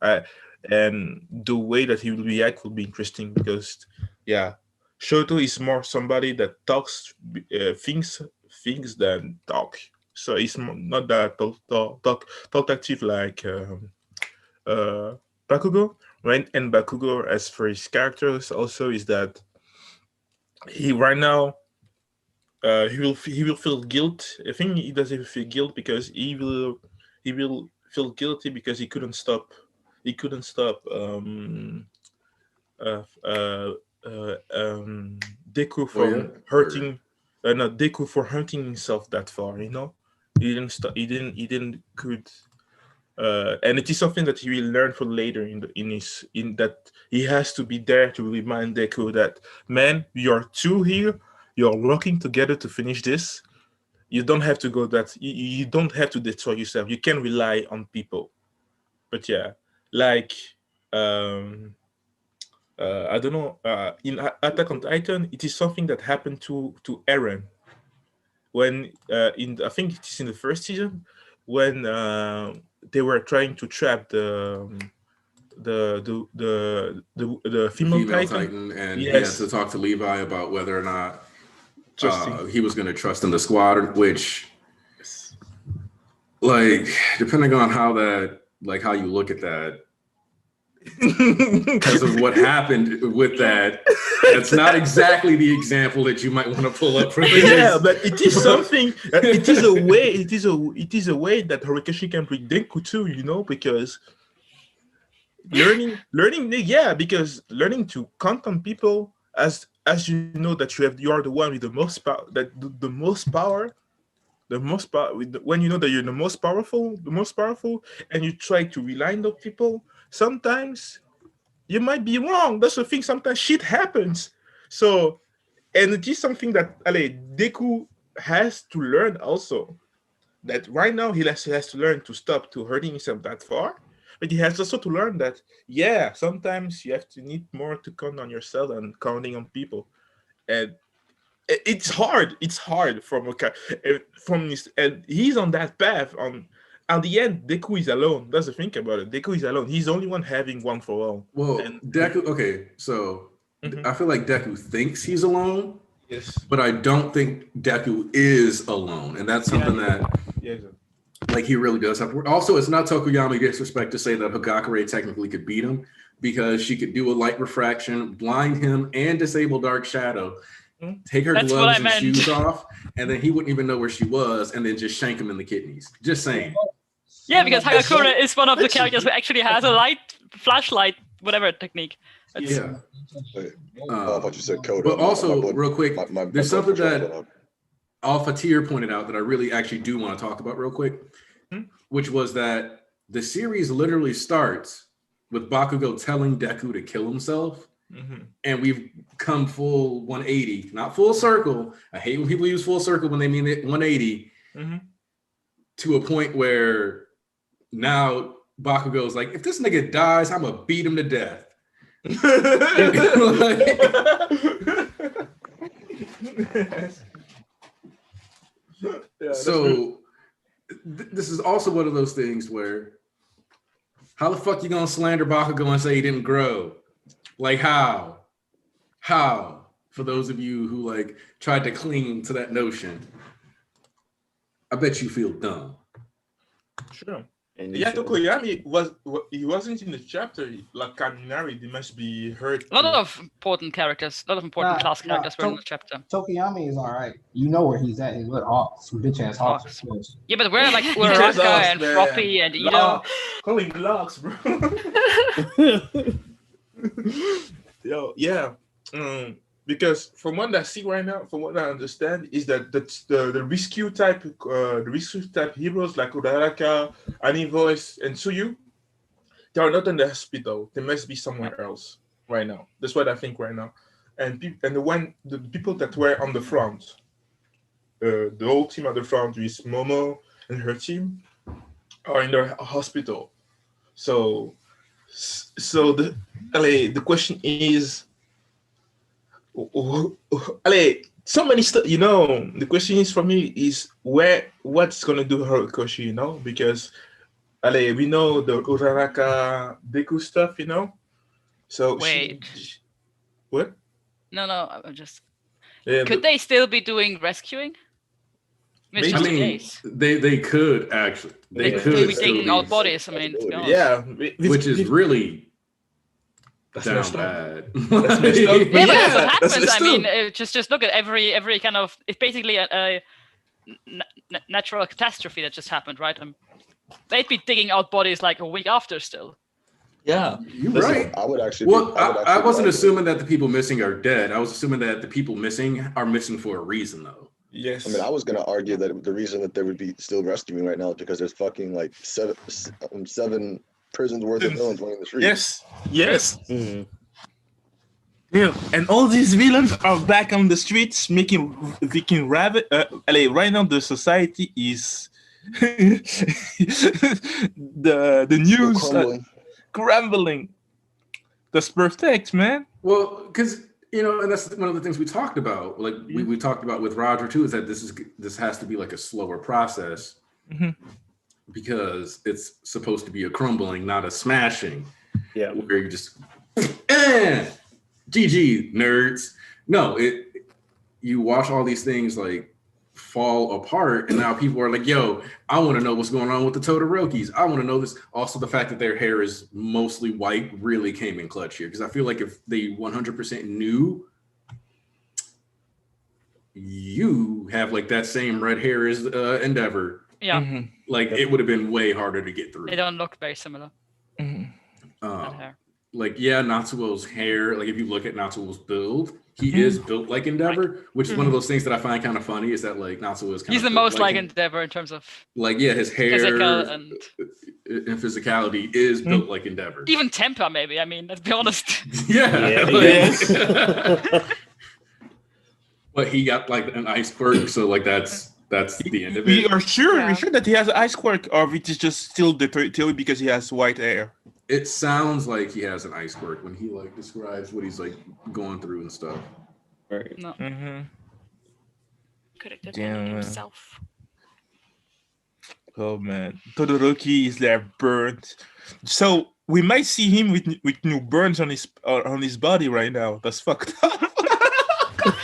and the way that he will react will be interesting because, yeah, Shoto is more somebody that talks, things than talk. So he's not that talkative like Bakugo. Right, and Bakugo, as for his characters, also is that he right now he will feel guilt. I think he doesn't feel guilt because he will feel guilty because he couldn't stop. He couldn't stop uh, uh, Deku from hurting. No, Deku for hurting himself that far. He didn't stop. He didn't. He didn't could. And it is something that he will learn for later in that he has to be there to remind Deku that, man, you're two here. You're working together to finish this. You don't have to go that. You don't have to destroy yourself. You can rely on people. But yeah, like I don't know. In Attack on Titan, it is something that happened to Eren when in I think it is in the first season when they were trying to trap the female Titan. and he had to talk to Levi about whether or not he was going to trust in the squad, which, like, depending on how you look at that, because of what happened with that, that's not exactly the example that you might want to pull up for this. Yeah, but it is something. It is a way. It is a way that Horikoshi can bring Deku too. Because learning, because learning to count on people as you know that you are the one with the most power, the most power. When you know that you're the most powerful, and you try to rely on those people, sometimes you might be wrong. That's the thing. Sometimes shit happens. So, and it is something that Deku has to learn also. That right now he has to learn to stop to hurting himself that far. But he has also to learn that, yeah, sometimes you have to need more to count on yourself than counting on people. And it's hard. It's hard from his, and he's on that path. At the end, Deku is alone. That's the thing about it. Deku is alone. He's the only one having one for all. Well, Deku. Okay, so I feel like Deku thinks he's alone. Yes, but I don't think Deku is alone, and that's something like he really does have. Also, it's not Tokuyama disrespect to say that Hagakure technically could beat him because she could do a light refraction, blind him, and disable Dark Shadow. Take her gloves and shoes off, and then he wouldn't even know where she was, and then just shank him in the kidneys. Just saying. Yeah, because Hagakure is one of the characters who actually has a flashlight, whatever technique. I thought you said Koda. But also, real quick, there's something that Al-Fatir pointed out that I really actually do want to talk about real quick, which was that the series literally starts with Bakugo telling Deku to kill himself. And we've come full 180, not full circle. I hate when people use full circle when they mean it 180 to a point where now Bakugo's like, if this nigga dies, I'm gonna beat him to death. So this is also one of those things where how the fuck you gonna slander Bakugo and say he didn't grow? Like how? How? For those of you who like tried to cling to that notion, I bet you feel dumb. Sure. And Yeah, should. Tokoyami he wasn't in the chapter. Like Kaminari, they must be hurt. A lot of important characters, a lot of important class characters were in the chapter. Tokiyami is all right. You know where he's at. He's with Hawks, some bitch ass Hawks. Hawks. Of course. Yeah, but we're like Bitch-ass Uraraka Hawks, and man. Fluffy and Ito. Locks. Calling locks, bro. Yo, yeah. Because from what I see right now, from what I understand, is that the rescue type heroes like Uraraka, Anivoice, and Tsuyu, they are not in the hospital. They must be somewhere else right now. That's what I think right now. And the people that were on the front, the whole team at the front with Momo and her team, are in the hospital. So the question is, so many stuff. The question is for me is what's gonna do Horikoshi, because we know the Uraraka Deku stuff, So Wait. What? No, I'm just. Yeah, Could they still be doing rescuing? It's Maybe. just I a mean, case. they could actually. They They could could be still digging out bodies. I mean, to be honest. Yeah, which is really that's down messed up. bad. That's messed up. Yeah, but that's what Yeah, happens. that's I mean, true. just look at every kind of. It's basically a natural catastrophe that just happened, right? They'd be digging out bodies like a week after still. Yeah. You're Listen, right. I would actually. Well, I actually wasn't argue- assuming that the people missing are dead. I was assuming that the people missing are missing for a reason, though. Yes. I mean, I was gonna argue that the reason that they would be still rescuing right now is because there's fucking like seven prisons worth of villains running the streets. Yes. Mhm. Yeah, and all these villains are back on the streets making rabbit. Right now the society is the news Crumbling. crumbling. That's perfect, man. Well, because and that's one of the things we talked about. Like we talked about with Roger too, is that this has to be like a slower process because it's supposed to be a crumbling, not a smashing. Yeah. Where you just GG nerds. No, you watch all these things like fall apart, and now people are like, yo, I want to know what's going on with the Todorokis. I want to know this. Also, the fact that their hair is mostly white really came in clutch here, because I feel like if they 100% knew you have like that same red hair as Endeavor, Yeah, like it would have been way harder to get through. they don't look very similar. That hair. Like, yeah, Natsuo's hair, like if you look at Natsuo's build, he is built like Endeavor, which is one of those things that I find kind of funny, is that like Natsuo is kind He's of the most like him. Endeavor in terms of Like, yeah, his hair physical and and physicality is built like Endeavor. even temper. Maybe, I mean, let's be honest. Yeah. Yes. But he got like an ice quirk, so like that's the end of We it. are sure. Yeah. We're sure that he has ice quirk, or it is just still the theory because he has white hair. It sounds like he has an ice quirk when he like describes what he's like going through and stuff. Right. No. Could have Damn, defended man. himself. Oh man, Todoroki is there burnt. So we might see him with new burns on his body right now. That's fucked up.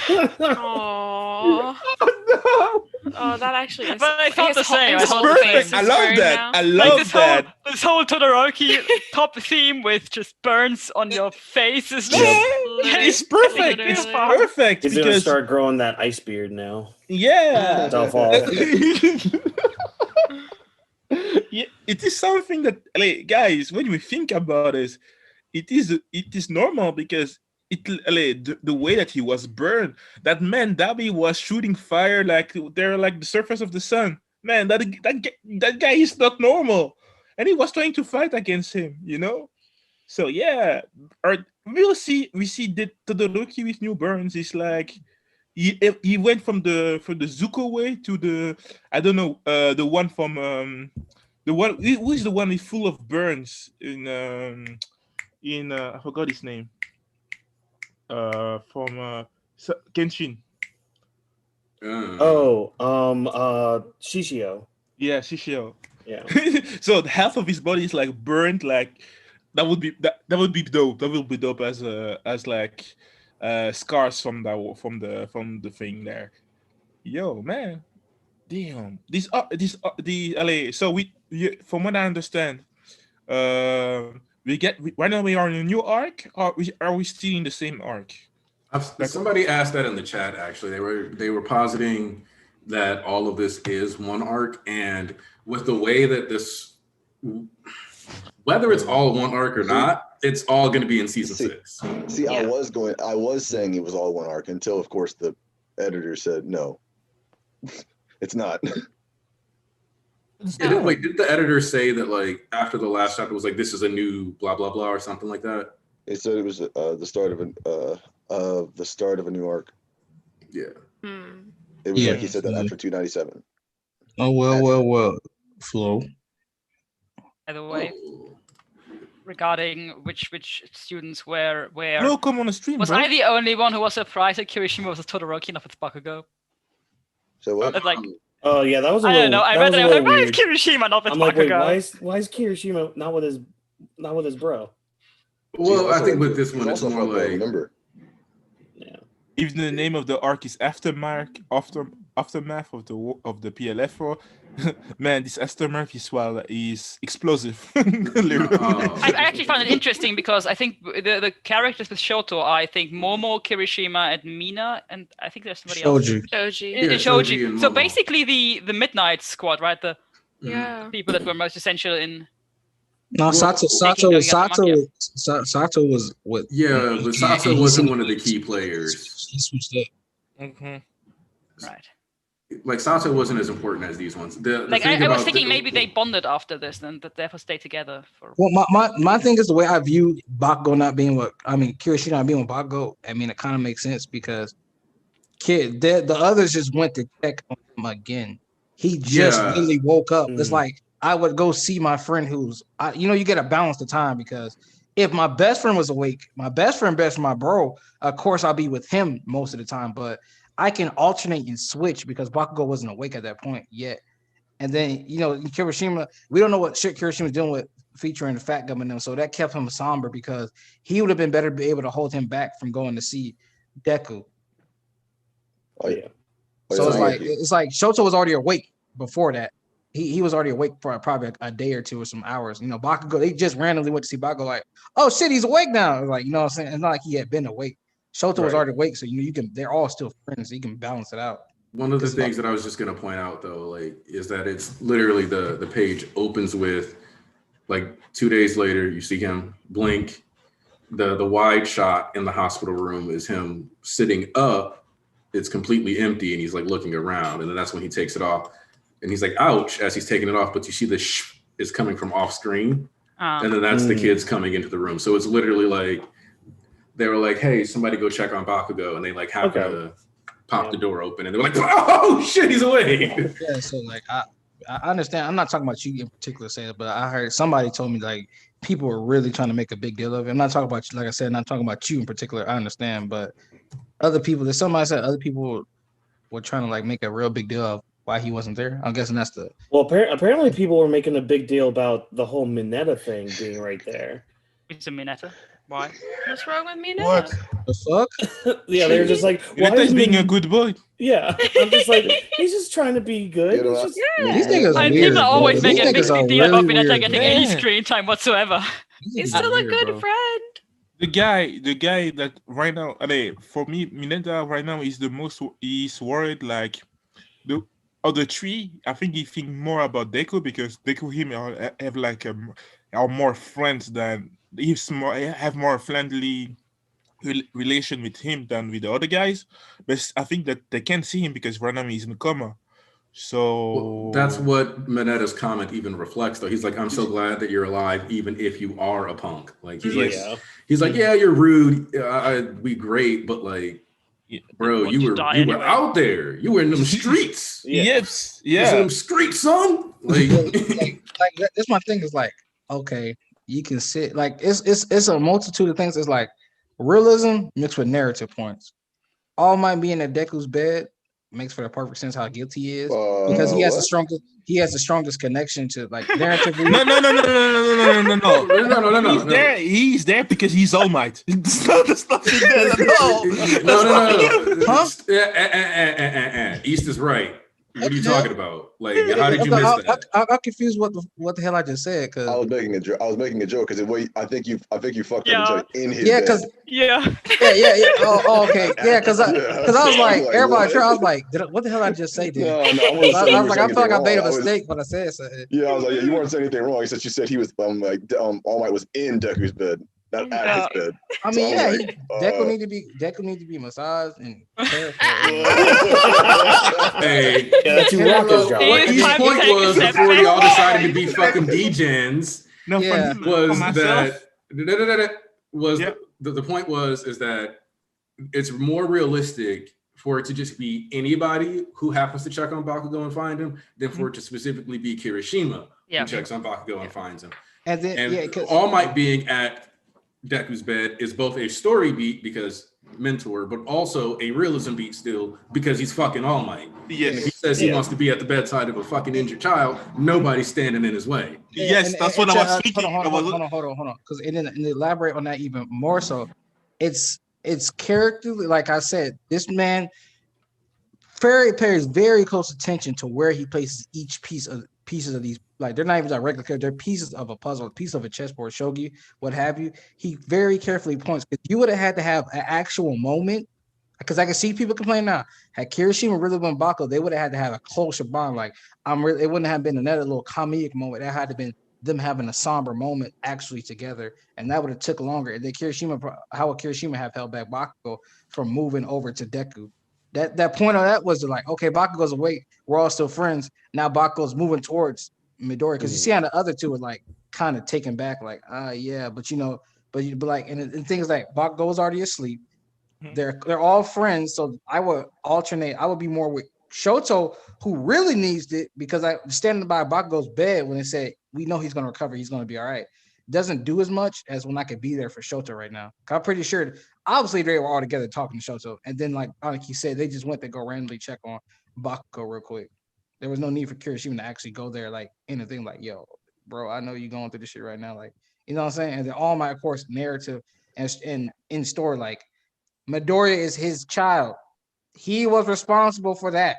Aww. Oh, Oh, that actually is. But I thought the same. I It's thought the perfect. same. I love that. I love Like that. this whole Todoroki top theme with just burns on your face is just It's perfect. It's Literally. perfect He's gonna because start growing that ice beard now. yeah. It's all fall. Yeah, it is something that, like, guys, when we think about it, it is normal because the way that he was burned, that man Dabi was shooting fire like they're like the surface of the sun. Man, that guy is not normal, and he was trying to fight against him, So yeah, we see the Todoroki with new burns. It's like he went from the Zuko way to the, I don't know, the one from the one who is the one is full of burns in I forgot his name. From Kenshin. Shishio. Yeah, Shishio. Yeah. So half of his body is like burnt. Like that would be dope. That would be dope as like scars from the thing there. Yo, man, damn. The LA. So from what I understand, right now we are in a new arc, or are we still in the same arc? Somebody asked that in the chat. Actually, they were positing that all of this is one arc, and with the way that this, whether it's all one arc or not, it's all going to be in season 6. See, Yeah. I was saying it was all one arc until, of course, the editor said no, it's not. Wait, did the editor say that like after the last chapter was like this is a new blah blah blah or something like that? They said it was the start of a new arc. Yeah. It was like he said that after 297. Oh well, Flo. By the way, regarding which students were where. No, come on the stream. Was bro. I the only one who was surprised that Kirishima was a Todoroki, not with Bakugo? So what? It's like, Oh yeah, that was a I little. don't know. I that read was that. a I was like, little why is weird. Kirishima not with I'm like, wait, Bakugo? why is Kirishima not with his bro? Well, I think with this he's one it's also more from the like member. Yeah. Even the name of the arc is aftermath of the PLF war. Man, this aftermath is explosive. I actually found it interesting because I think the characters with Shoto are, I think, Momo, Kirishima, and Mina, and I think there's somebody else. Shoji. Yeah, Shoji Shoji. and So Momo. basically the Midnight Squad, right? The Yeah. people that were most essential in. No, Sato was what? Yeah, but Sato wasn't one of the key players. He switched up. Right. Like Sato wasn't as important as these ones. Like I was thinking maybe they bonded after this and that therefore stay together for. Well, my thing is the way I view Bakugo not being Kirishima not being with Bakugo. I mean, it kind of makes sense because the others just went to check on him again. He just really woke up. It's like I would go see my friend who's, you got to balance the time because if my best friend was awake, my best friend, my bro, of course I'll be with him most of the time, but I can alternate and switch because Bakugo wasn't awake at that point yet. And then, Kirishima, we don't know what shit Kirishima's doing with featuring the Fat Gum in them. So that kept him somber because he would have been better to be able to hold him back from going to see Deku. Oh yeah. So it's like Shoto was already awake before that. He was already awake for probably a day or two or some hours. Bakugo, they just randomly went to see Bakugo like, oh shit, he's awake now. Like, what I'm saying? It's not like he had been awake. Shoto was already awake, so they're all still friends, so you can balance it out. One of the things that I was just gonna point out though, is that it's literally the page opens with 2 days later, you see him blink. The wide shot in the hospital room is him sitting up. It's completely empty, and he's looking around, and then that's when he takes it off, and he's like, "Ouch!" as he's taking it off. But you see the shh is coming from off screen, and then that's the kids coming into the room. So it's literally they were like, "Hey, somebody go check on Bakugo," and they happen to pop the door open, and they're like, "Oh shit, he's awake!" Yeah, so I understand. I'm not talking about you in particular, saying, but I heard somebody told me people were really trying to make a big deal of it. I'm not talking about you, like I said, not talking about you in particular. I understand, but other people, there's somebody said other people were trying to make a real big deal of why he wasn't there. I'm guessing that's the. Well, apparently people were making a big deal about the whole Mineta thing being right there. It's a Mineta. Why? What's wrong with me now? What? The fuck? Yeah, they were just like, why Mineta is is being a good boy. Yeah, I'm just like, he's just trying to be good. He's just, These niggas are And weird. people always bro. make a These big niggas are deal about really Mineta weird, getting bro. any Yeah. screen time whatsoever. He's These niggas still are a weird, good bro. friend. The guy that right now, for me, Mineta right now is the most. He's worried the other three. I think he think more about Deku because Deku him have are more friends than have more friendly relation with him than with the other guys. But I think that they can't see him because right now he's in a coma. So Well, that's what Mineta's comment even reflects, though. He's like, "I'm so glad that you're alive, even if you are a punk." He's like, "Yeah, you're rude. I'd be great, but bro, Want you to were die you were anyway. out there. You were in them streets. yes, You was in them streets, son." That's my thing is okay, you can sit it's a multitude of things. It's realism mixed with narrative points. All Might be in a Deku's bed makes for the perfect sense how guilty he is because he has the strongest connection to like narratively. No. He's there because he's All Might. That's not there at all. No. East is right. What are you talking about? Like, how did you miss that? I'm confused what the hell I just said because I was making a joke because I think you fucked Yeah. up in his bed. Yeah. Oh, okay. Yeah, because I was like, everybody, I was like, what the hell I just say? No, I was like, I feel like I made a mistake when I said something. Yeah, I was like, yeah, you weren't saying anything wrong. You said he was All Might was in Deku's bed, not at his bed. I mean, Deku need to be massaged and cared for. Hey, that's what East's point was before y'all decided to be fucking degens No, Yeah. was myself. the point is that it's more realistic for it to just be anybody who happens to check on Bakugo and find him than for it to specifically be Kirishima who checks on Bakugo and finds him. And then All Might being at Deku's bed is both a story beat because mentor, but also a realism beat still because he's fucking All Might. Yes. And if he says he wants to be at the bedside of a fucking injured child, nobody's standing in his way. Yes, that's what I was thinking. Hold on. Because and elaborate on that even more so, it's character. Like I said, this man pays very close attention to where he places each pieces of these. Like they're not even like regular characters, they're pieces of a puzzle, a piece of a chessboard, shogi, what have you. He very carefully points because you would have had to have an actual moment. Because I can see people complain now. Had Kirishima really been Bakugo, they would have had to have a closer bond. Like it wouldn't have been another little comedic moment. That had to been them having a somber moment actually together, and that would have took longer. And then how would Kirishima have held back Bakugo from moving over to Deku? That point on that was like, okay, Bakugo's awake, we're all still friends. Now Bakugo's moving towards Midori because you see how the other two are like kind of taken back, like, yeah, but like, and things like Bakugo's already asleep. They're all friends, so I would alternate. I would be more with Shoto, who really needs it because I standing by Bakugo's bed when it said we know he's gonna recover, he's gonna be all right. Doesn't do as much as when I could be there for Shoto right now. I'm pretty sure. Obviously, they were all together talking to Shoto, and then like Aniki said, they just went to go randomly check on Bakugo real quick. There was no need for Kirishima to actually go there, like anything like, yo, bro, I know you're going through this shit right now, like, you know what I'm saying? And then all my, of course, narrative and in story, like Midoriya is his child. He was responsible for that.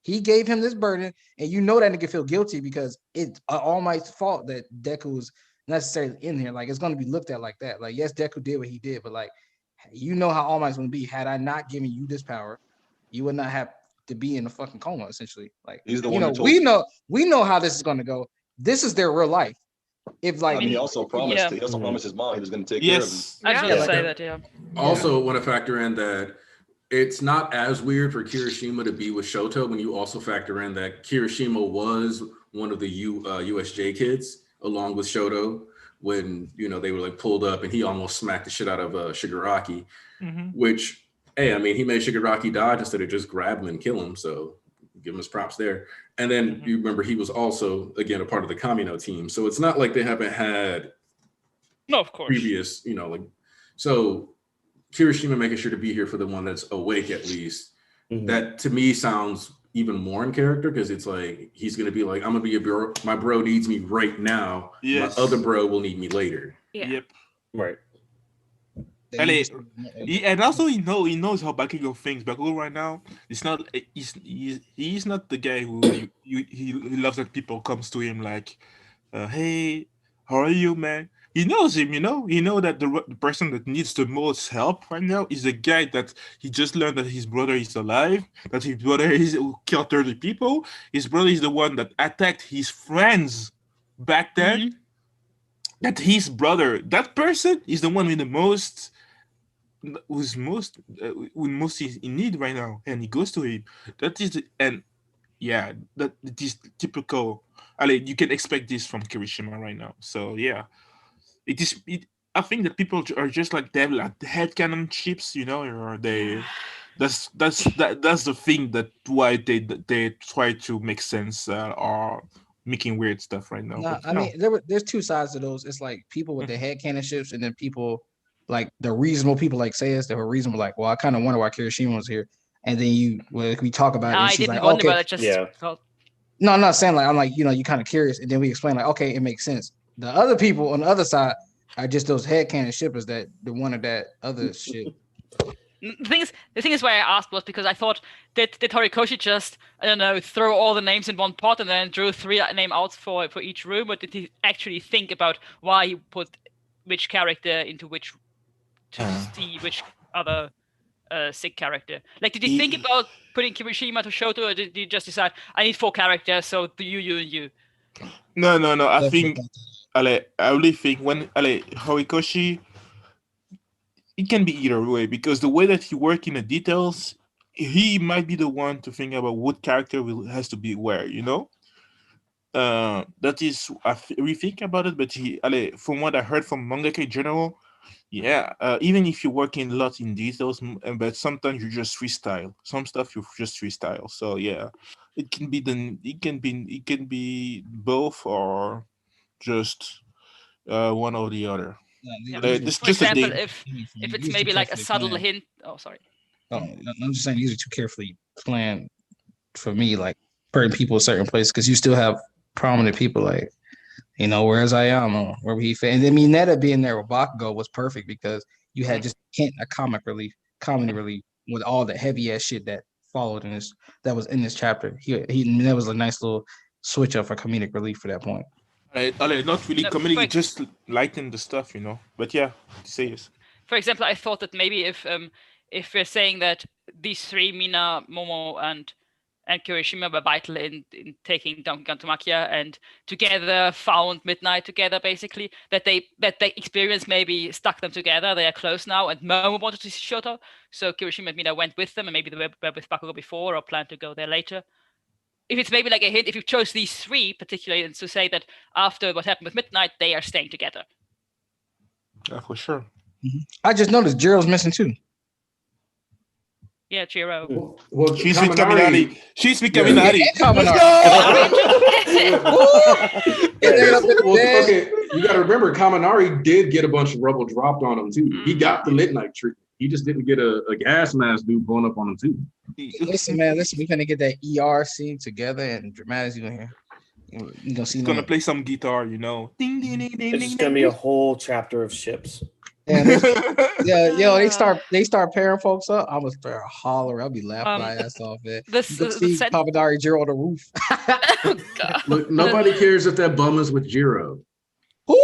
He gave him this burden, and you know that nigga feel guilty because it's All Might's fault that Deku was necessarily in here. Like, it's going to be looked at like that. Like, yes, Deku did what he did, but like, you know how All Might's going to be. Had I not given you this power, you would not have to be in a fucking coma, essentially. Like, He's the you one know, we know how this is going to go. This is their real life. If like, I mean, he also promised his mom he was going to take care of him. I was going to say that, Also, want to factor in that it's not as weird for Kirishima to be with Shoto when you also factor in that Kirishima was one of the USJ kids along with Shoto when, you know, they were like pulled up and he almost smacked the shit out of Shigaraki, which, hey, I mean, he made Shigaraki dodge instead of just grab him and kill him. So give him his props there. And then you remember he was also, again, a part of the Kamino team. So it's not like they haven't had previous, you know, like, so Kirishima making sure to be here for the one that's awake at least. That to me sounds even more in character because it's like he's gonna be like, I'm gonna be a bro. My bro needs me right now. Yes. My other bro will need me later. Yeah. Yep. Right. And also he knows how Bakugo thinks. Bakugo right now, it's not he's not the guy who he loves that people comes to him like, hey, how are you, man? He knows him, you know. He know that the person that needs the most help right now is the guy that he just learned that his brother is alive, that his brother who killed 30 people. His brother is the one that attacked his friends back then. That his brother, that person is the one with the most, who's most in need right now, and he goes to him. That is that is typical. You can expect this from Kirishima right now. So yeah. I think that people are just like they have like headcanon chips, you know, or that's the thing that why they try to make sense or making weird stuff right now. No, I mean there's two sides to those. It's like people with the headcanon chips, and then people like the reasonable people like Sayas that were reasonable, like, well, I kind of wonder why Kirishima was here. and then we talk about it. And I she's didn't like, wonder okay, about it. Just Yeah. felt no, I'm not saying like I'm like, you're kind of curious, and then we explain like, okay, it makes sense. The other people on the other side are just those headcanon shippers that wanted that other shit. the thing is why I asked was because I thought did Horikoshi just, I don't know, throw all the names in one pot and then drew 3 name outs for each room, or did he actually think about why he put which character into which to see which other sick character? Like, did he think about putting Kirishima to Shoto, or did he just decide I need 4 characters, so you and you? No. I Definitely think, thought that. I really think when Horikoshi, it can be either way because the way that he works in the details, he might be the one to think about what character has to be where. That is, we think about it, but from what I heard from mangaka in general, yeah, even if you work in a lot in details, but sometimes you just freestyle. Some stuff you just freestyle. So yeah, it can be both or just one or the other. Yeah, It's For just a example, thing. if it's These are maybe too like a carefully subtle planned. hint. Oh, sorry. Oh, I'm just saying these are too carefully planned for me, like putting people in certain places, because you still have prominent people like, where's Ayamo, where he fit. And then Mineta being there with Bakugo was perfect because you had just a comedy relief with all the heavy ass shit that followed that was in this chapter. That was a nice little switch up for comedic relief for that point. Not really No, comedy, just lighten the stuff, But yeah, say yes. For example, I thought that maybe if we're saying that these 3, Mina, Momo, and Kirishima, were vital in taking down Gantomakia and together found Midnight together, basically, that they experience maybe stuck them together. They are close now, and Momo wanted to see Shoto, so Kirishima and Mina went with them, and maybe they were with Bakugo before or planned to go there later. If it's maybe like a hint, if you chose these 3 particularly, and to say that after what happened with Midnight, they are staying together. Yeah, for sure. I just noticed Jiro's missing too. Yeah, Jiro. Well, She's with Kaminari. She's with Kaminari. Yeah, Let's go! Okay, you got to remember, Kaminari did get a bunch of rubble dropped on him too. He got the midnight treatment. He just didn't get a gas mask dude blowing up on him too. Listen, man, we're gonna get that ER scene together and dramatics. You gonna hear? You gonna see? He's gonna play some guitar, Ding, ding, ding, ding, It's ding, gonna be ding. a whole chapter of ships. They start pairing folks up. I'm gonna start hollering. I'll be laughing my ass off. You can see Kaminari Jiro on the roof. Oh, God. Look, nobody cares if that bum is with Jiro. Who?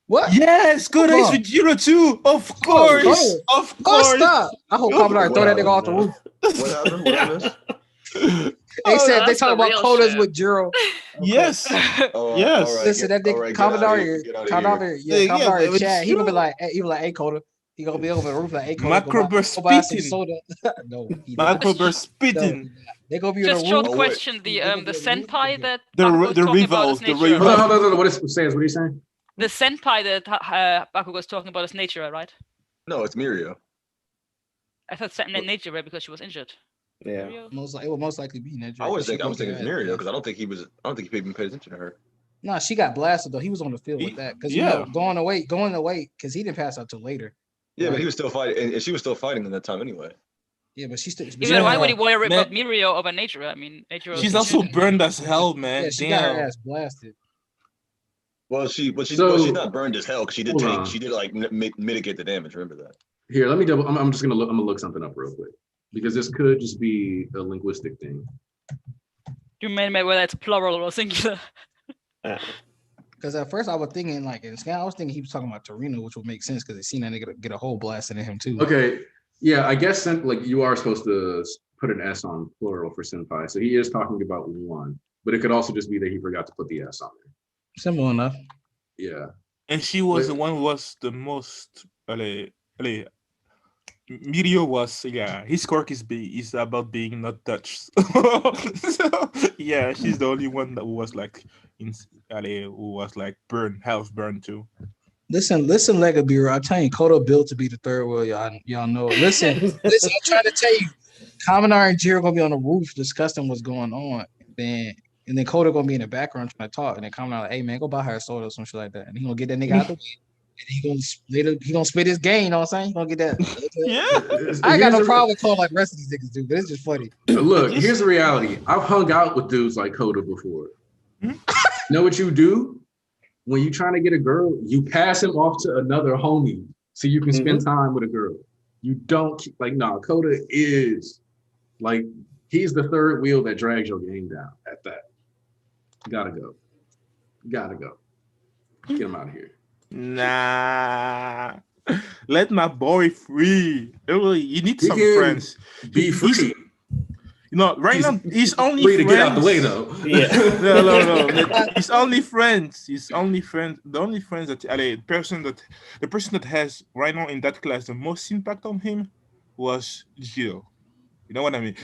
What? Yes, good eyes with Jiro too. Of course. Of course. Stop. I hope Kaminari throw that nigga off the roof. What happened? What I missed? They said they that's talk the about real quotas shit. with Jiro. Yes. Oh, Yes. all right, Listen, that nigga Kaminari, but chat. He sure. gonna be like, hey Coda. He gonna be over the roof like, hey Coda. Macroburst go buy some spitting. soda. No, Macroburst spitting. they gonna be on Just the short roof. question: the senpai that The Bakugo's talking about rivals, is the nature. rivals. Hold on. What is Sans? What are you saying? The senpai that Bakugo's talking about is nature, right? No, it's Mirio. I thought nature because she was injured. Yeah. It will most likely be Ninja. I was thinking it's Mirio because I don't think he even paid attention to her. No, she got blasted though. He was on the field with that because going away because he didn't pass out till later. Yeah, but he was still fighting, and she was still fighting in that time anyway. Yeah, but she still. Why would he worry about Mirio over nature? I mean, nature. She's also burned as hell, man. Yeah, she got her ass blasted. Well, she's not burned as hell because she did like mitigate the damage. Remember that. Here, let me double. I'm just gonna look. I'm gonna look something up real quick because this could just be a linguistic thing. You mean whether it's plural or singular? Because at first I was thinking like in Scan, I was thinking he was talking about Torino, which would make sense because they seen that nigga get a hole blasted in him too. Okay, yeah, I guess like you are supposed to put an S on plural for senpai, so he is talking about one, but it could also just be that he forgot to put the S on there. Simple enough. Yeah. And she was the one who was the most. Mirio was his quirk is about being not touched. So, yeah, she's the only one that was like who was like half burned too. Listen, Lego Bureau. I'm telling you, Kodo built to be the third wheel. Y'all know. Listen. I'm trying to tell you, Kaminari and Jiro gonna be on the roof discussing what's going on. And then Kodo gonna be in the background trying to talk, and then Kaminari like, hey man, go buy her a soda or some shit like that, and he gonna get that nigga out the way. He gonna split his game. You know what I'm saying? He gonna get that. Yeah. I ain't got no Here's problem with calling like rest of these niggas do, but it's just funny. Look, here's the reality. I've hung out with dudes like Coda before. Hmm? Know what you do? When you're trying to get a girl, you pass him off to another homie so you can spend time with a girl. You don't Coda is like he's the third wheel that drags your game down at that. Gotta go. Get him out of here. Nah. Let my boy free. Really, you need He some can friends. Be free. Right now he's only free to friends. get out the way though. Yeah. No. He's only friends. He's only friends. The only friends that the person that has right now in that class the most impact on him was Gio. You know what I mean?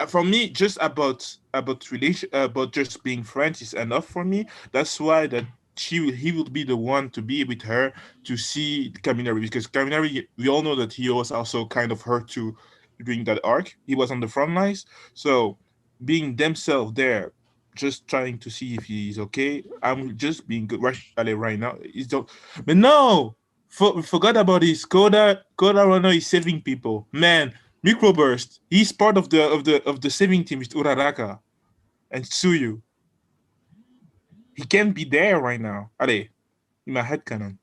For me, just about just being friends is enough for me. That's why that he will be the one to be with her to see Kaminari, because Kaminari, we all know that he was also kind of hurt too during that arc. He was on the front lines, so being themselves there, just trying to see if he's okay. I'm just being good right now. But no, forgot about this. Koda right now is saving people, man. Microburst, he's part of the saving team with Uraraka and Tsuyu. He can't be there right now. In my head canon.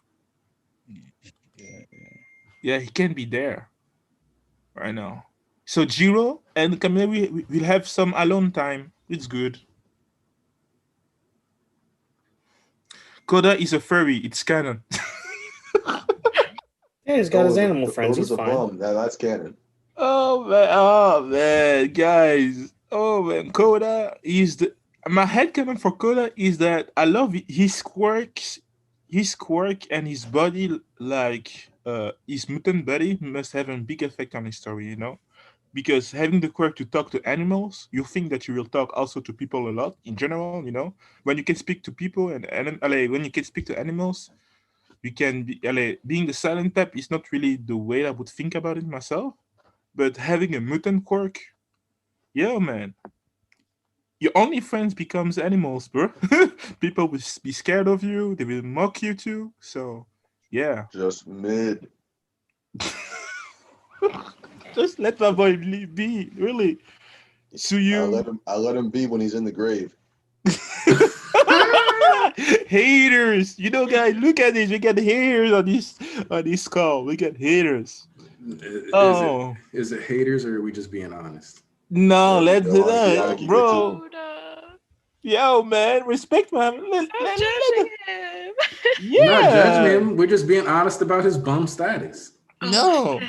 Yeah, he can't be there right now. So Jiro and Kamei will have some alone time. It's good. Koda is a furry. It's canon. Yeah, he's got his animal friends. He's fine. Bum. That's canon. Oh man, guys. Oh man, Koda is my headcanon for Koda is that I love his quirks, and his body, like his mutant body must have a big effect on his story, because having the quirk to talk to animals, you think that you will talk also to people a lot in general, when you can speak to people and when you can speak to animals, you can be being the silent type is not really the way I would think about it myself. But having a mutant quirk, yeah, man. Your only friends becomes animals, bro. People will be scared of you. They will mock you too. So, yeah. Just mid. Just let my boy be, really. So I let him be when he's in the grave. Haters, guys, look at this. We got haters on this call. We got haters. Is it haters or are we just being honest? No, let's do that, keep bro. Yo, man, respect man. I'm judging him. Yeah, not judging him. We're just being honest about his bum status. No,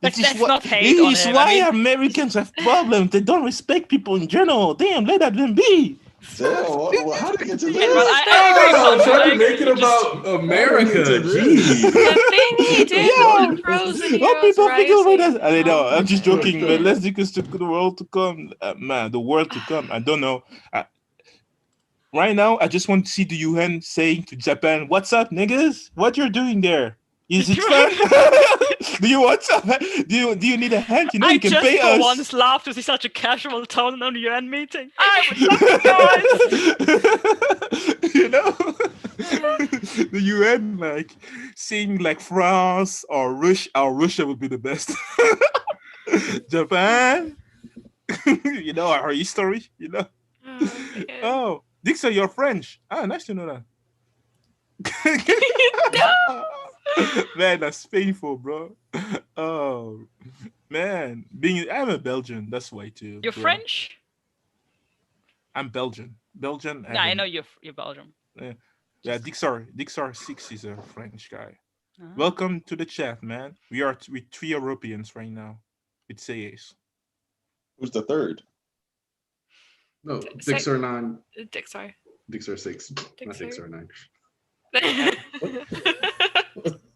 That's not hate on this is him. why Americans have problems. They don't respect people in general. Damn, let them be. Damn, how did we get to this? Yeah, well, I agree. Trying to make it about America. Jeez. The thing he did with Frozen Heroes Rising. I know. I'm just joking, but let's discuss the world to come, man. The world to come. I don't know. Right now, I just want to see the UN saying to Japan, "What's up, niggas? What you're doing there? Is it fun? Do you want some? Do you need a hand? You I can just pay for us." once laughed to see such a casual tone on the UN meeting. I The UN saying like France or Russia would be the best. Japan, our history, Oh, Dixon, you're French. Nice to know that. No. Man, that's painful, bro. Oh, man. I'm a Belgian. That's why, too. You're bro. French? I'm Belgian. Belgian. No, I know you're Belgian. Yeah, Dixar 6 is a French guy. Welcome to the chat, man. We are with 3 Europeans right now. It says. Who's the third? No, Dixar 9. Dixar. Dixar 6. Not Dixar 9.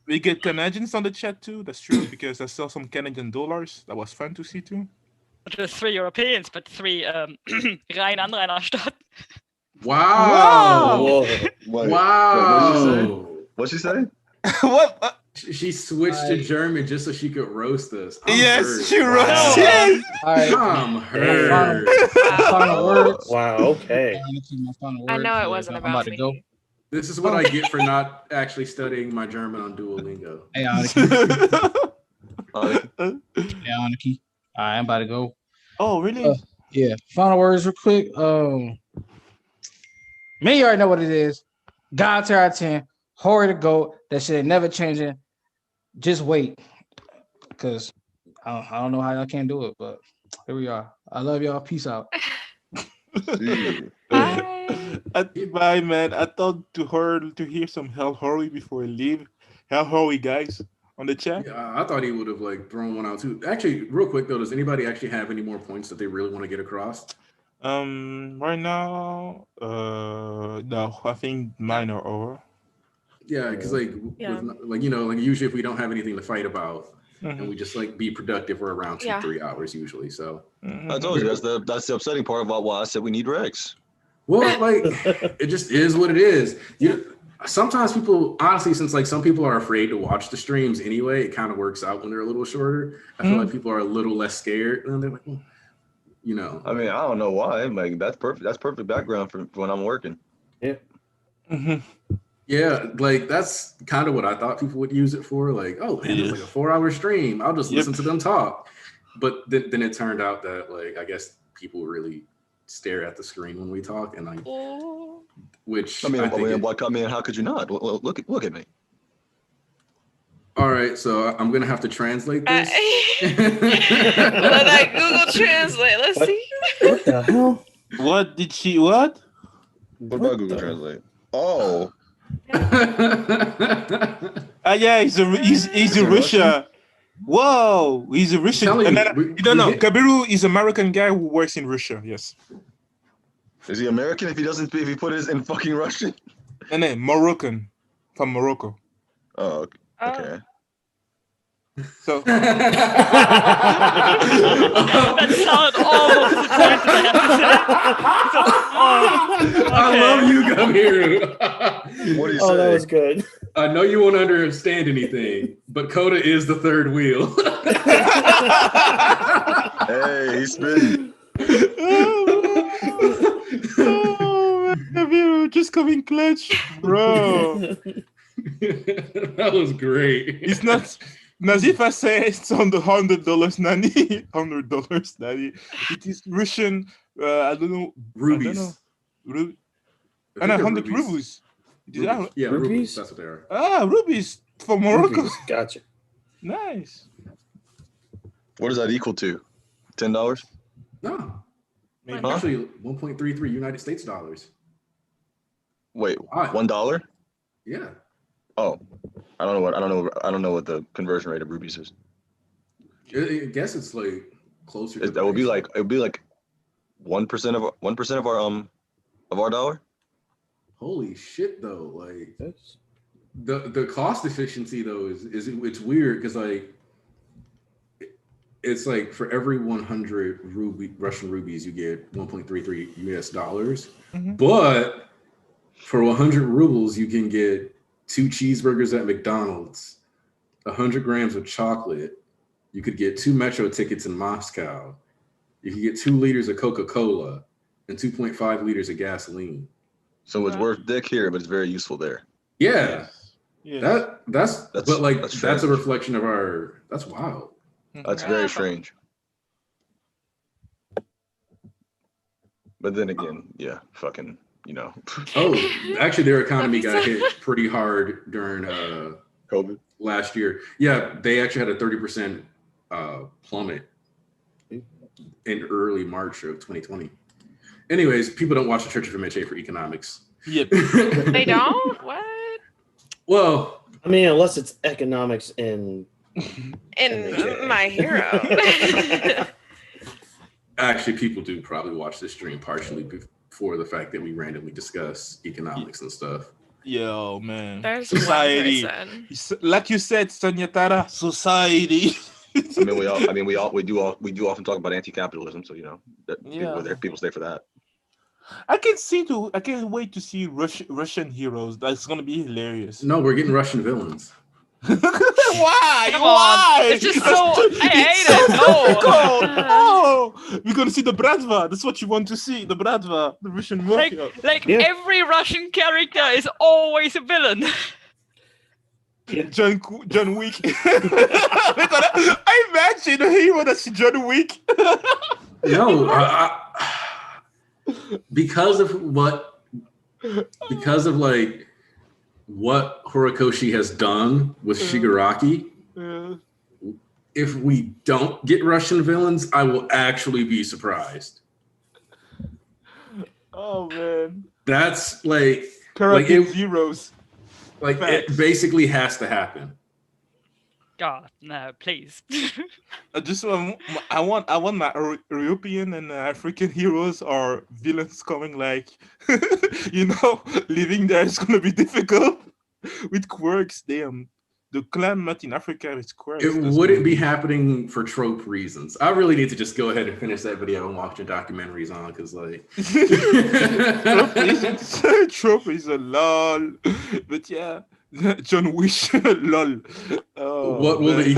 We get Canadians on the chat too. That's true, because I saw some Canadian dollars. That was fun to see too. There's 3 Europeans, but 3 rein Anrainerstadt. Wow! Wait, Wow! What'd she say? What? She switched to German just so she could roast us. Yes, she roasted. roasted. Yes. All right. I'm hurt. Final words. Wow. Okay. My final I words know it is, wasn't I'm about to me. go. This is what I get for not actually studying my German on Duolingo. Hey, Aniki. Uh, Hey, Aniki. All right, I'm about to go. Oh, really? Yeah. Final words, real quick. Me, you already know what it is. God 10 out of 10. Horror to go. That shit ain't never changing. Just wait, because I don't know how y'all can't do it, but here we are. I love y'all. Peace out. see. Bye. Bye, man. I thought to hear some Hell Hurry before I leave. Hell Hurry, guys, on the chat. Yeah, I thought he would have like thrown one out too. Actually, real quick though, does anybody actually have any more points that they really want to get across? Right now, no, I think mine are over. Yeah, because like, Yeah. like like usually if we don't have anything to fight about, and Mhm. we just like be productive for around 2-3 hours usually. So I told you that's the upsetting part about why I said we need Rex. well, like it just is what it is. Sometimes people honestly, since like some people are afraid to watch the streams anyway, it kind of works out when they're a little shorter. I feel like people are a little less scared, and they're like, well, I mean, I don't know why. Like that's perfect. That's perfect background for when I'm working. Mhm. yeah, like that's kind of what I thought people would use it for. Like, oh man, it's like a 4-hour stream. I'll just listen to them talk. But then it turned out that like I guess people really stare at the screen when we talk, and like, which I mean, think how could you not? Well, look at me. all right, so I'm gonna have to translate this. Let that Google Translate. Let's see. What the hell? What did she? What? What about Google Translate? Oh, Yeah, he's a Russia. Whoa, he's a Russian. telling No, you, no, Kabiru is an American guy who works in Russia. Yes. is he American if he put his in fucking Russian? No, Moroccan, from Morocco. Oh, okay. So That sounded almost disappointed, I have to say. So, I love you, Kabiru. What do you Oh, say? that was good. I know you won't understand anything, but Coda is the third wheel. Hey, he's spinning. Kabiru just coming clutch, bro. That was great. It's not. Nazif I say it's on the $100 nanny. $100 nanny. It is Russian. I don't know. Rubies. I don't know. I think they're 100 rubles. Rubies. Yeah, Rupees? rubies. That's what they are. Rubies from Morocco. Rupees. Gotcha. Nice. What does that equal to? $10? No, Maybe. actually 1.33 United States dollars. Wait, Why? $1? Yeah. Oh, I don't know what the conversion rate of rubies is. I guess it's like closer. To It would be like 1% of our dollar. Holy shit, though! Like the cost efficiency though is it's weird because like it's like for every 100 Russian rubies you get 1.33 US dollars, but for 100 rubles you can get 2 cheeseburgers at McDonald's, 100 grams of chocolate. You could get 2 metro tickets in Moscow. You could get 2 liters of Coca-Cola and 2.5 liters of gasoline. So it's worth dick here, but it's very useful there. Yeah. Yes. That's but like that's that's a strange. reflection of our. That's wild. That's very strange. But then again, yeah, fucking, Oh, actually, their economy got hit pretty hard during COVID last year. Yeah, they actually had a 30% plummet in early March of 2020. Anyways, people don't watch the Church of MHA for economics. Yep. They don't? What? Well, I mean, unless it's economics in In My Hero. actually, people do probably watch this stream partially for the fact that we randomly discuss economics and stuff. Yo, man. There's Society. one person. Like you said, Sonia Tara, society. we do often talk about anti-capitalism, so people stay for that. I can't wait to see Russian heroes. That's gonna be hilarious. No, we're getting Russian villains. Why? Come on. Why? It's just so. I hate it. No. No. We're gonna see the Bratva. That's what you want to see. The Bratva, the Russian mafia. Yeah. Every Russian character is always a villain. John Wick. I imagine a hero that's John Wick. No, because of like what Horikoshi has done with Shigaraki. If we don't get Russian villains, I will actually be surprised. Oh man, that's like zeros. Like facts. It basically has to happen. God, no, please. I want my European and African heroes or villains coming like, living there is gonna be difficult with quirks. Damn, the climate in Africa is quirks. It wouldn't be happening for trope reasons. I really need to just go ahead and finish that video and watch your documentaries on, because like trope is a lol, but yeah. John Wish, lol. Oh, what will be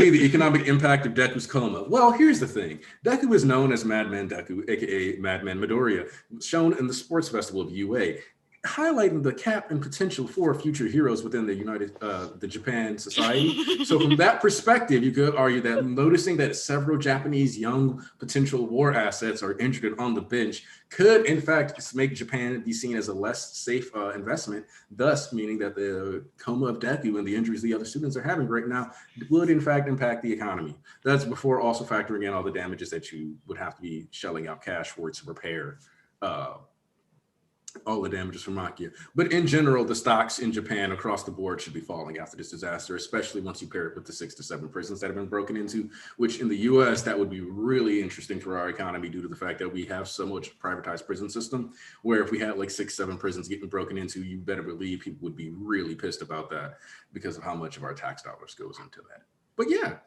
the economic impact of Deku's coma? Well, here's the thing. Deku is known as Madman Deku, aka Madman Midoriya, shown in the Sports Festival of UA, highlighting the cap and potential for future heroes within the Japan society. So from that perspective, you could argue that noticing that several Japanese young potential war assets are injured and on the bench could in fact make Japan be seen as a less safe investment, thus meaning that the coma of Deku and the injuries the other students are having right now would in fact impact the economy. That's before also factoring in all the damages that you would have to be shelling out cash for to repair all the damages from Makia. But in general, the stocks in Japan across the board should be falling after this disaster, especially once you pair it with the 6 to 7 prisons that have been broken into, which in the US, that would be really interesting for our economy due to the fact that we have so much privatized prison system, where if we had like 6, 7 prisons getting broken into, you better believe people would be really pissed about that because of how much of our tax dollars goes into that. But yeah.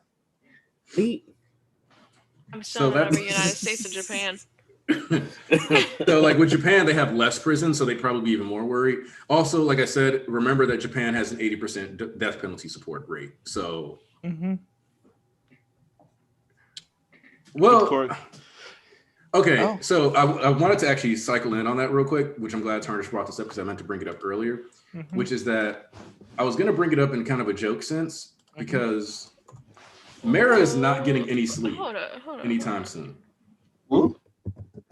I'm still not over United States and Japan. So like with Japan, they have less prisons, so they'd probably be even more worried. Also, like I said, remember that Japan has an 80% death penalty support rate. So, well, okay. So I wanted to actually cycle in on that real quick, which I'm glad Tarnish brought this up because I meant to bring it up earlier, which is that I was going to bring it up in kind of a joke sense because Mira is not getting any sleep anytime soon. Who?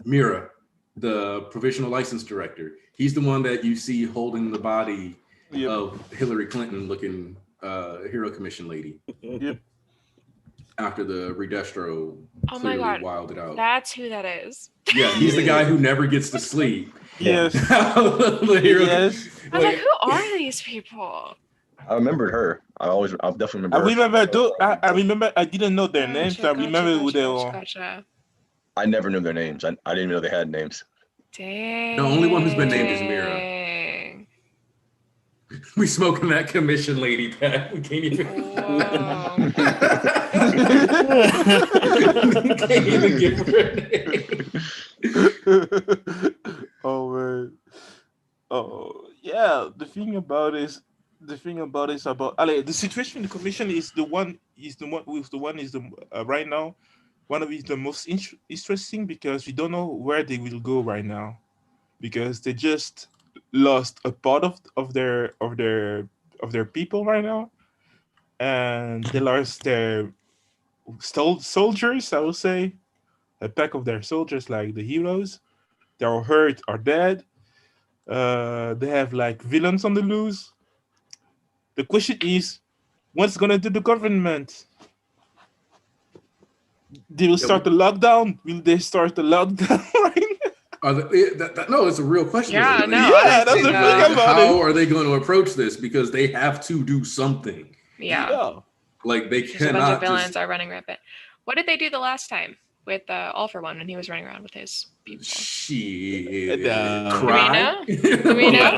Mira, the provisional license director. He's the one that you see holding the body of Hillary Clinton looking Hero Commission lady. After the Redestro clearly wilded out. That's who that is. Yeah, he's the guy who never gets to sleep. Yes. The hero, yes. I was like, who are these people? I remembered her. I'll definitely remember. I remember. I didn't know their names. I remember who they were. Gotcha. I never knew their names. I didn't even know they had names. Dang. The only one who's been named is Mira. We smoking that commission lady pack. We can't even. Can't even give her a name. Oh man. Oh yeah. The thing about the situation in the commission is right now. One of the most interesting because we don't know where they will go right now, because they just lost a part of their people right now, and they lost their soldiers. I would say a pack of their soldiers, like the heroes. They are hurt or dead. They have like villains on the loose. The question is, what's gonna do the government? They will start the lockdown. Will they start the lockdown right now? No, it's a real question. Yeah, that's the thing about it. How are they going to approach this? Because they have to do something. Yeah. Like they Just cannot. A bunch of villains are running rampant. What did they do the last time with All for One when he was running around with his people? Shit. Cry? Do we know?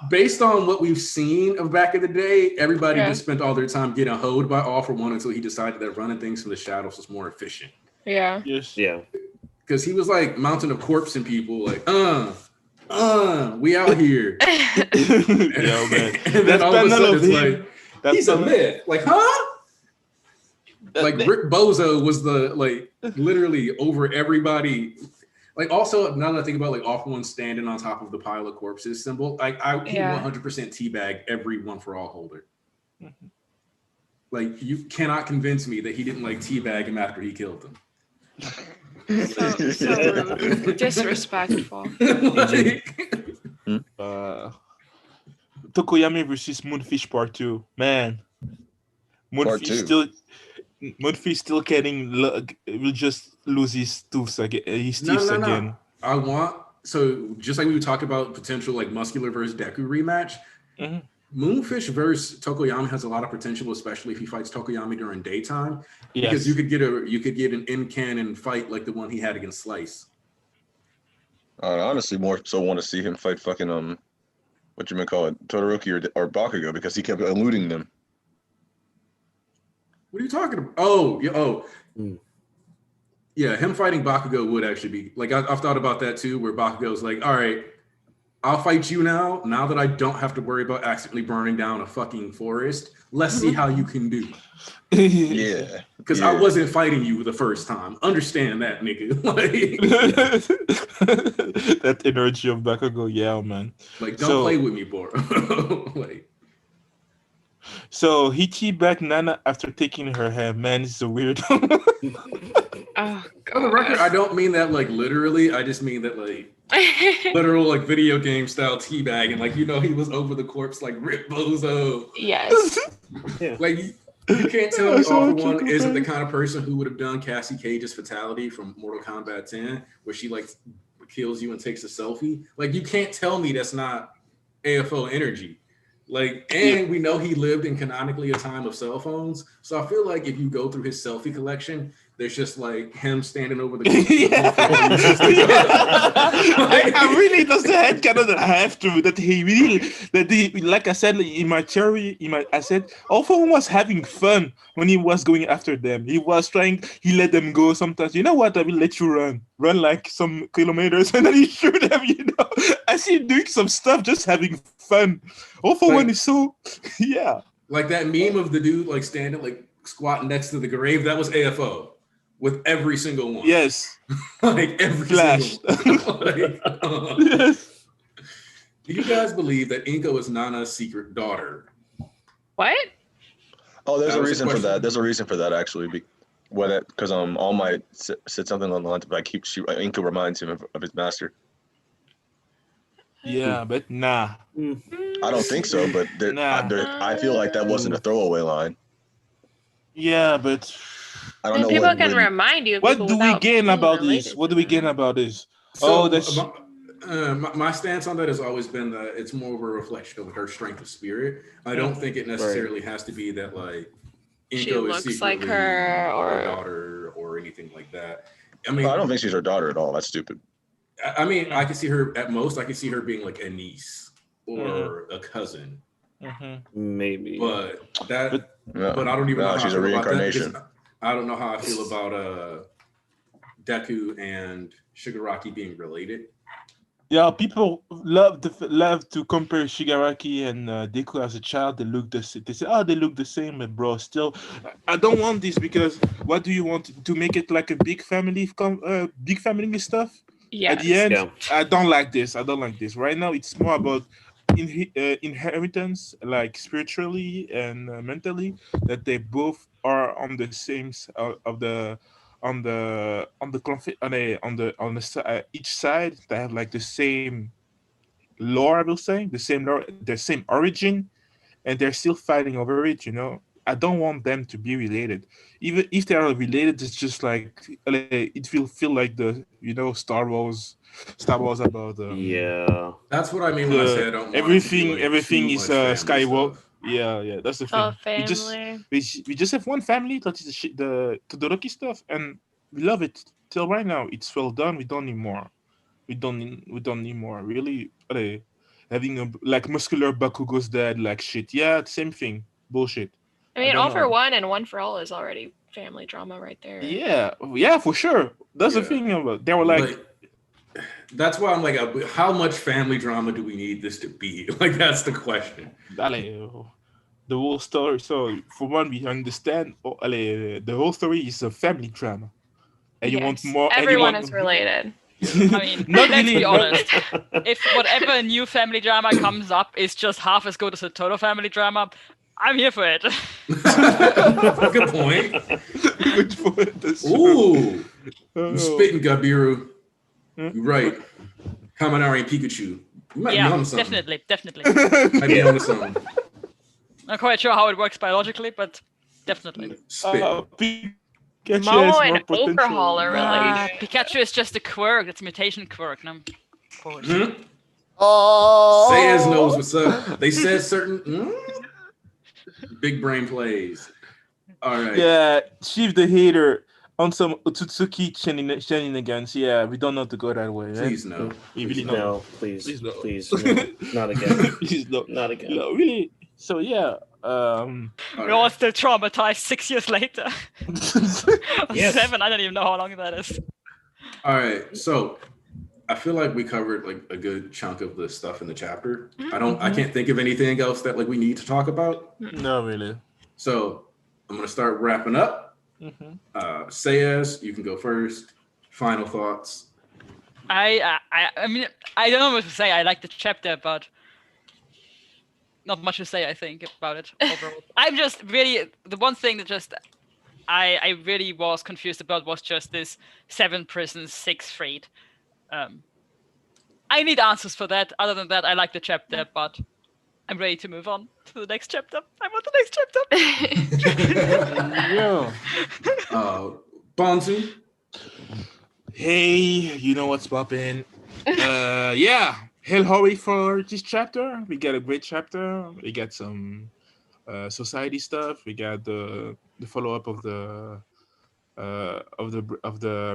Based on what we've seen of back in the day, everybody just spent all their time getting hoed by All for One until he decided that running things from the shadows was more efficient. Yeah. Yes. Yeah. Because he was like mounting a corpse in people, like, We out here. Yo, man. And then That all of a panel sudden of it's him. like, That he's a panel- myth. Like, huh? Like that- Rick Bozo was the literally over everybody. Like also now that I think about like Awful One standing on top of the pile of corpses symbol, he Yeah. 100% teabag every One for All holder. Like you cannot convince me that he didn't like teabag him after he killed them. So rude. Disrespectful. Like, Tokoyami versus Moonfish Part 2. Man. Part two. Moonfish still will just lose his teeth again. no. I want just like we talked about potential like Muscular versus Deku rematch. Mhm. Moonfish versus Tokoyami has a lot of potential, especially if he fights Tokoyami during daytime, because Yes. you could get an in-canon fight like the one he had against Slice. I honestly more so want to see him fight fucking what you may call it, Todoroki or Bakugo, because he kept eluding them. What are you talking about? Oh, yeah, Hmm. yeah. Him fighting Bakugo would actually be like I've thought about that too, where Bakugo's like, all right, I'll fight you now. Now that I don't have to worry about accidentally burning down a fucking forest, let's see how you can do. Yeah. Because I wasn't fighting you the first time. Understand that, nigga. That energy of Bakugo, yeah, man. Don't play with me, bro. So he teabagged Nana after taking her hand. Man, this is a weird. Oh, For the record, I don't mean that like literally. I just mean that like literal like video game style teabagging. Like he was over the corpse like Rip Bozo. Yes. Yeah. Like you can't tell me So Awful cute, One isn't the man. kind of person who would have done Cassie Cage's fatality from Mortal Kombat 10, where she like kills you and takes a selfie. Like you can't tell me that's not AFO energy. Like, and we know he lived in canonically a time of cell phones. So I feel like if you go through his selfie collection, there's just like him standing over the I really does the head canon have to that he like I said in my theory I said Awful One was having fun when he was going after them. He was trying, he let them go sometimes. You know what, I will let you run like some kilometers, and then he shoot them, I see him doing some stuff, just having fun. Awful One is so yeah. Like that meme of the dude like standing like squatting next to the grave, that was AFO with every single one. Yes. Like every Flash. single one. Yes. Do you guys believe that Inko is Nana's secret daughter? What? Oh, there's That a was the reason for question. that. There's a reason for that actually. Because All Might said something along the lines of like Inko reminds him of his master. Yeah, but nah. I don't think so, but I feel like that wasn't a throwaway line. Yeah, but I don't know people can remind you. Of what people do we without gain being about related this? What to do we them. gain about this? So, that's my stance on that has always been that it's more of a reflection of her strength of spirit. I don't think it necessarily has to be that like She Inko looks is like secretly her or daughter or anything like that. I mean, I don't think she's her daughter at all. That's stupid. I mean, I can see her at most. I can see her being like a niece or a cousin, maybe. but I don't even know how she's I a feel about that reincarnation. because I don't know how I feel about Deku and Shigaraki being related. Yeah, people love to compare Shigaraki and Deku as a child. They look the same. They say, "Oh, they look the same," but bro, still, I don't want this because what do you want to make it like a big family stuff? At the Yes. end, I don't like this. Right now, it's more about inheritance, like spiritually and mentally, that they both are on the same each side. They have like the same lore, I will say, the same lore, the same origin, and they're still fighting over it. I don't want them to be related. Even if they are related, it's just like it will feel like the Star Wars about That's what I mean when I say I don't want it to be, like, everything too is much family Skywalker. stuff. Yeah, that's the Oh, thing. family. We just have one family, that is the Todoroki stuff, and we love it till right now. It's well done. We don't need more. We don't need more. Really, having like muscular Bakugo's dad, like shit. Yeah, same thing. Bullshit. I mean, don't All for know. One and One for All is already family drama right there. Yeah, for sure. That's the thing about. They were like That's why I'm like, how much family drama do we need this to be? Like, that's the question. Allez, the whole story. So, for one, we understand allez, the whole story is a family drama. And you want Yes, more. everyone and is you want, related. I mean, Not let's really, be not- honest. If whatever new family drama comes up is just half as good as a total family drama, I'm here for it. Good point. Good point. That's true. Ooh, Oh. you spitting, Gabiru. Hmm? You're right. Kaminari and Pikachu. You might be Yeah, onto something. definitely. Might be onto something. Not quite sure how it works biologically, but definitely. Spit. Pikachu has Momo more and potential. Overhaul are related. Pikachu is just a quirk. It's a mutation quirk. No, of course. Hmm? Oh, Sayers knows what's up. They said certain big brain plays. All right. Yeah, Chief the hater on some Otsutsuki shenanigans. Yeah, we don't know to go that way. Right? Please no. We really Please don't. No, please, Please no. please, no, not again, Please no. not again. No, really. So yeah. All We're right. all still traumatized 6 years later. Or Yes. 7, I don't even know how long that is. All right. So I feel like we covered like a good chunk of the stuff in the chapter. I can't think of anything else that like we need to talk about. No, really. So I'm gonna start wrapping up. Mm-hmm. Sayers, you can go first. Final thoughts. I mean, I don't know what to say. I like the chapter, but not much to say, I think, about it overall. I'm just really, the one thing that just I really was confused about was just this 7 prisons, 6 freed. I need answers for that. Other than that, I like the chapter, but I'm ready to move on to the next chapter. I want the next chapter. Yeah. Bonsu. Hey, you know what's poppin'? Yeah. Hell hurry for this chapter. We got a great chapter. We got some society stuff. We got the follow up of the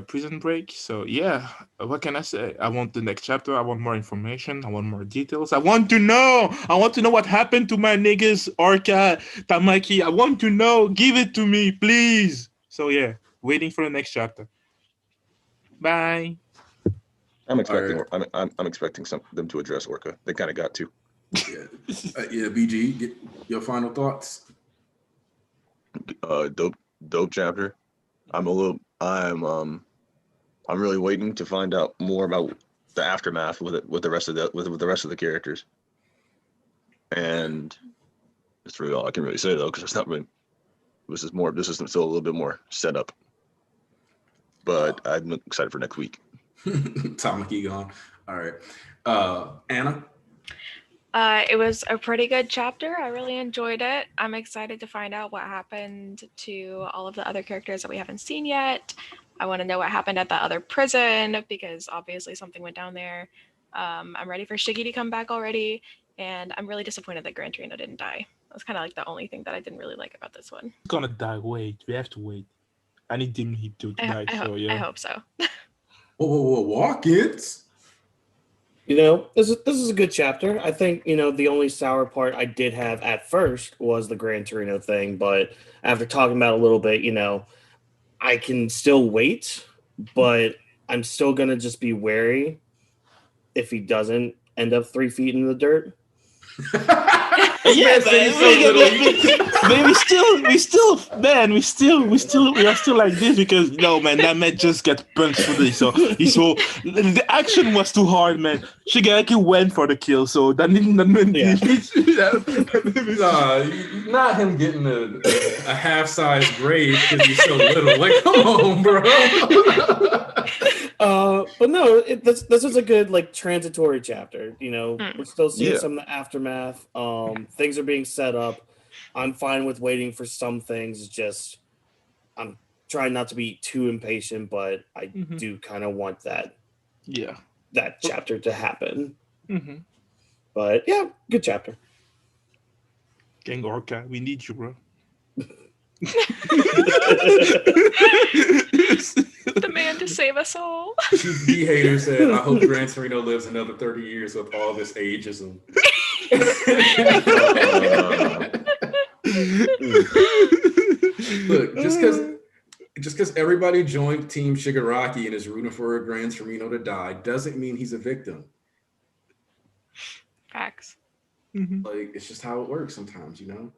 prison break. So yeah, what can I say? I want the next chapter. I want more information. I want more details. I want to know. What happened to my niggas, Orca, Tamaki. I want to know. Give it to me, please. So yeah, waiting for the next chapter. Bye. I'm expecting. Alright. I'm expecting them to address Orca. They kind of got to. Yeah, BG, get your final thoughts. Dope chapter. I'm really waiting to find out more about the aftermath with the rest of the characters. And that's really all I can really say though, because it's not really. This is still a little bit more set up. But I'm excited for next week. Tamaki gone. All right. Anna. It was a pretty good chapter. I really enjoyed it. I'm excited to find out what happened to all of the other characters that we haven't seen yet. I want to know what happened at the other prison because obviously something went down there. I'm ready for Shiggy to come back already, and I'm really disappointed that Gran Torino didn't die. That's kind of like the only thing that I didn't really like about this one. He's gonna die. Wait, we have to wait. I need him to die. I hope so. Whoa, Walk-ins. You know, this is a good chapter. I think, the only sour part I did have at first was the Gran Torino thing, but after talking about it a little bit, I can still wait, but I'm still going to just be wary if he doesn't end up 3 feet in the dirt. Yeah, man, we are still like this because no man, that man just got punched for this. So the action was too hard, man. Shigaraki went for the kill, so that didn't. Not him getting a half-size grave because he's so little. Like, come on, bro. But no, this is a good transitory chapter. We're still seeing some of the aftermath. Things are being set up. I'm fine with waiting for some things. Just I'm trying not to be too impatient, but I do kind of want that chapter to happen. But yeah, good chapter. Gang Orca, we need you, bro. The man to save us all. The hater said, I hope Gran Torino lives another 30 years with all this ageism. Look, just because everybody joined Team Shigaraki and is rooting for Gran Torino to die doesn't mean he's a victim. Facts. Like, it's just how it works sometimes, you know?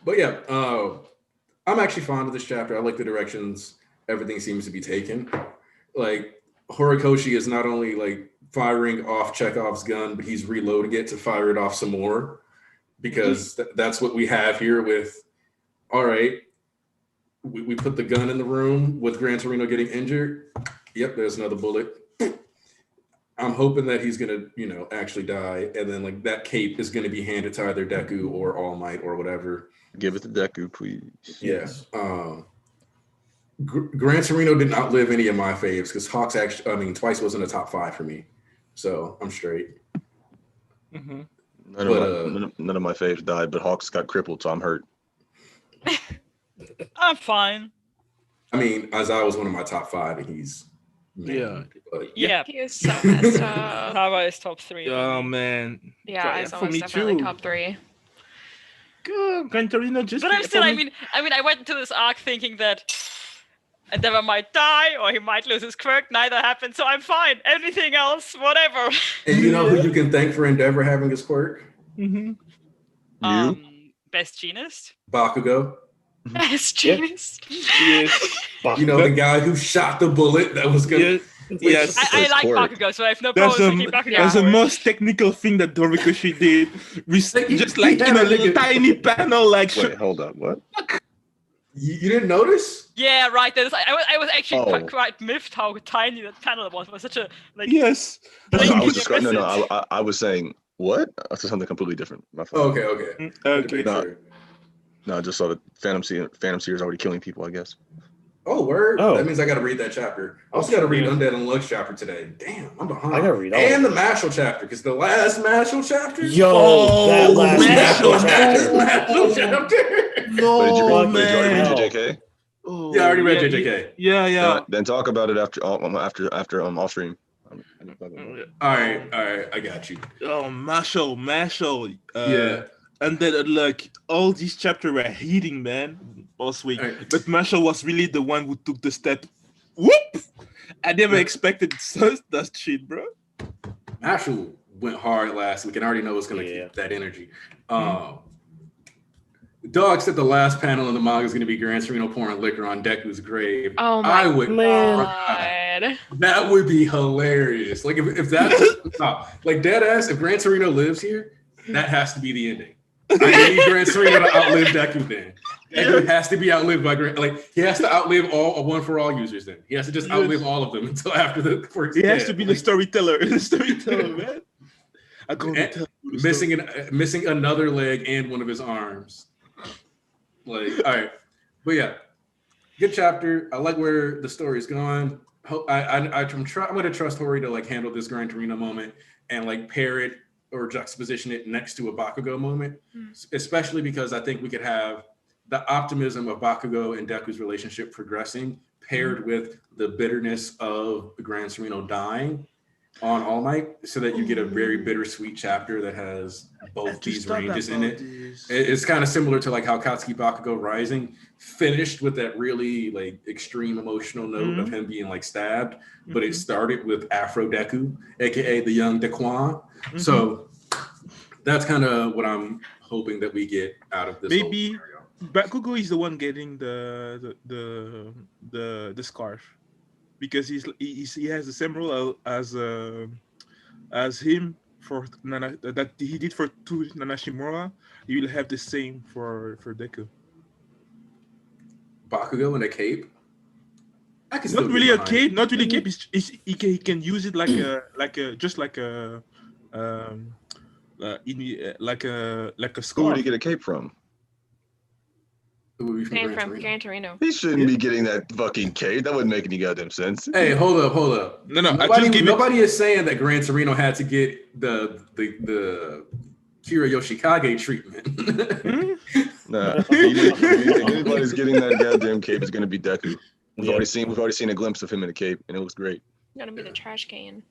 But yeah, I'm actually fond of this chapter. I like the directions everything seems to be taken. Like, Horikoshi is not only like firing off Chekhov's gun, but he's reloading it to fire it off some more, because that's what we have here with, all right, we put the gun in the room with Gran Torino getting injured. Yep, there's another bullet. I'm hoping that he's gonna, actually die, and then like that cape is gonna be handed to either Deku or All Might or whatever. Give it to Deku, please. Yes. Gran Torino didn't outlive any of my faves because Hawks Twice wasn't a top 5 for me, so I'm straight. None of my faves died, but Hawks got crippled, so I'm hurt. I'm fine. I mean, Aizawa was one of my top 5, and he's Yeah. Yeah. He is so messed up. Hava is top 3. Oh man. Yeah, For Aizawa's me definitely too. top 3. Gran Torino just. But I'm still, I mean, I went into this arc thinking that Endeavor might die or he might lose his quirk. Neither happened, so I'm fine. Anything else, whatever. And you know who you can thank for Endeavor having his quirk? Best Genist? Bakugo. Best genius. Yes. You know, the guy who shot the bullet that was gonna. Yes. I like quirk. Bakugo, so I have no That's problem thinking Bakugo. that's the most technical thing that Horikoshi did. Just like in a little tiny panel, like. Wait, hold up. What? You didn't notice? Yeah, right. I was actually Oh. quite miffed how tiny that panel was. It was such a like. Yes. No, Like, I was you describing. missed No, it. I was saying what? I said something completely different. My fault. Okay. Okay. No. No, I just saw that Phantom Seer is already killing people, I guess. Oh, word. Oh. That means I got to read that chapter. I also got to read Undead Unluck chapter today. Damn, I'm behind. I gotta read all and of the Mashal chapter, because the last Mashal chapter. Yo, that last Mashal Mashal chapter. No, But did you read man. JJK? Oh, Yeah, I already read JJK. Yeah. Then talk about it after off stream. All right, I got you. Oh, Marshall. Yeah. And then like all these chapters were hitting, man, last week. Right. But Marshall was really the one who took the step. Whoop! I never expected that shit, bro. Mashal went hard last week, and I already know it's going to keep that energy. Dog said the last panel of the manga is going to be Gran Torino pouring liquor on Deku's grave. Oh my God. That would be hilarious. Like if that's like dead ass, if Gran Torino lives here, that has to be the ending. I need Gran Torino to outlive Deku then. Deku has to be outlived by he has to outlive all One For All users then. He has to just outlive all of them until after the first. He has to be the storyteller. Man. I'm going to tell you missing another leg and one of his arms. Like, all right. But yeah, good chapter. I like where the story is going. I'm going to trust Hori to like handle this Gran Torino moment and like pair it or juxtaposition it next to a Bakugo moment, especially because I think we could have the optimism of Bakugo and Deku's relationship progressing paired with the bitterness of Gran Torino dying on All Might, so that you get a very bittersweet chapter that has both these ranges in it. It's kind of similar to like how Katsuki Bakugo Rising finished with that really like extreme emotional note of him being like stabbed, but it started with Afro Deku, aka the young Dequan. So that's kind of what I'm hoping that we get out of this. Maybe Bakugo is the one getting the scarf, because he has the same role as him for Nana, that he did for Nanashimura. He will have the same for Deku. Bakugo in a cape. I can Not really a cape. Not really a cape. He can use it like a scarf. Who would he get a cape from? Came from Gran Torino. He shouldn't be getting that fucking cape. That wouldn't make any goddamn sense. Hey, hold up. No. Nobody is saying that Gran Torino had to get the Kira Yoshikage treatment. Nah, if anybody's getting that goddamn cape, it's gonna be Deku. We've already seen a glimpse of him in a cape, and it looks great. Gonna be the trash can.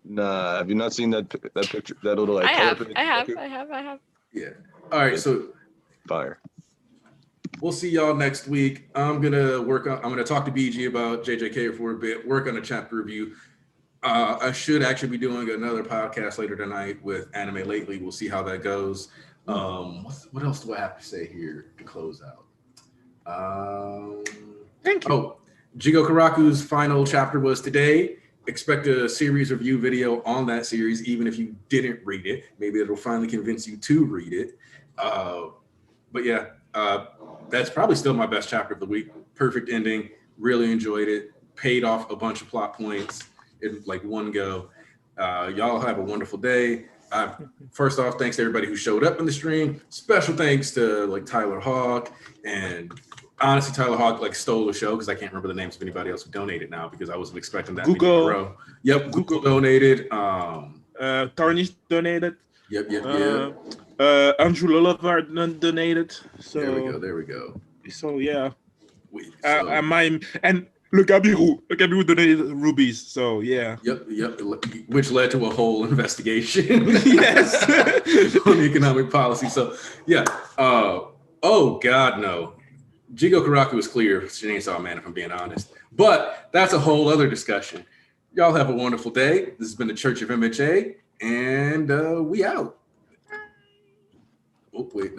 Nah, have you not seen that picture? That little like I color have. picture? I have. Yeah. All right. So Fire. We'll see y'all next week. I'm gonna talk to BG about JJK for a bit, work on a chapter review. I should actually be doing another podcast later tonight with Anime Lately. We'll see how that goes. What else do I have to say here to close out? Thank you. Oh, Jigo Karaku's final chapter was today. Expect a series review video on that series, even if you didn't read it. Maybe it'll finally convince you to read it. But yeah, that's probably still my best chapter of the week. Perfect ending. Really enjoyed it. Paid off a bunch of plot points in like one go. Y'all have a wonderful day. First off, thanks to everybody who showed up in the stream. Special thanks to like Tyler Hawk, and honestly, Tyler Hawk like stole the show because I can't remember the names of anybody else who donated now because I wasn't expecting that many in a row. Yep, Google donated. Tarnish donated. Yep. Andrew Lulliver donated. So There we go. So yeah. And Le Gabiru donated rubies. So yeah. Yep. Which led to a whole investigation. Yes. On economic policy. So yeah. Oh God, no. Jigo Karaku was clear Chainsaw Man, if I'm being honest. But that's a whole other discussion. Y'all have a wonderful day. This has been the Church of MHA, and we out. Oh, wait. No.